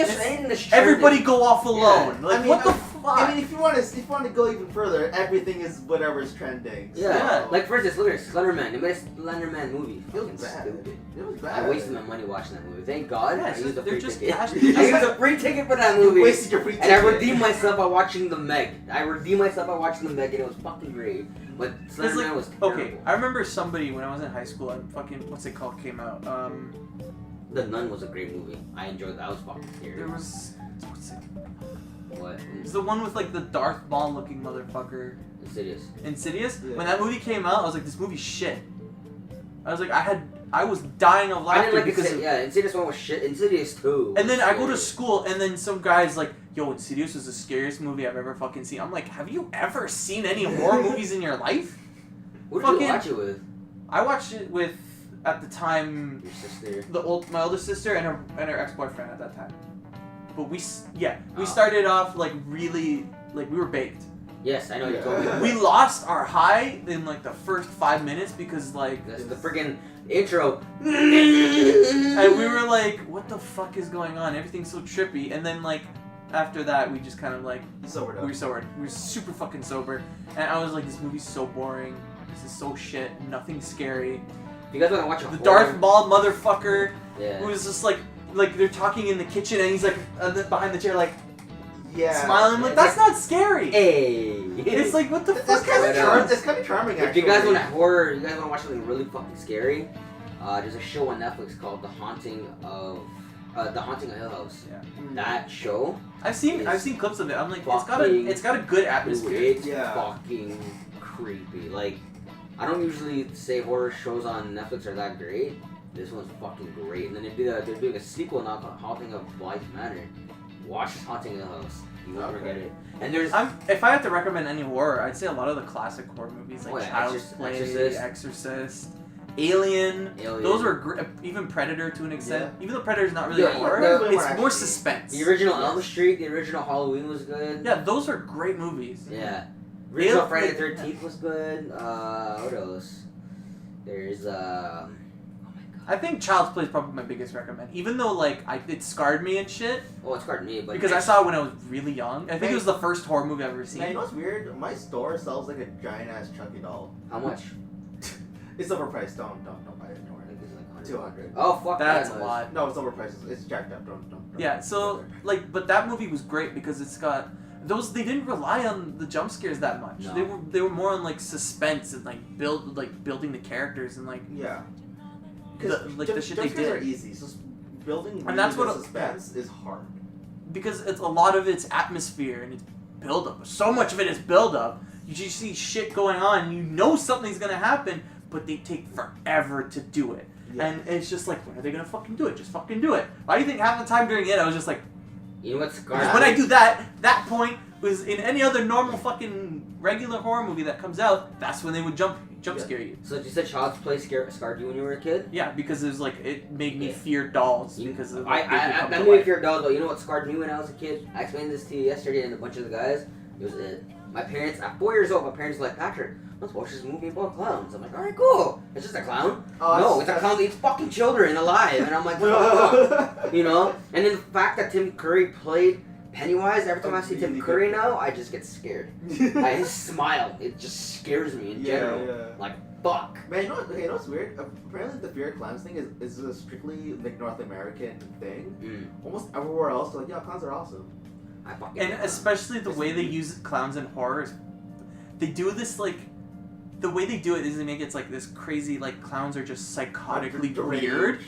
that's Everybody trending. go off alone. Yeah. Like I mean, what the I- fuck? I mean, if you want to go even further, everything is whatever's trending. Yeah. So- Like for instance, look at Slenderman. They made a Slenderman movie. It was Fucking bad. stupid. It was bad. I wasted my money watching that movie. Thank God. Yeah, I it's used a they're free just ticket. cash- I used a free ticket for that You movie. wasted your free And I ticket. redeemed myself by watching the Meg. I redeemed myself by watching the Meg, and it was fucking great. But Slenderman was terrible. Okay, I remember somebody when I was in high school. I fucking what's it called came out. The Nun was a great movie. I enjoyed that. I was fucking scary. There was what's it? What? It's the one with like the Darth Maul looking motherfucker. Insidious. Insidious. Yeah. When that movie came out, I was like, this movie's shit. I was like, I was dying of I laughter didn't like because Insidious. Yeah, Insidious 1 was shit. Insidious 2. And then was I go to scary. school, and then some guy's like, yo, Insidious is the scariest movie I've ever fucking seen. I'm like, have you ever seen any horror movies in your life? Who did you fucking- watch it with? I watched it with, at the time, Your sister. my oldest sister and her ex-boyfriend at that time. But we Oh. started off like really, like we were baked. Yes, I know you told me. We lost our high in like the first 5 minutes because like, That's the freaking intro. and we were like, what the fuck is going on? Everything's so trippy. And then like, after that, we just kind of like, Sobered up. we were sober. We were super fucking sober. And I was like, this movie's so boring. This is so shit. Nothing's scary. If you guys want to watch a The horror, Darth Maul motherfucker yeah. who was just like they're talking in the kitchen and he's like behind the chair like Yeah. smiling. I'm like, that's not scary. Hey. It's like, what the That's fuck? kind Right of on. That's kind of charming. If Actually. you guys want horror, you guys want to watch something really fucking scary, there's a show on Netflix called The Haunting of Hill House. Yeah. That show, I've seen clips of it. I'm like, Fucking it's got a good atmosphere. it's Yeah. fucking creepy. Like, I don't usually say horror shows on Netflix are that great. This one's fucking great. And then they're doing a sequel now called Haunting of Blythe Manor. Watch Haunting Hill House. You won't Okay. forget it. And there's If I had to recommend any horror, I'd say a lot of the classic horror movies like Oh, yeah, Child's Play, Exorcist. Exorcist, Alien. Alien. Those were great. Even Predator to an extent. Yeah. Even though Predator's not really Yeah, horror, Predator's it's more more action. suspense. the original Yes. Elm Street, the original Halloween was good. Yeah, those are great movies. Yeah. Original Alien- Friday the 13th was good. What else? There's I think Child's Play is probably my biggest recommend. Even though like it scarred me and shit oh, it's scarred me, but because I saw it when I was really young. I think it was the first horror movie I've ever seen. Man, you know what's weird? My store sells like a giant ass Chucky doll. How much? It's overpriced. Don't buy it. Don't I think worry. it's like 100. 200. Oh fuck, That's that a noise. lot. No, it's overpriced. It's jacked up. Don't. Yeah, so bother. like, but that movie was great because it's got those. They didn't rely on the jump scares that much. No. They were more on like suspense and like building the characters and like Yeah. the shit they jump scares are did. easy. So building And that's really what- good suspense is hard. Because it's a lot of it's atmosphere and it's build up. So much of it is build up. You just see shit going on. You know something's gonna happen, but they take forever to do it. Yeah. And it's just like, when are they gonna fucking do it? Just fucking do it. Why do you think half the time during it I was just like, You know what's Because when I do that point was in any other normal fucking regular horror movie that comes out, that's when they would jump scare you. So you said Child's Play scarred you when you were a kid? Yeah, because it was like, it made me fear dolls because of like, I made me fear dolls, but you know what scarred me when I was a kid? I explained this to you yesterday and a bunch of the guys. It was my parents, at 4 years old, my parents were like, Patrick, let's watch this movie about clowns. I'm like, alright, cool. It's just a clown. No, it's a clown that eats fucking children alive. And I'm like, fuck. You know? And then the fact that Tim Curry played Pennywise, every time I see Tim Curry now, I just get scared. His smile, it just scares me in general. Yeah. Like, fuck. Man, you know what's weird? Apparently the fear of clowns thing is a strictly like North American thing. Almost everywhere else, they're like, yeah, clowns are awesome. And especially the way they use clowns in horror, they do this like, the way they do it is they make it like this crazy, like clowns are just psychotically weird.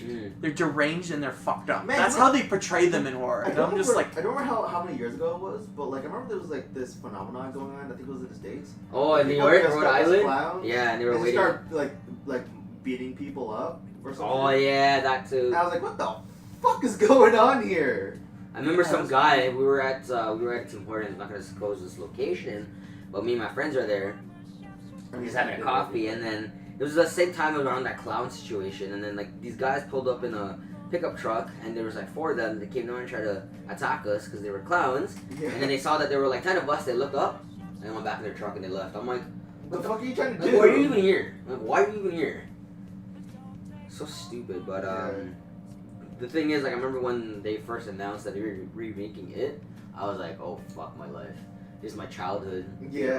They're deranged and they're fucked up. Man, that's how they portray them in horror. I And don't I'm just remember, like, I don't remember how many years ago it was, but like I remember there was like this phenomenon going on. I think it was in the States. Oh, in New People York, dressed Rhode up as Island? clowns, Yeah, and they were and they waiting. start like beating people up or something. Oh, yeah, that too. And I was like, what the fuck is going on here? I remember some guy, we were at Tim Hortons, I'm not going to disclose this location, but me and my friends are there. We're just having a coffee, and then it was the same time around that clown situation, and then like these guys pulled up in a pickup truck, and there was like 4 of them that came down and tried to attack us because they were clowns, Yeah. and then they saw that there were like 10 of us, they looked up, and went back in their truck and they left. I'm like, What the fuck are you trying to like, do? why are you even here? Like, why are you even here? So stupid, but the thing is, like, I remember when they first announced that they were remaking it, I was like, oh fuck my life. This is my childhood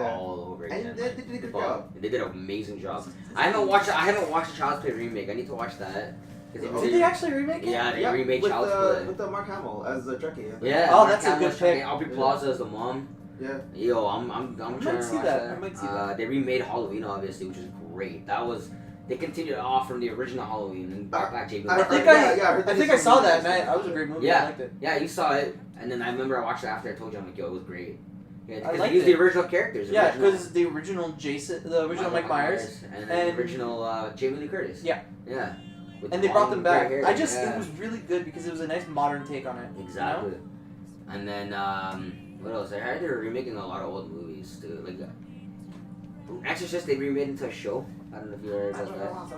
all over again. And they did a good job. They did an amazing job. I haven't watched the Child's Play remake. I need to watch that. did they actually remake it? Yeah, they remade with Child's Play. with the Mark Hamill as Chucky. Yeah. Oh, Mark that's a Hamill, good pick. Aubrey Plaza as the mom. Yeah. Yo, I'm trying to see watch that. that. I might see that. They remade Halloween, obviously, which is great. They continued it off from the original Halloween and brought back Jamie. I think I saw that, man. That was a great movie. Yeah. I liked it. Yeah, you saw it, and then I remember I watched it after I told you. I'm like, yo, it was great. Yeah, I because liked they used it. the original characters. Yeah, because the original Jason, the original Mike Myers, and and- the original Jamie Lee Curtis. Yeah. Yeah. With and they brought them back. gray hair, It was really good because it was a nice modern take on it. Exactly. And then what else? I heard they were remaking a lot of old movies too. Like Exorcist, they remade into a show. I don't know if you heard about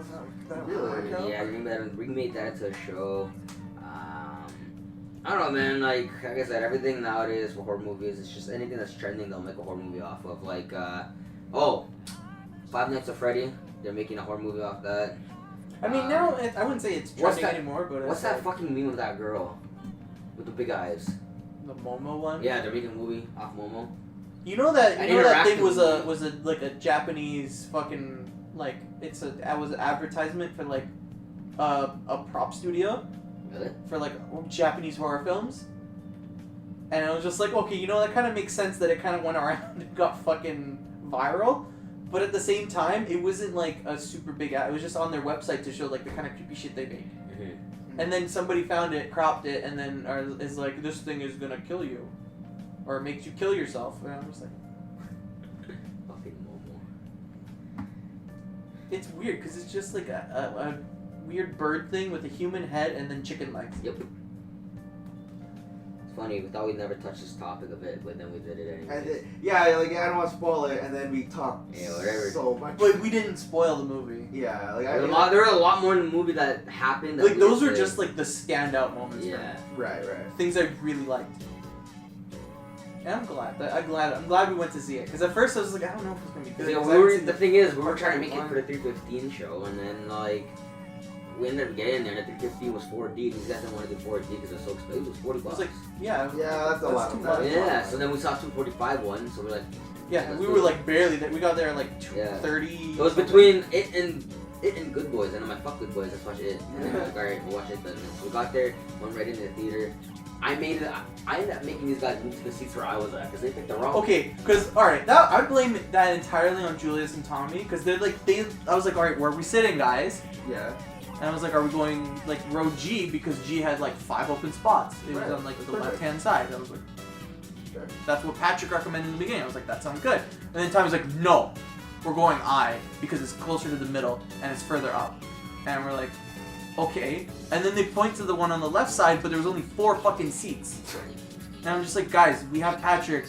that. Really? Yeah, remade that into a show. I don't know, man. Like I said, everything nowadays for horror movies, it's just anything that's trending, they'll make a horror movie off of. Like, Five Nights at Freddy, they're making a horror movie off that. I mean, now I wouldn't say it's What's trending that- anymore, but What's it's that like fucking meme of that girl with the big eyes? the Momo one. Yeah, they're making a movie off Momo. You know that An that thing interactive was a like a Japanese fucking like was an advertisement for like a prop studio Really? for like Japanese horror films. And I was just like, okay, you know, that kind of makes sense that it kind of went around and got fucking viral. But at the same time, it wasn't like a super big ad. It was just on their website to show like the kind of creepy shit they make. And then somebody found it, cropped it, and then is like, this thing is gonna kill you. Or it makes you kill yourself. And I'm just like, Fucking Momo. it's weird because it's just like a weird bird thing with a human head and then chicken legs. Yep. It's funny, we thought we'd never touch this topic of it, but then we did it anyway. I don't want to spoil it, and then we talked whatever. so much. But we didn't spoil the movie. Yeah, like There were a lot more in the movie that happened. That Like we those didn't were say. just like the standout moments. for me. Yeah. right. Things I really liked. And I'm glad we went to see it because at first I was like, I don't know if it's gonna be good. Yeah, 'cause I haven't seen the thing is, we were fucking trying to make it one. for the 315 show, and then like we ended up getting there. And the 315 was 4D. These guys didn't want to do 4D because it was so expensive. It was 40 It bucks. was like, yeah, Yeah, that's a lot. too That's much. Yeah. So then we saw 245 one. So we're like, Yeah, let's we do were it. like barely. We got there at like Yeah. 30. So it was between it and Good Boys, and I'm like, fuck Good Boys, let's watch it. And then we're like, alright, we'll watch it then. So we got there, went right into the theater. I ended up making these guys move to the seats where I was at because they picked the wrong. Okay, because alright, that I blame that entirely on Julius and Tommy because they're like I was like, alright, where are we sitting, guys? Yeah. And I was like, are we going like row G because G had like 5 open spots. It was Right. on like the Perfect. left hand side. I was like, Sure. that's what Patrick recommended in the beginning. I was like, that sounds good. And then Tommy's like, no, we're going I because it's closer to the middle and it's further up. And we're like, okay. And then they point to the one on the left side, but there was only 4 fucking seats. And I'm just like, guys, we have Patrick.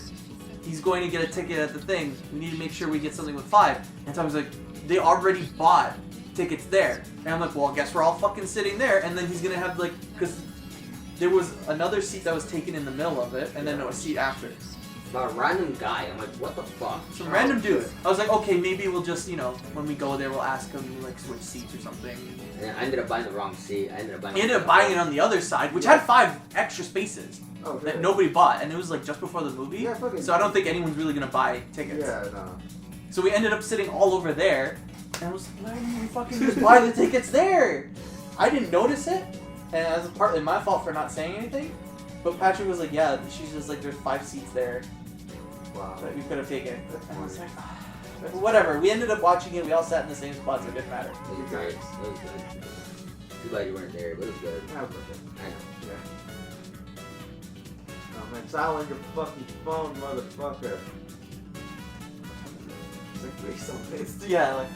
He's going to get a ticket at the thing. We need to make sure we get something with 5. And Tommy's like, they already bought tickets there. And I'm like, well, I guess we're all fucking sitting there. And then he's going to have, like, because there was another seat that was taken in the middle of it, and then a seat after. About a random guy. I'm like, what the fuck? Some random dude. I was like, okay, maybe we'll just, you know, when we go there, we'll ask him, like, switch seats or something. And I ended up buying the wrong seat. He ended up buying it on the other side, which had 5 extra spaces Oh, that good. nobody bought, and it was like just before the movie. Yeah, fucking- So I don't think anyone's really gonna buy tickets. Yeah, no. So we ended up sitting all over there, and I was like, why didn't we fucking just buy the tickets there? I didn't notice it, and it was partly my fault for not saying anything. But Patrick was like, yeah, she's just like, there's 5 seats there Wow. that we could have taken. And I was like, whatever. We ended up watching it. We all sat in the same spots. It didn't matter. It was great. It was good. Too bad you weren't there, but it was good. Yeah, perfect. I know. Yeah. Oh man, silent your fucking phone, motherfucker. It's like three something. Yeah, like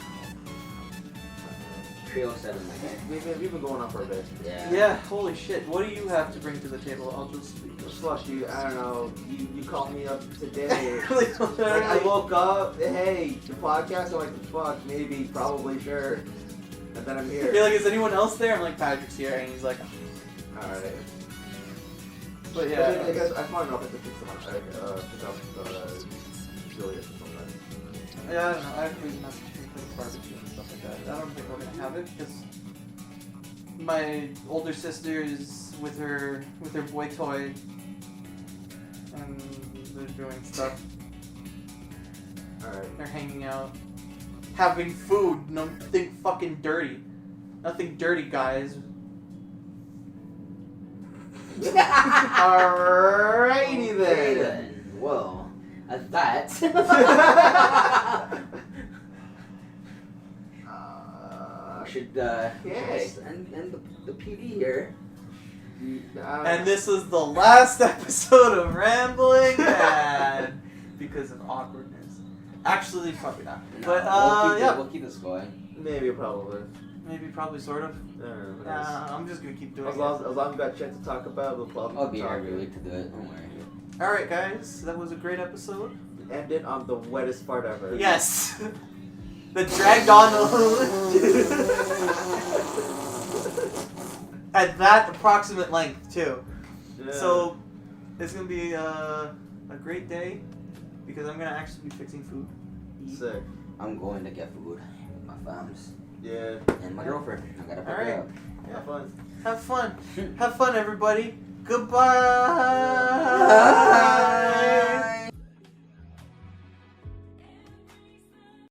307, my guy. We've been going on for a bit. Yeah. yeah. Holy shit! What do you have to bring to the table? I'll just. Fuck you, I don't know. You called me up today. Like, Like, I woke up, hey, the podcast, I'm like, fuck, maybe, probably, sure. And then I'm here. You're like, is anyone else there? I'm like, Patrick's here, and he's like, Alright. but I yeah. guess I want to know if I could pick up Julius or something. Yeah, I don't know. I have reason not to drink like barbecue and stuff like that. I don't think we're gonna have it because my older sister is with her boy toy, and they're doing stuff. Alright. They're hanging out, having food. Nothing fucking dirty. Nothing dirty, guys. Alrighty then. Well, at that. We should Okay. just end the PD here. And this is the last episode of Rambling Mad because of awkwardness. Actually, probably not. No, But we'll keep this going. Maybe, probably. maybe, probably, sort of. I don't know. Nah, I'm just gonna keep doing As long as we got shit to talk about, we'll probably I'll be here talk. every week to do it. Don't worry. it. All right, guys, that was a great episode. End it on the wettest part ever. Yes, the dragged on at that approximate length too. Yeah. So it's gonna be a great day because I'm gonna actually be fixing food. Sick. I'm going to get food with my fams Yeah. and my girlfriend. I gotta pick Alright. her up. Have fun. Have fun. Have fun, everybody. Goodbye.